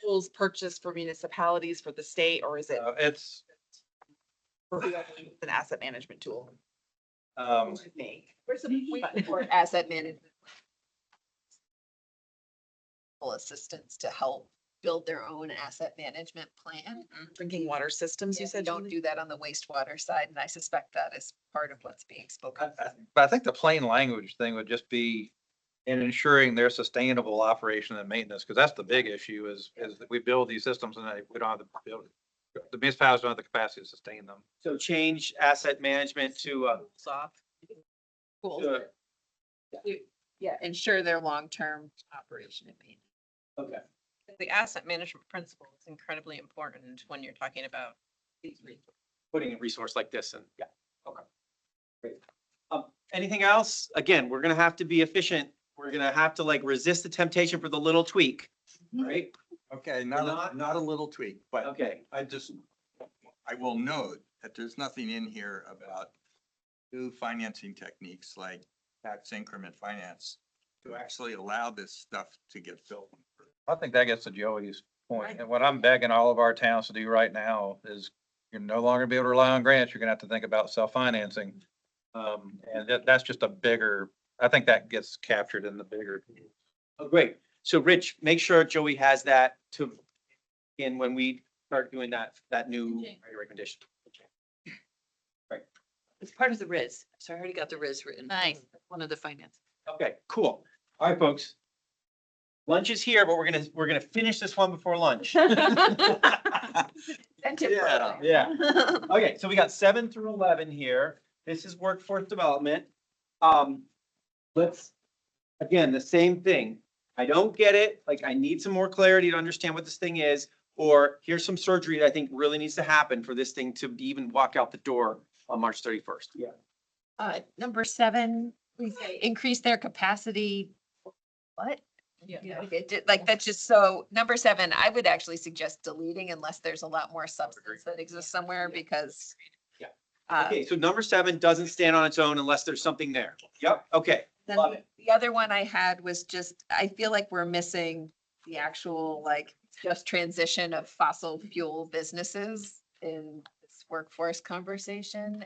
tools purchased for municipalities, for the state, or is it It's, for whoever needs an asset management tool? Me. Where's the for asset management? Assistance to help build their own asset management plan. Drinking water systems, you You said? don't Julie? do that on the wastewater side, and I suspect that is part of what's being spoken. but I think the plain language thing would just be in ensuring their sustainable operation and maintenance, because that's the big issue is that we build these systems and we don't have the ability. The municipalities don't have the capacity to sustain them. So change asset management to, Tools off. Cool. to- Yeah, ensure their long-term operation and maintenance. okay. The asset management principle is incredibly important when you're talking about these resources. Putting a resource like this in, yeah, okay. Great. Anything else? Again, we're gonna have to be efficient. We're gonna have to like resist the temptation for the little tweak, right? Okay, not- not a little tweak, but Okay, I will note that there's nothing in here about new financing techniques like tax increment finance to actually allow this stuff to get built. I think that gets to Joey's point. And what I'm begging all of our towns to do right now is you're no longer be able to rely on grants. You're gonna have to think about self-financing. And that's just a bigger, I think that gets captured in the bigger. oh, great. So Rich, make sure Joey has that in when we start doing that new recommendation. It's part of the RIS. So I already got the RIS written. Nice. One of the finance. Okay, cool. All right, folks. Lunch is here, but we're gonna finish this one before lunch. Yeah, yeah. Okay, so we got 7 through 11 here. This is workforce development. Let's, again, the same thing. I don't get it, like I need some more clarity to understand what this thing is, or here's some surgery that I think really needs to happen for this thing to even walk out the door on March 31st. Yeah. Number 7, we say increase their capacity. What? Yeah, like that's just so, number 7, I would actually suggest deleting unless there's a lot more substance that exists somewhere because. Yeah. uh, Okay, so number 7 doesn't stand on its own unless there's something there. Yep, okay. Then Love it. the other one I had was just, I feel like we're missing the actual, like, just transition of fossil fuel businesses in this workforce conversation.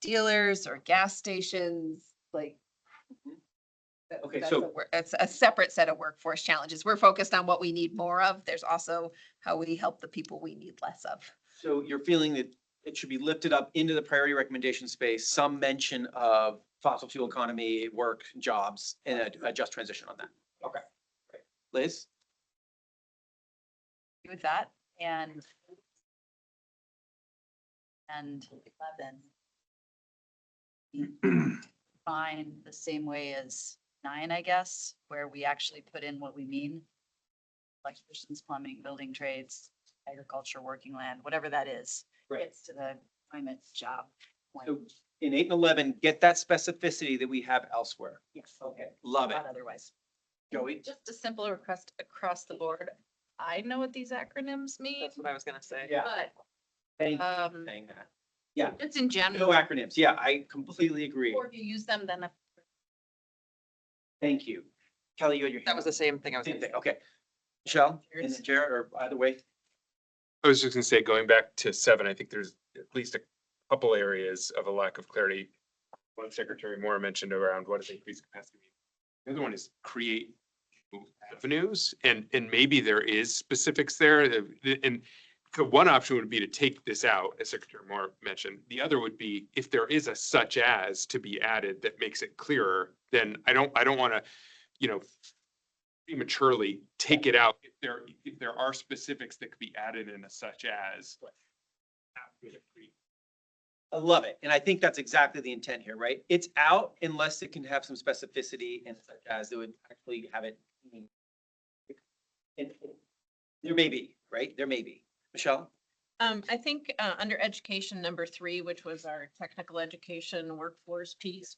Dealers or gas stations, like. Okay, that's so- a it's a separate set of workforce challenges. We're focused on what we need more of. There's also how we help the people we need less of. So you're feeling that it should be lifted up into the priority recommendation space, some mention of fossil fuel economy, work, jobs, and a just transition on that. Okay. Great. Liz? With that, And 11. Fine, the same way as 9, I guess, where we actually put in what we mean. Electricians, plumbing, building trades, agriculture, working land, whatever that is, Right. gets to the climate job. point. So in 8 and 11, get that specificity that we have elsewhere. Yes. Okay, love it. not otherwise. Joey? Just a simple request across the board. I know what these acronyms mean, That's what I was gonna say. Yeah. but, Thank you um, for saying that. Yeah, just in no general, acronyms. Yeah, I completely agree. or if you use them, then Thank you. Kelly, you had your hand. That was the same thing I was Same gonna thing, say. okay. Michelle, and then Jared, or either way. I was just gonna say, going back to 7, I think there's at least a couple areas of a lack of clarity. One Secretary Moore mentioned around what is increased capacity. The other one is create revenues, and maybe there is specifics there. And one option would be to take this out, as Secretary Moore mentioned. The other would be if there is a such as to be added that makes it clearer, then I don't want to, you know, prematurely take it out if there are specifics that could be added in a such as. I love it. And I think that's exactly the intent here, right? It's out unless it can have some specificity and such as it would actually have it. And there may be, right? There may be. Michelle? I think, under education, number 3, which was our technical education workforce piece,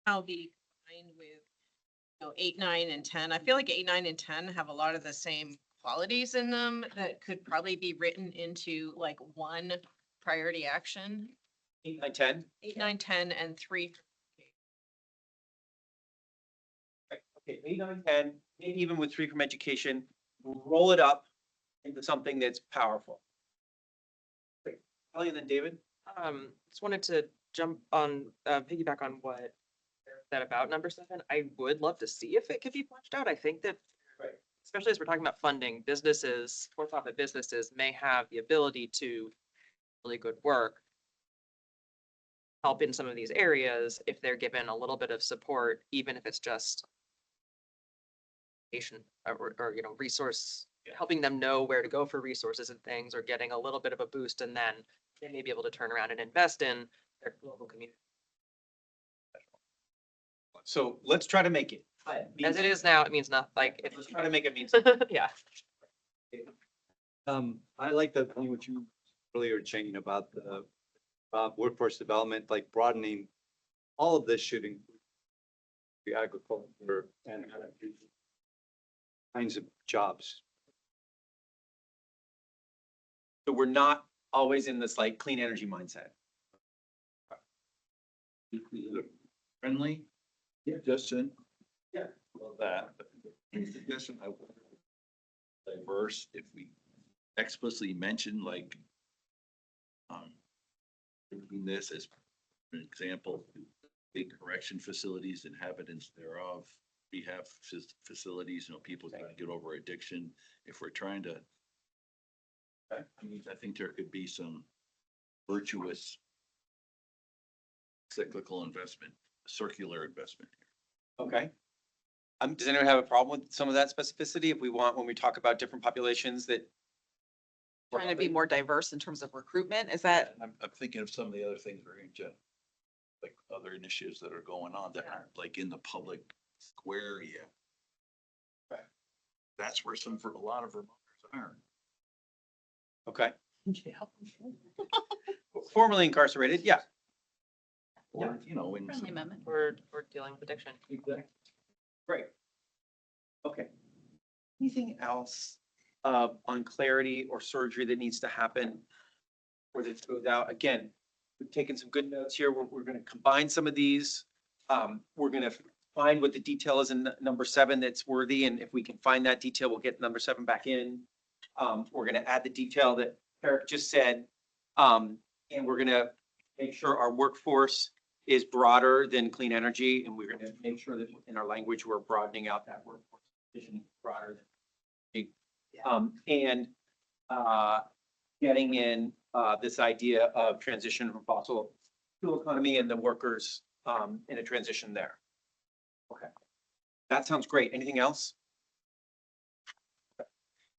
I'll be combined with, 8, 9, and 10. I feel like 8, 9, and 10 have a lot of the same qualities in them that could probably be written into like one priority action. 8, 9, 10? 8, 9, 10, and 3. Right. Okay, 8, 9, 10, maybe even with 3 from education, roll it up into something that's powerful. Great. Kelly and then David? Just wanted to jump on, piggyback on what Eric said about number 7. I would love to see if it could be fleshed out. I think that, Right. especially as we're talking about funding, businesses, for-profit businesses may have the ability to really good work, help in some of these areas if they're given a little bit of support, even if it's just or resource, helping them know where to go for resources and things, or getting a little bit of a boost, and then they may be able to turn around and invest in their local community. So let's try to make it. As it is now, it means not like, Let's try to make it mean. yeah. I like the thing what you earlier, Jane, about the workforce development, like broadening. All of this should include the agriculture and kinds of jobs. So we're not always in this like clean energy mindset. Friendly? Yeah. Suggestion? Yeah. Love that. Suggestion, I would diverse if we explicitly mention like doing this as an example, big correction facilities, inhabitants thereof, rehab facilities, people trying to get over addiction. If we're trying to, I think there could be some virtuous cyclical investment, circular investment. Okay. Does anyone have a problem with some of that specificity if we want, when we talk about different populations that? Trying to be more diverse in terms of recruitment, is that? I'm thinking of some of the other things we're into, like other initiatives that are going on that aren't like in the public square yet. Right. That's where a lot of Vermonters are. Okay. Yeah. Formerly incarcerated, yeah. Or, in Friendly amendment. We're dealing with addiction. Great. Okay. Anything else on clarity or surgery that needs to happen or that goes out? Again, we've taken some good notes here. We're going to combine some of these. We're going to find what the detail is in number 7 that's worthy. And if we can find that detail, we'll get number 7 back in. We're going to add the detail that Eric just said. And we're going to make sure our workforce is broader than clean energy. And we're going to make sure that in our language, we're broadening out that workforce vision broader than and getting in this idea of transition from fossil fuel economy and the workers in a transition there. Okay, that sounds great. Anything else?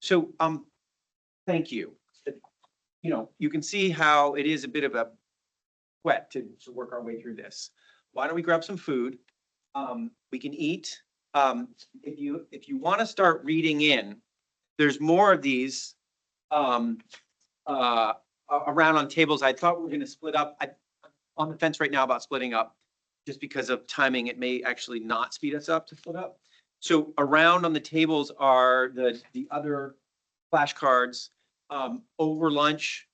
So, thank you. You can see how it is a bit of a sweat to work our way through this. Why don't we grab some food? We can eat. If you want to start reading in, there's more of these around on tables. I thought we were going to split up. I'm on the fence right now about splitting up, just because of timing. It may actually not speed us up to split up. So around on the tables are the other flashcards. Over lunch,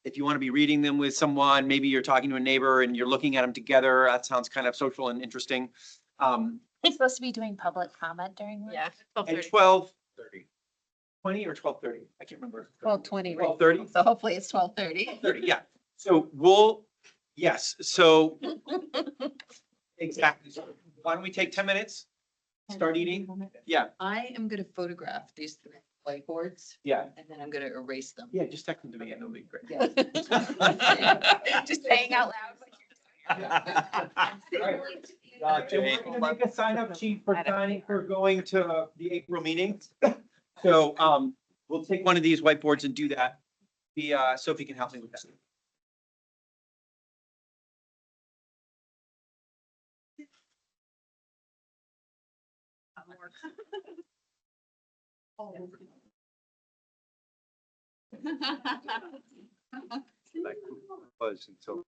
if you want to be reading them with someone, maybe you're talking to a neighbor and you're looking at them together. That sounds kind of social and interesting. It's supposed to be doing public comment during. Yeah. At 12:30. 12:20 or 12:30? I can't remember. 12:20. 12:30? So hopefully it's 12:30. 30, yeah. So we'll, yes, so exactly. So why don't we take 10 minutes? Start eating? Yeah, I am gonna photograph these three whiteboards yeah. and then I'm gonna erase them. Yeah, just text them to me and it'll be great. Just saying out loud. And we're gonna make a sign up sheet for signing, for going to the April meeting. So, we'll take one of these whiteboards and do that. Sophie can help me with that. Like, was until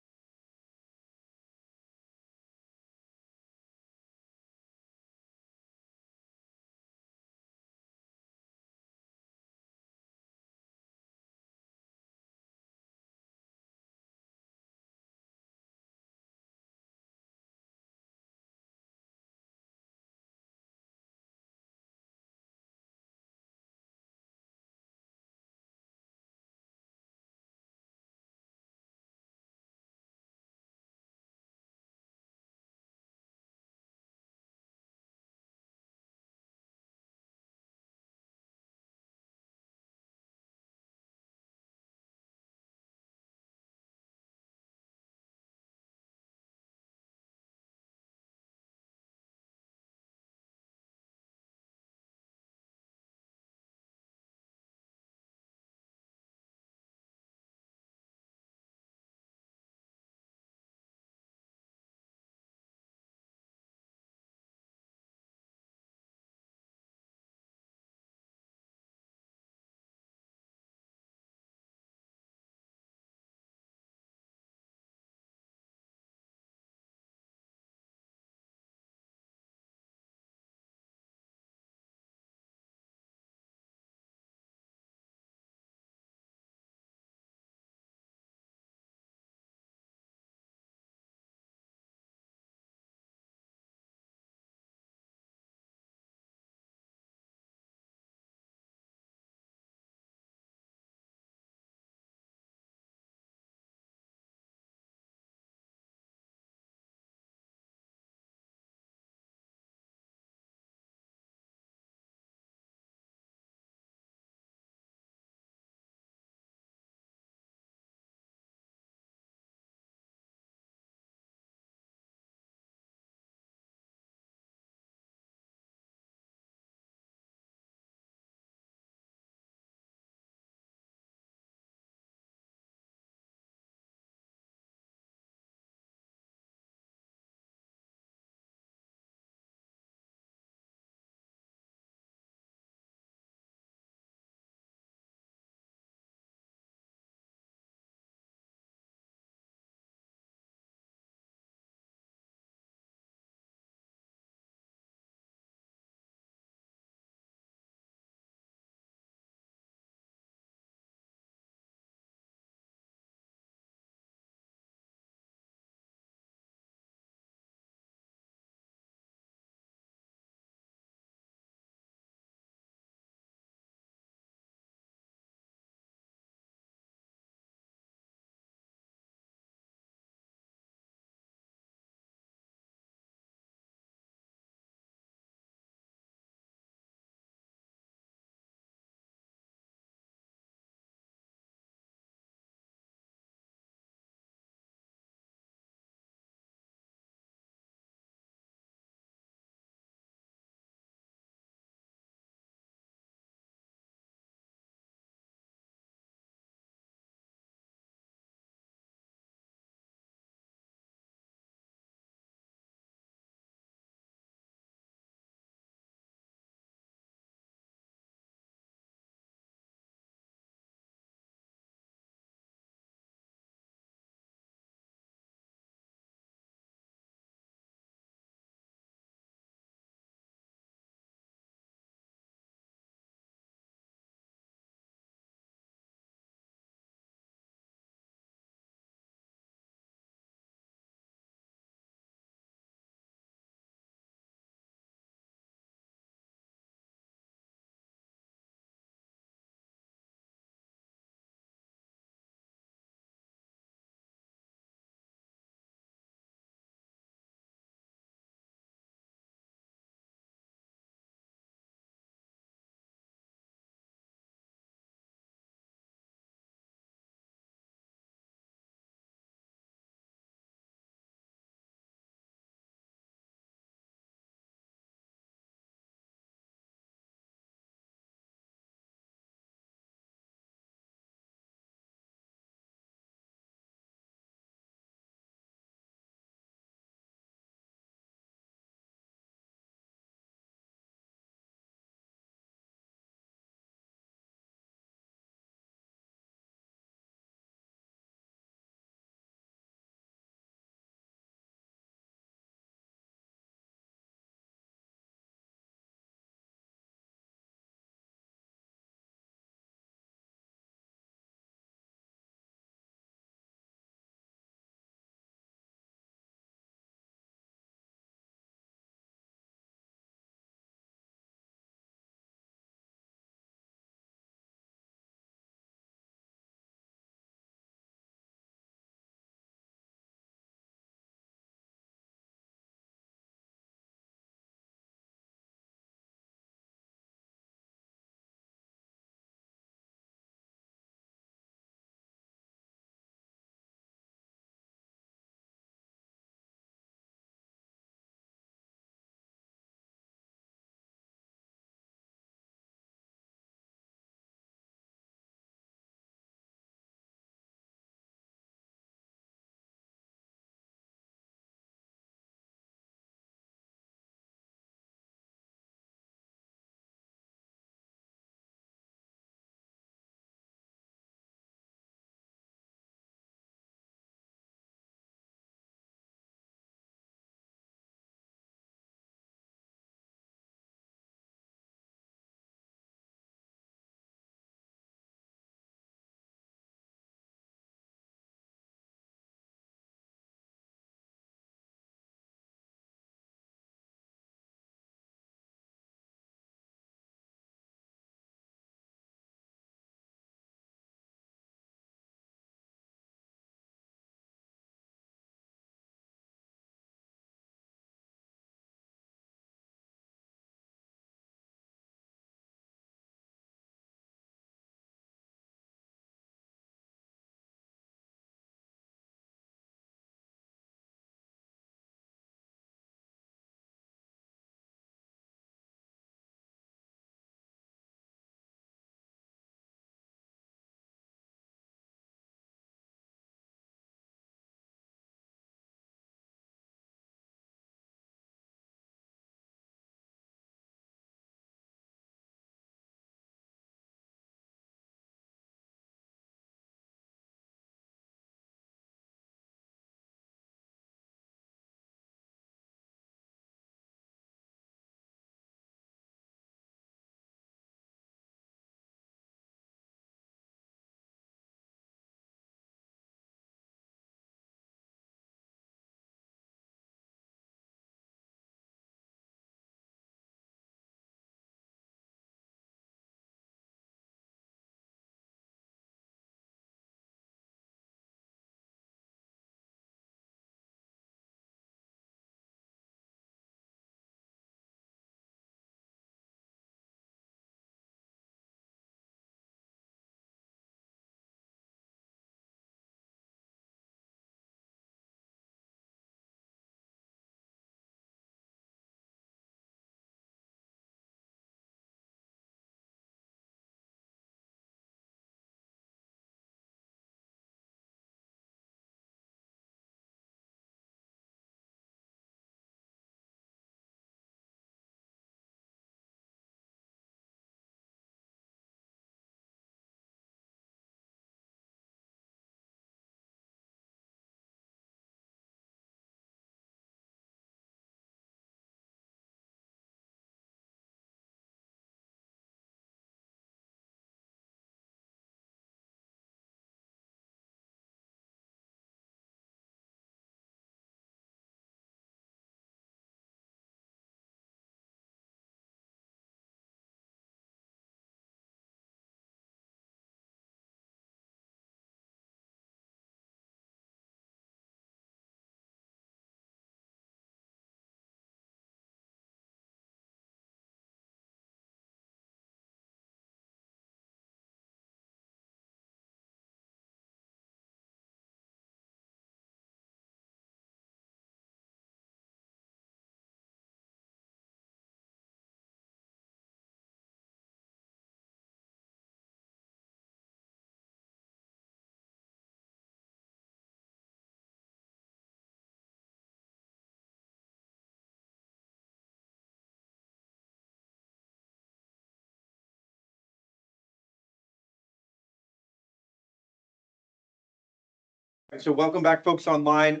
So welcome back, folks online.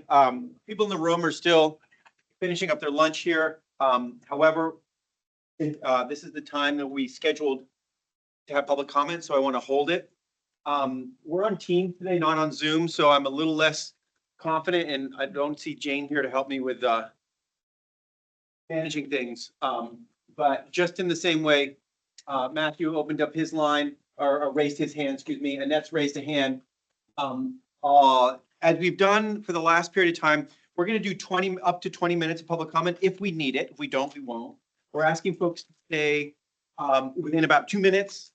People in the room are still finishing up their lunch here. However, this is the time that we scheduled to have public comment, so I want to hold it. We're on Teams today, not on Zoom, so I'm a little less confident, and I don't see Jane here to help me with managing things. But just in the same way, Matthew opened up his line or raised his hand, excuse me, Annette's raised a hand. As we've done for the last period of time, we're going to do up to 20 minutes of public comment if we need it. If we don't, we won't. We're asking folks to stay within about 2 minutes,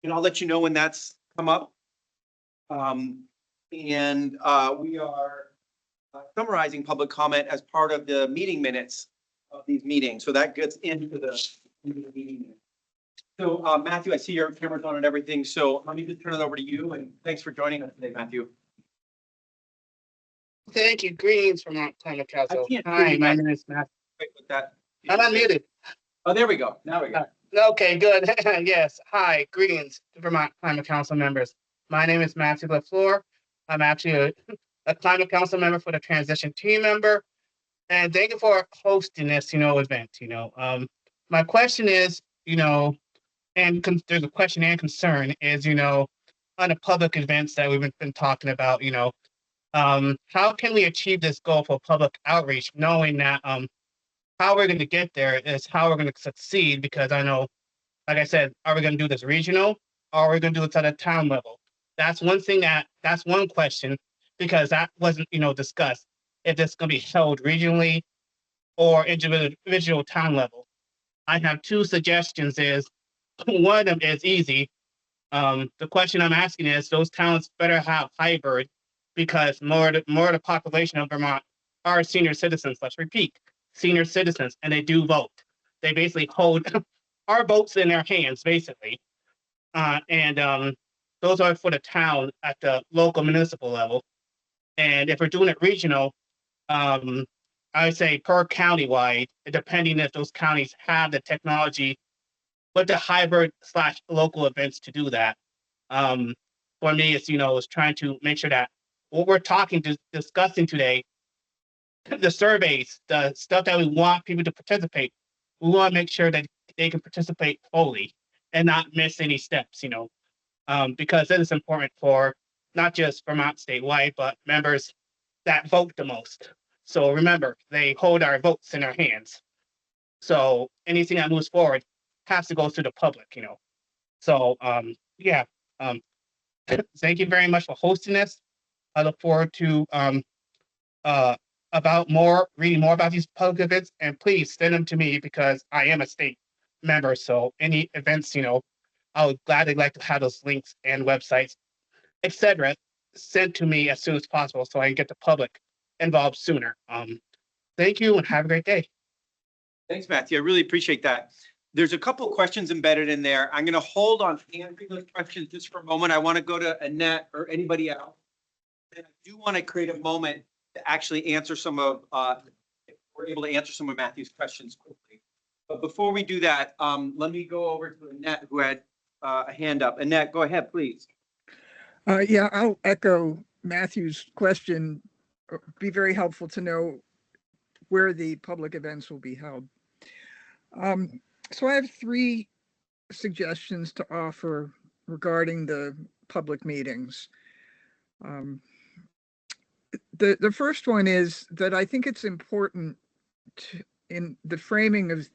and I'll let you know when that's come up. We are summarizing public comment as part of the meeting minutes of these meetings. So that gets into the meeting minutes. So Matthew, I see your camera's on and everything. So let me just turn it over to you, and thanks for joining us today, Matthew. Thank you. Greetings from Mount Climate Council. I can't hear Hi, you my guys. name is Matt. Wait, with that. I'm unmuted. Oh, there we go. Now we go. Okay, good. Yes. Hi, greetings, Vermont Climate Council members. My name is Matthew LaFleur. I'm actually a Climate Council member for the transition team member. And thank you for hosting this, event, My question is, and there's a question and concern is, on the public events that we've been talking about, how can we achieve this goal for public outreach, knowing that how we're going to get there is how we're going to succeed? Because I know, like I said, are we going to do this regional or are we going to do this at a town level? That's one thing that's one question, because that wasn't, discussed. If this is going to be held regionally or individual town level. I have two suggestions is, one of them is easy. The question I'm asking is those towns better have hybrid, because more of the population of Vermont are senior citizens. Let's repeat, senior citizens, and they do vote. They basically hold our votes in their hands, basically. Those are for the town at the local municipal level. And if we're doing it regional, I would say per county wide, depending if those counties have the technology with the hybrid / local events to do that. For me, it's, is trying to make sure that what we're discussing today, the surveys, the stuff that we want people to participate, we want to make sure that they can participate fully and not miss any steps, because it is important for not just Vermont statewide, but members that vote the most. So remember, they hold our votes in their hands. So anything that moves forward has to go through the public, So yeah, thank you very much for hosting this. I look forward to reading more about these public events, and please send them to me because I am a state member. So any events, I would gladly like to have those links and websites, etc., sent to me as soon as possible so I can get the public involved sooner. Thank you and have a great day. Thanks, Matthew. I really appreciate that. There's a couple of questions embedded in there. I'm going to hold on answering those questions just for a moment. I want to go to Annette or anybody else. And I do want to create a moment to actually answer some of, if we're able to answer some of Matthew's questions quickly. But before we do that, let me go over to Annette, who had a hand up. Annette, go ahead, please. Yeah, I'll echo Matthew's question. Be very helpful to know where the public events will be held. So I have 3 suggestions to offer regarding the public meetings. The first one is that I think it's important in the framing of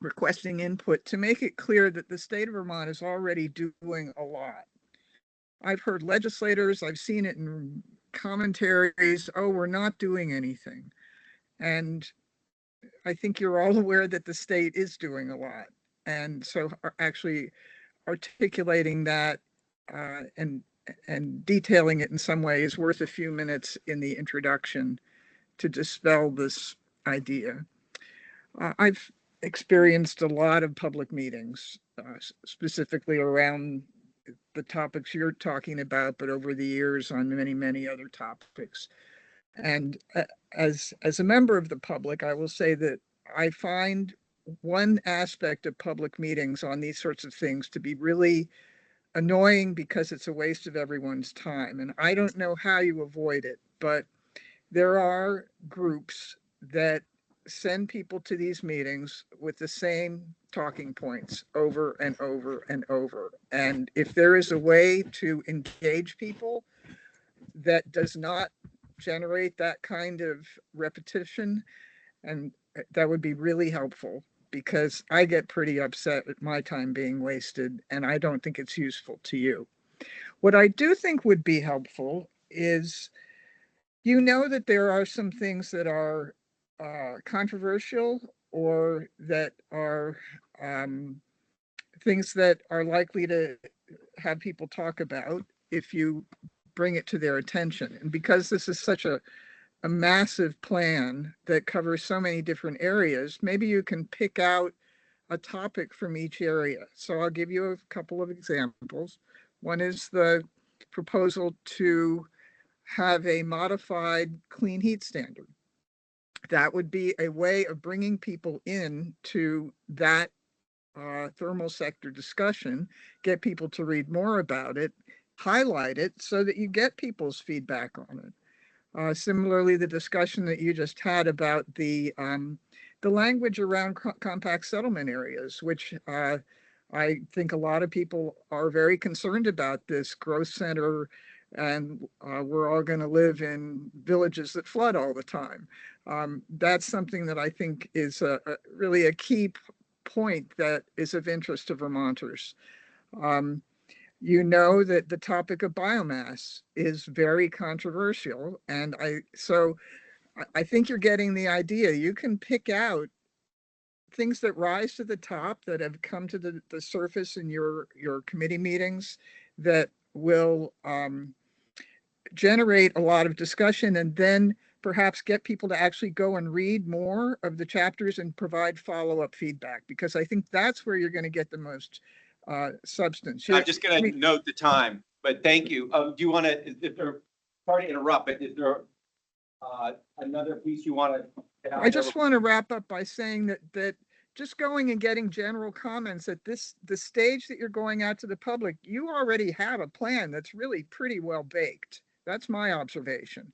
requesting input to make it clear that the state of Vermont is already doing a lot. I've heard legislators, I've seen it in commentaries, oh, we're not doing anything. And I think you're all aware that the state is doing a lot. And so actually articulating that and detailing it in some way is worth a few minutes in the introduction to dispel this idea. I've experienced a lot of public meetings, specifically around the topics you're talking about, but over the years on many, many other topics. And as a member of the public, I will say that I find one aspect of public meetings on these sorts of things to be really annoying because it's a waste of everyone's time. And I don't know how you avoid it. but there are groups that send people to these meetings with the same talking points over and over and over. And if there is a way to engage people that does not generate that kind of repetition, and that would be really helpful, because I get pretty upset at my time being wasted, and I don't think it's useful to you. What I do think would be helpful is, you know, that there are some things that are controversial, or that are things that are likely to have people talk about if you bring it to their attention. And because this is such a massive plan that covers so many different areas, maybe you can pick out a topic from each area. So I'll give you a couple of examples. One is the proposal to have a modified clean heat standard. That would be a way of bringing people in to that thermal sector discussion, get people to read more about it, highlight it so that you get people's feedback on it. Similarly, the discussion that you just had about the language around compact settlement areas, which I think a lot of people are very concerned about this growth center, and we're all going to live in villages that flood all the time. That's something that I think is really a key point that is of interest to Vermonters. You know that the topic of biomass is very controversial, and I think you're getting the idea. You can pick out things that rise to the top, that have come to the surface in your committee meetings, that will generate a lot of discussion, and then perhaps get people to actually go and read more of the chapters and provide follow-up feedback, because I think that's where you're going to get the most substance. I'm just going to note the time, but thank you. Do you want to, if there, sorry to interrupt, but is there another piece you want to? I just want to wrap up by saying that just going and getting general comments at the stage that you're going out to the public, you already have a plan that's really pretty well baked. That's my observation.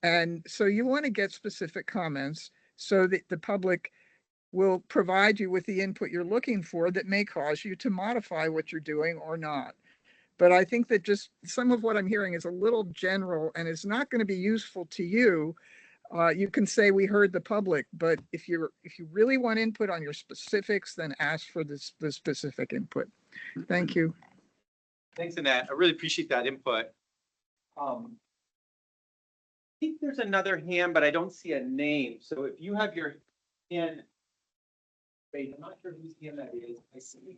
And so you want to get specific comments so that the public will provide you with the input you're looking for, that may cause you to modify what you're doing or not. But I think that just some of what I'm hearing is a little general, and it's not going to be useful to you. You can say we heard the public, but if you really want input on your specifics, then ask for the specific input. Thank you. Thanks, Annette. I really appreciate that input. I think there's another hand, but I don't see a name. So if you have your hand, wait, I'm not sure whose hand that is. I see.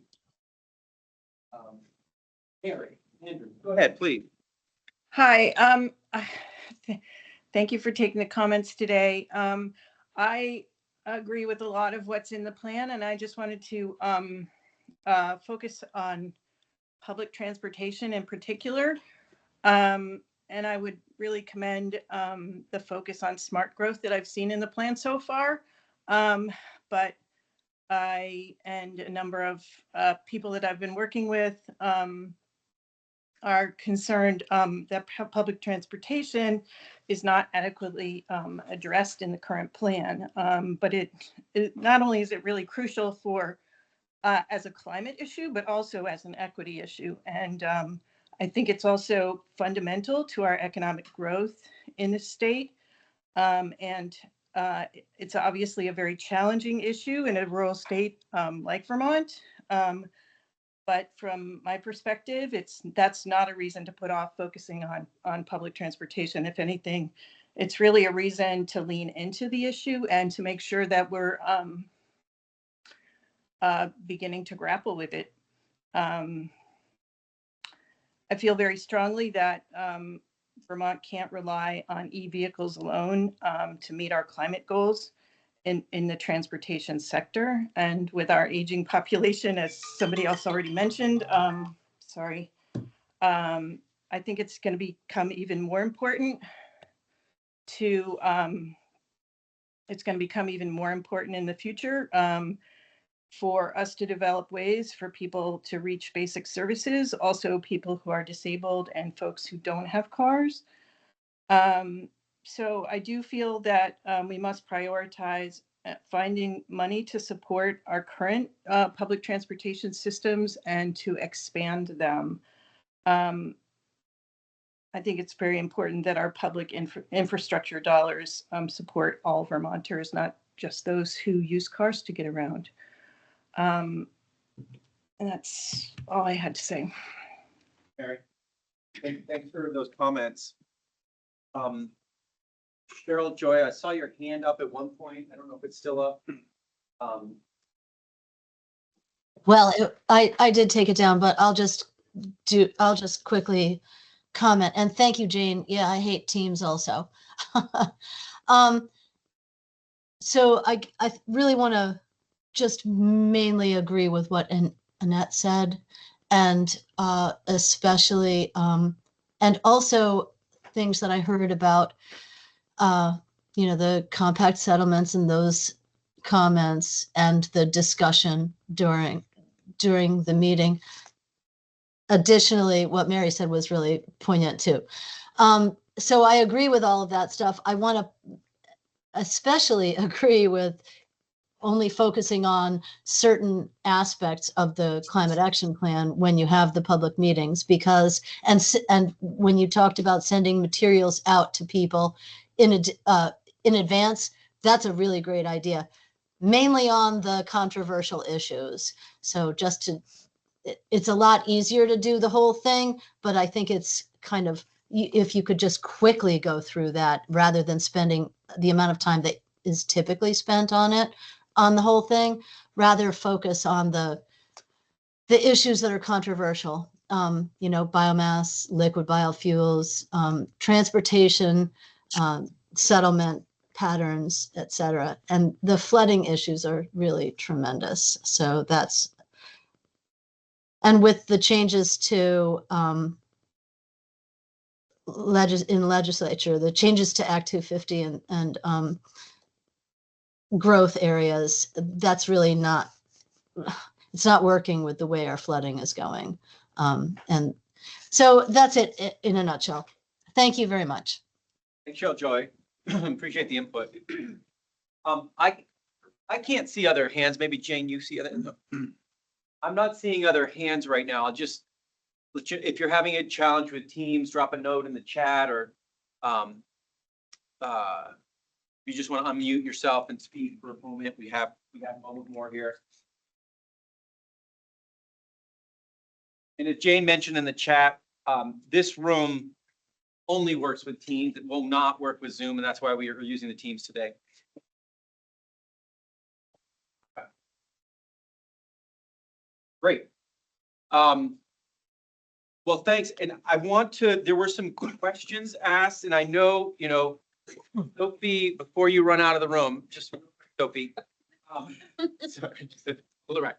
Harry, Andrew, go ahead, please. Hi, thank you for taking the comments today. I agree with a lot of what's in the plan, and I just wanted to focus on public transportation in particular. And I would really commend the focus on smart growth that I've seen in the plan so far. But I and a number of people that I've been working with are concerned that public transportation is not adequately addressed in the current plan. But it not only is it really crucial for as a climate issue, but also as an equity issue. And I think it's also fundamental to our economic growth in the state. And it's obviously a very challenging issue in a rural state like Vermont. But from my perspective, that's not a reason to put off focusing on public transportation. If anything, it's really a reason to lean into the issue and to make sure that we're beginning to grapple with it. I feel very strongly that Vermont can't rely on e-vehicles alone to meet our climate goals in the transportation sector. And with our aging population, as somebody else already mentioned, I think it's going to become even more important in the future for us to develop ways for people to reach basic services, also people who are disabled and folks who don't have cars. So I do feel that we must prioritize finding money to support our current public transportation systems and to expand them. I think it's very important that our public infrastructure dollars support all Vermonters, not just those who use cars to get around. And that's all I had to say. Mary, thanks for those comments. Cheryl, Joy, I saw your hand up at one point. I don't know if it's still up. Well, I did take it down, but I'll just quickly comment. And thank you, Jane. Yeah, I hate Teams also. So I really want to just mainly agree with what Annette said, and especially, and also things that I heard about, the compact settlements and those comments and the discussion during the meeting. Additionally, what Mary said was really poignant too. So I agree with all of that stuff. I want to especially agree with only focusing on certain aspects of the climate action plan when you have the public meetings, because, and when you talked about sending materials out to people in advance, that's a really great idea, mainly on the controversial issues. So it's a lot easier to do the whole thing, but I think it's kind of, if you could just quickly go through that rather than spending the amount of time that is typically spent on the whole thing, rather focus on the issues that are controversial, biomass, liquid biofuels, transportation, settlement patterns, et cetera. And the flooding issues are really tremendous. So and with the changes to legislature, the changes to Act 250 and growth areas, that's really it's not working with the way our flooding is going. And so that's it in a nutshell. Thank you very much. Thanks, Joy. Appreciate the input. I can't see other hands. Maybe Jane, you see other. I'm not seeing other hands right now. I'll just, if you're having a challenge with Teams, drop a note in the chat, or you just want to unmute yourself and speak for a moment. We have a moment more here. And as Jane mentioned in the chat, this room only works with Teams. It will not work with Zoom, and that's why we are using the Teams today. Great. Well, thanks. And there were some questions asked, and I know, Sophie, before you run out of the room, just Sophie. Sorry, just to pull it right.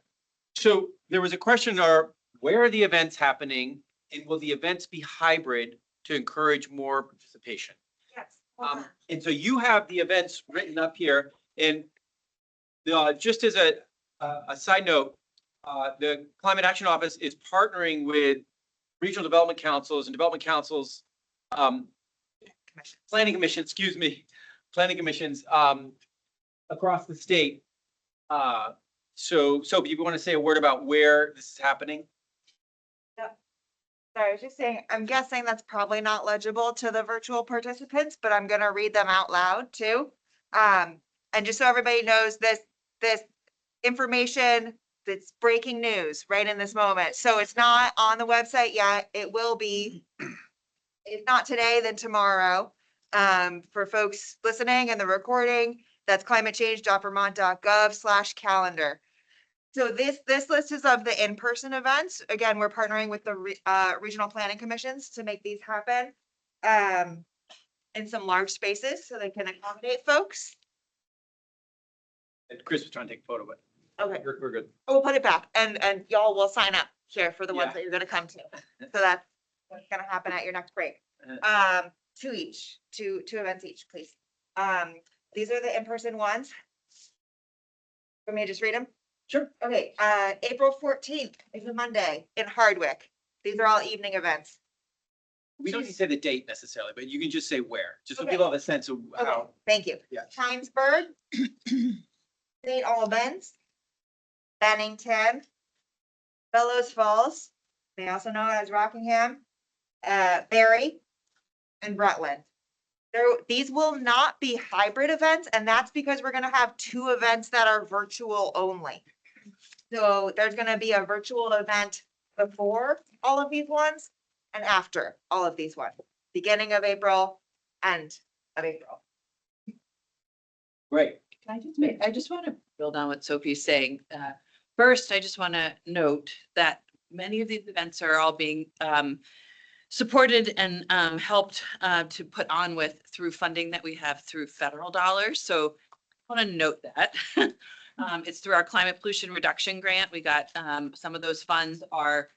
So there was a question, where are the events happening, and will the events be hybrid to encourage more participation? Yes. And so you have the events written up here, and just as a side note, the Climate Action Office is partnering with regional development councils and development councils, planning commissions across the state. So if you want to say a word about where this is happening. Sorry, I was just saying, I'm guessing that's probably not legible to the virtual participants, but I'm gonna read them out loud too. And just so everybody knows, this information, that's breaking news right in this moment. So it's not on the website yet. It will be, if not today, then tomorrow. For folks listening and the recording, that's climatechange.vermont.gov/calendar. So this list is of the in-person events. Again, we're partnering with the regional planning commissions to make these happen in some large spaces so they can accommodate folks. And Chris was trying to take a photo, but Okay, we're good. we'll put it back, and y'all will sign up here for the ones Yeah. that you're gonna come to. So that's what's gonna happen at your next break. Two events each, please. These are the in-person ones. Want me to just read them? Sure. Okay, April 14th is a Monday in Hardwick. These are all evening events. We don't need to say the date necessarily, but you can just say where, just so Okay. people have a sense of Okay, how. thank you. Yeah. Heinsberg, St. Albans, Bennington, Bellows Falls, they also know as Rockingham, Barry, and Rutland. These will not be hybrid events, and that's because we're gonna have 2 events that are virtual only. So there's gonna be a virtual event before all of these ones and after all of these ones, beginning of April, end of April. Great. Can I just want to build on what Sophie's saying. First, I just want to note that many of these events are all being supported and helped to put on with through funding that we have through federal dollars. So I want to note that. It's through our climate pollution reduction grant. We got some of those funds are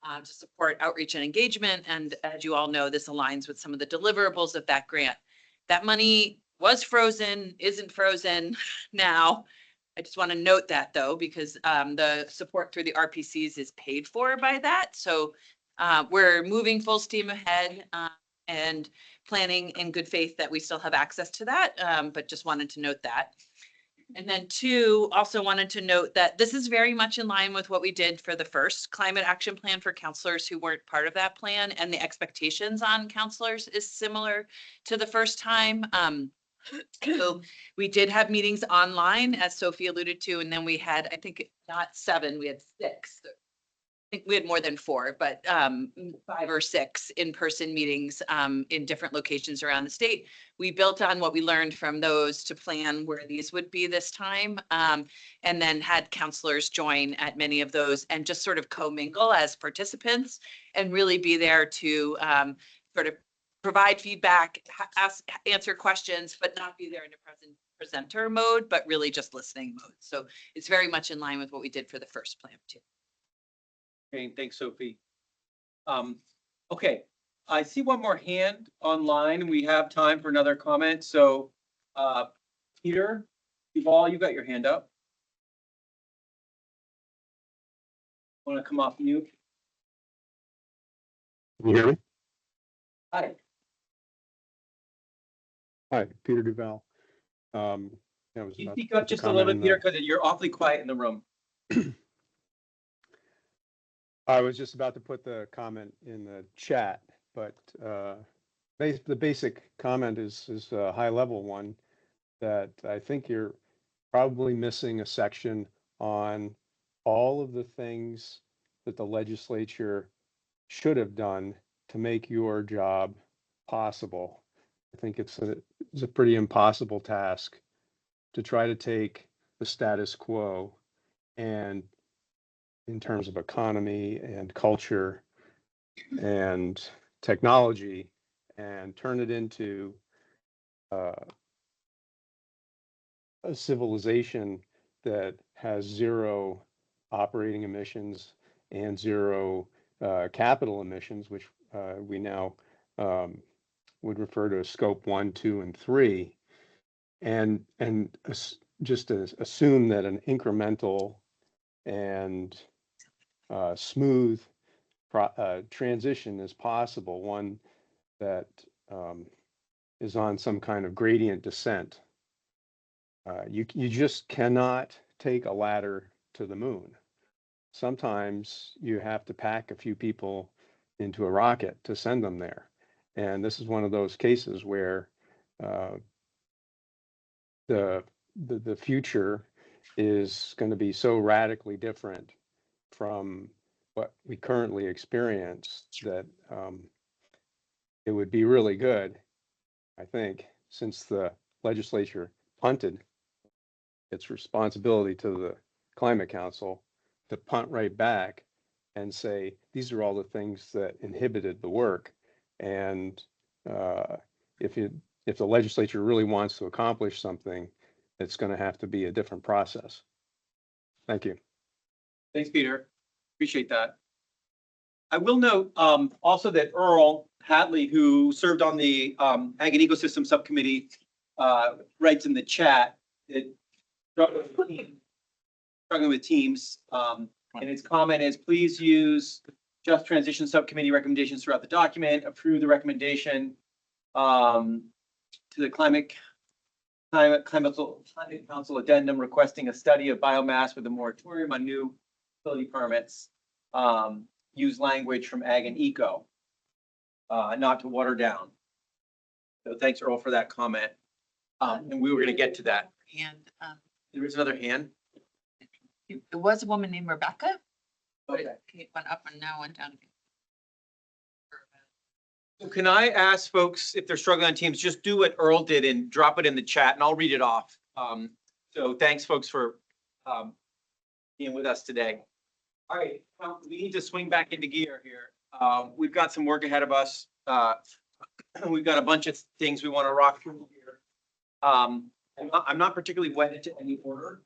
to support outreach and engagement. And as you all know, this aligns with some of the deliverables of that grant. That money was frozen, isn't frozen now. I just want to note that though, because the support through the RPCs is paid for by that. So we're moving full steam ahead and planning in good faith that we still have access to that, but just wanted to note that. And then 2, also wanted to note that this is very much in line with what we did for the first climate action plan for counselors who weren't part of that plan. And the expectations on counselors is similar to the first time. So we did have meetings online, as Sophie alluded to, and then we had, I think, not 7, we had 6. I think we had more than 4, but 5 or 6 in-person meetings in different locations around the state. We built on what we learned from those to plan where these would be this time, and then had counselors join at many of those and just sort of commingle as participants and really be there to sort of provide feedback, answer questions, but not be there in a presenter mode, but really just listening mode. So it's very much in line with what we did for the first plan too. Okay, thanks, Sophie. Okay, I see one more hand online. We have time for another comment. So, Peter, Duval, you got your hand up. Want to come off mute? Can you hear me? Hi. Hi, Peter Duval. I was You about speak to up put the just a little comment bit, in Peter, because you're awfully quiet in the room. I was just about to put the comment in the chat, but the basic comment is a high level one that I think you're probably missing a section on all of the things that the legislature should have done to make your job possible. I think it's a pretty impossible task to try to take the status quo and in terms of economy and culture and technology and turn it into a civilization that has 0 operating emissions and 0 capital emissions, which we now would refer to as scope 1, 2, and 3, and just to assume that an incremental and smooth transition is possible, one that is on some kind of gradient descent. You just cannot take a ladder to the moon. Sometimes you have to pack a few people into a rocket to send them there. And this is one of those cases where the future is going to be so radically different from what we currently experience that it would be really good, I think, since the legislature punted its responsibility to the Climate Council, to punt right back and say, these are all the things that inhibited the work. And if the legislature really wants to accomplish something, it's going to have to be a different process. Thank you. Thanks, Peter. Appreciate that. I will note also that Earl Hatley, who served on the Ag and Ecosystem Subcommittee, writes in the chat that struggling with teams, and his comment is, please use Just Transition Subcommittee recommendations throughout the document, approve the recommendation to the Climate Council addendum requesting a study of biomass with a moratorium on new utility permits. Use language from ag and eco, not to water down. So thanks, Earl, for that comment. And we were gonna get to that. And There was another hand. it was a woman named Rebecca. But Okay. it went up and now went down again. So can I ask folks, if they're struggling on Teams, just do what Earl did and drop it in the chat and I'll read it off. So thanks, folks, for being with us today. All right, we need to swing back into gear here. We've got some work ahead of us. We've got a bunch of things we want to rock through here. I'm not particularly wedded to any order.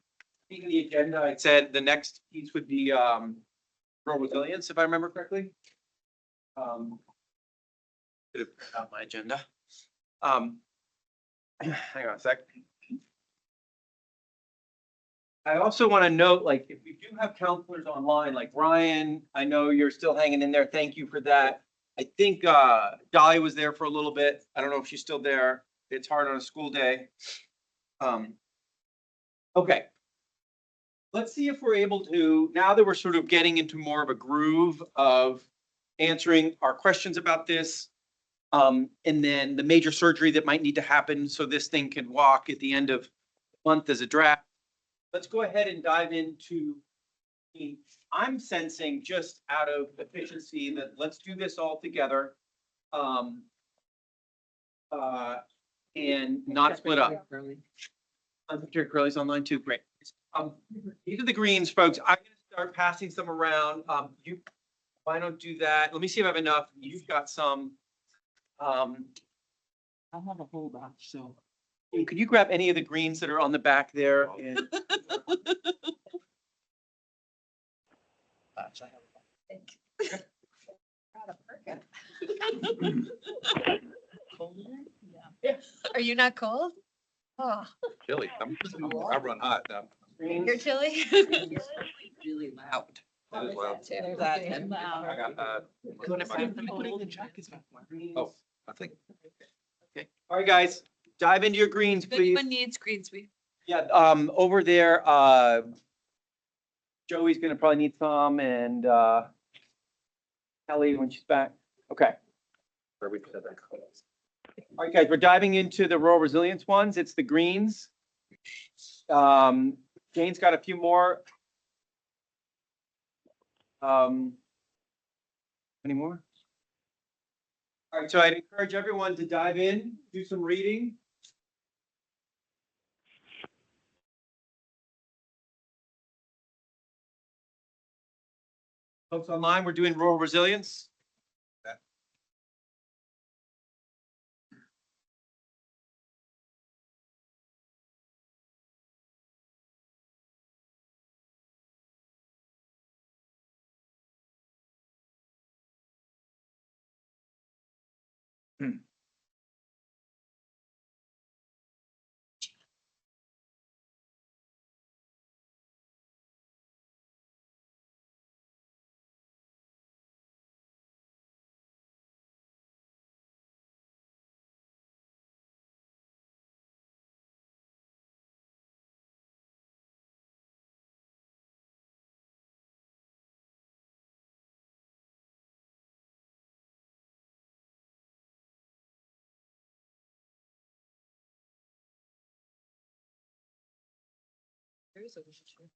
Speaking of the agenda, I said the next piece would be rural resilience, if I remember correctly. Could have put out my agenda. Hang on a sec. I also want to note, like, if we do have counselors online, like Ryan, I know you're still hanging in there. Thank you for that. I think Dolly was there for a little bit. I don't know if she's still there. It's hard on a school day. Okay. Let's see if we're able to, now that we're sort of getting into more of a groove of answering our questions about this, and then the major surgery that might need to happen so this thing can walk at the end of the month as a draft. Let's go ahead and dive into, I'm sensing just out of efficiency that let's do this all together. And not split up. Secretary Curley's online too, great. These are the greens, folks. I'm gonna start passing some around. Why don't do that? Let me see if I have enough. You've got some. I have a whole batch, so. Could you grab any of the greens that are on the back there? And Are you not cold? Oh, Chili, I run hot now. you're chilly? Really loud. That is loud. There's that. I got, oh, I think. okay. All right, guys, dive into your greens, If please. anyone needs greens, Yeah, over there, Joey's gonna probably need some and, Kelly when she's back. Okay. Where we said that. All right, guys, we're diving into the rural resilience ones. It's the greens. Jane's got a few more. Any more? All right, so I'd encourage everyone to dive in, do some reading. Folks online, we're doing rural resilience. There is a wheelchair.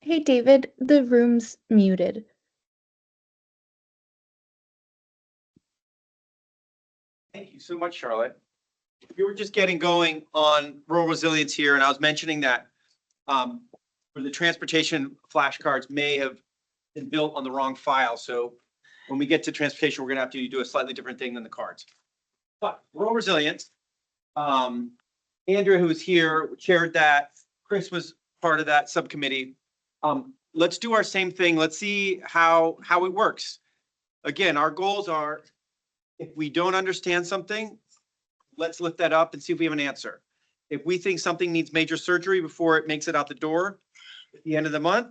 Hey David, the room's muted. Thank you so much, Charlotte. We were just getting going on rural resilience here, and I was mentioning that for the transportation flashcards may have been built on the wrong file. So when we get to transportation, we're gonna have to do a slightly different thing than the cards. But rural resilience, Andrea, who was here, chaired that. Chris was part of that subcommittee. Let's do our same thing. Let's see how it works. Again, our goals are, if we don't understand something, let's lift that up and see if we have an answer. If we think something needs major surgery before it makes it out the door at the end of the month,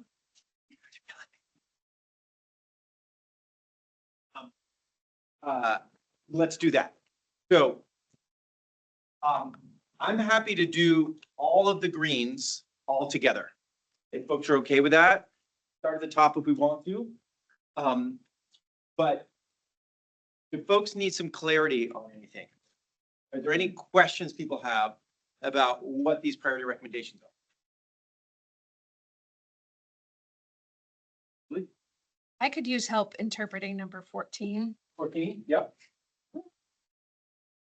let's do that. So I'm happy to do all of the greens all together. If folks are okay with that, start at the top if we want to. But if folks need some clarity on anything, are there any questions people have about what these priority recommendations are? I could use help interpreting number 14. 14, yep.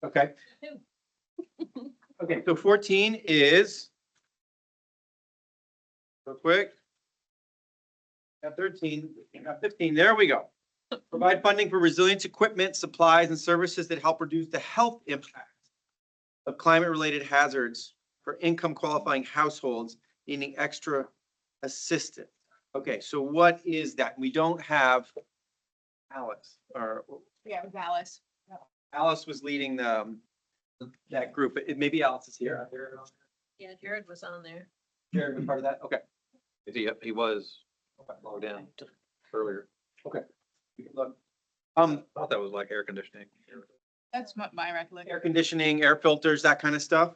Okay. Okay, so 14 is, real quick. Got 13, got 15, there we go. Provide funding for resilience equipment, supplies, and services that help reduce the health impact of climate-related hazards for income qualifying households needing extra assistance. Okay, so what is that? We don't have Alice, or Yeah, it was Alice. Alice was leading that group. Maybe Alice is here. Yeah, Jared was on there. Jared was part of that? Okay. He was logged in earlier. Okay. We can look. I thought that was like air conditioning. That's my recollection. Air conditioning, air filters, that kind of stuff.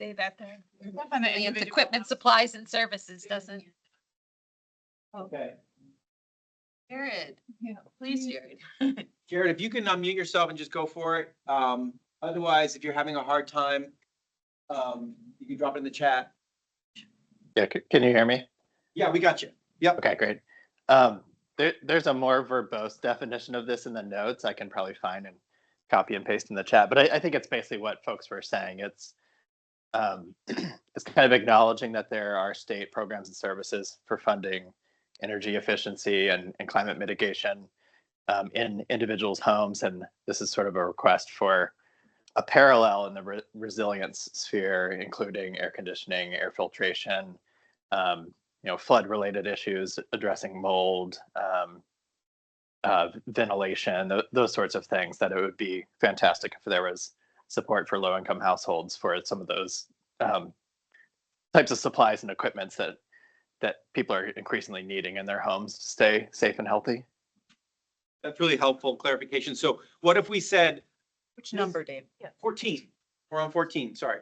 Say that there. It's Equipment, supplies and services doesn't. Okay. Jared, please, Jared. Jared, if you can unmute yourself and just go for it. Otherwise, if you're having a hard time, you can drop it in the chat. Yeah, can you hear me? Yeah, we got you. Yep. Okay, great. There's a more verbose definition of this in the notes I can probably find and copy and paste in the chat, but I think it's basically what folks were saying. It's it's kind of acknowledging that there are state programs and services for funding energy efficiency and climate mitigation in individuals' homes, and this is sort of a request for a parallel in the resilience sphere, including air conditioning, air filtration, flood-related issues, addressing mold, ventilation, those sorts of things, that it would be fantastic if there was support for low-income households for some of those types of supplies and equipments that people are increasingly needing in their homes to stay safe and healthy. That's really helpful clarification. So what if we said, Which number, Dave? Yeah. 14? We're on 14, sorry.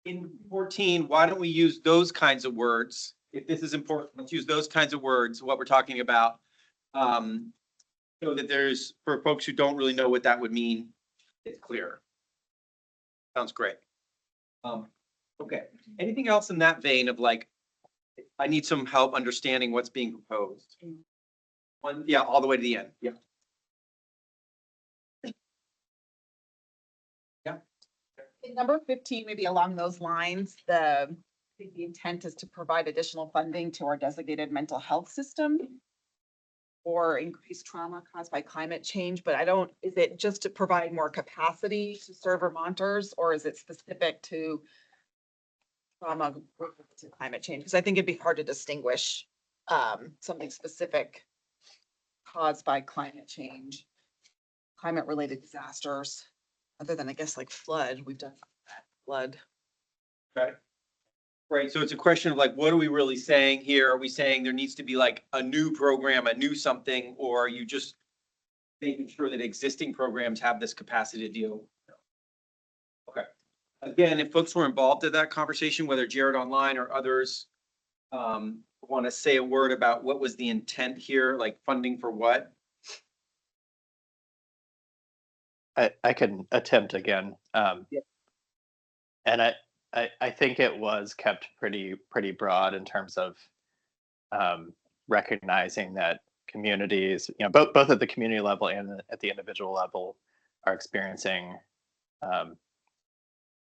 In 14, why don't we use those kinds of words? If this is important, let's use those kinds of words, what we're talking about. So that there's, for folks who don't really know what that would mean, it's clear. Sounds great. Okay, anything else in that vein of like, I need some help understanding what's being proposed? Yeah, all the way to the end, yeah. In number 15, maybe along those lines, I think the intent is to provide additional funding to our designated mental health system or increase trauma caused by climate change, but is it just to provide more capacity to serve Vermonters, or is it specific to trauma to climate change? Because I think it'd be hard to distinguish something specific caused by climate change, climate-related disasters, other than, I guess, like flood. We've done flood. Okay. Right, so it's a question of like, what are we really saying here? Are we saying there needs to be like a new program, a new something, or are you just making sure that existing programs have this capacity to deal? Okay. Again, if folks were involved in that conversation, whether Jared online or others, want to say a word about what was the intent here, like funding for what? I can attempt again. And I think it was kept pretty broad in terms of recognizing that communities, both at the community level and at the individual level, are experiencing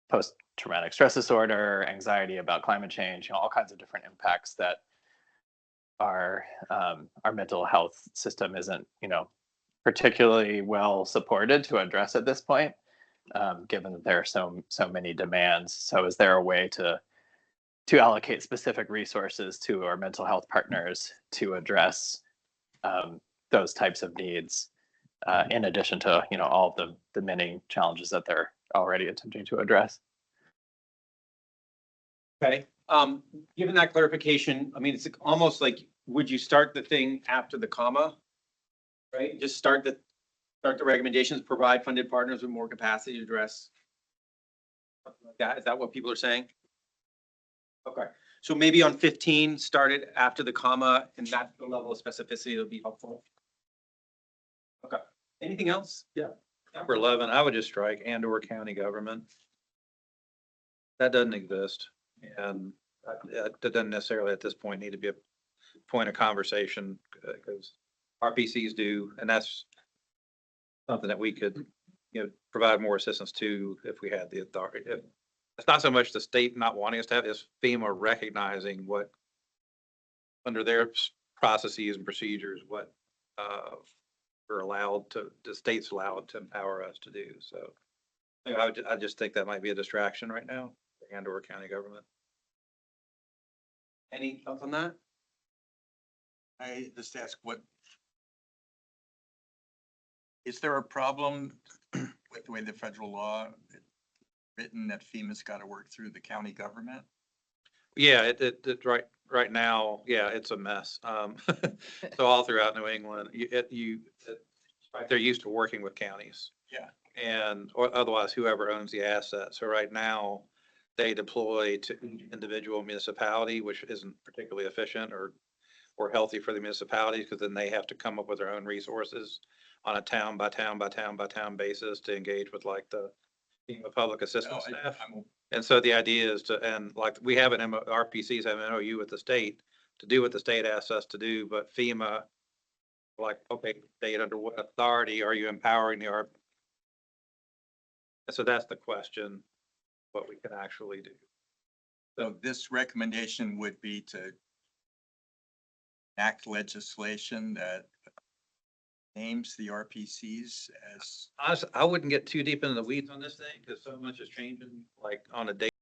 post-traumatic stress disorder, anxiety about climate change, all kinds of different impacts that our mental health system isn't, particularly well supported to address at this point, given that there are so many demands. So is there a way to allocate specific resources to our mental health partners to address those types of needs, in addition to all of the many challenges that they're already attempting to address? Okay, given that clarification, I mean, it's almost like, would you start the thing after the comma? Right, just start the recommendations, provide funded partners with more capacity to address. Something like that, is that what people are saying? Okay, so maybe on 15, start it after the comma, and that's the level of specificity that'll be helpful. Okay, anything else? Yeah. Number 11, I would just strike and/or county government. That doesn't exist, and that doesn't necessarily at this point need to be a point of conversation, because RPCs do, and that's something that we could, provide more assistance to if we had the authority. It's not so much the state not wanting us to have, it's FEMA recognizing what, under their processes and procedures, what we're allowed to, the state's allowed to empower us to do. So I just think that might be a distraction right now, and/or county government. Any thoughts on that? I just ask, is there a problem with the way the federal law is written that FEMA's got to work through the county government? Yeah, it right now, yeah, it's a mess. So all throughout New England, they're used to working with counties. Yeah. Or otherwise whoever owns the asset. So right now, they deploy to each individual municipality, which isn't particularly efficient or healthy for the municipalities, because then they have to come up with their own resources on a town by town by town by town basis to engage with like the public assistance staff. And so the idea is and like we have RPCs have an MOU with the state to do what the state asks us to do, but FEMA, like, okay, state, under what authority are you empowering the RP? So that's the question, what we can actually do. So this recommendation would be to enact legislation that names the RPCs as. Honestly, I wouldn't get too deep into the weeds on this thing, because so much is changing, like on a day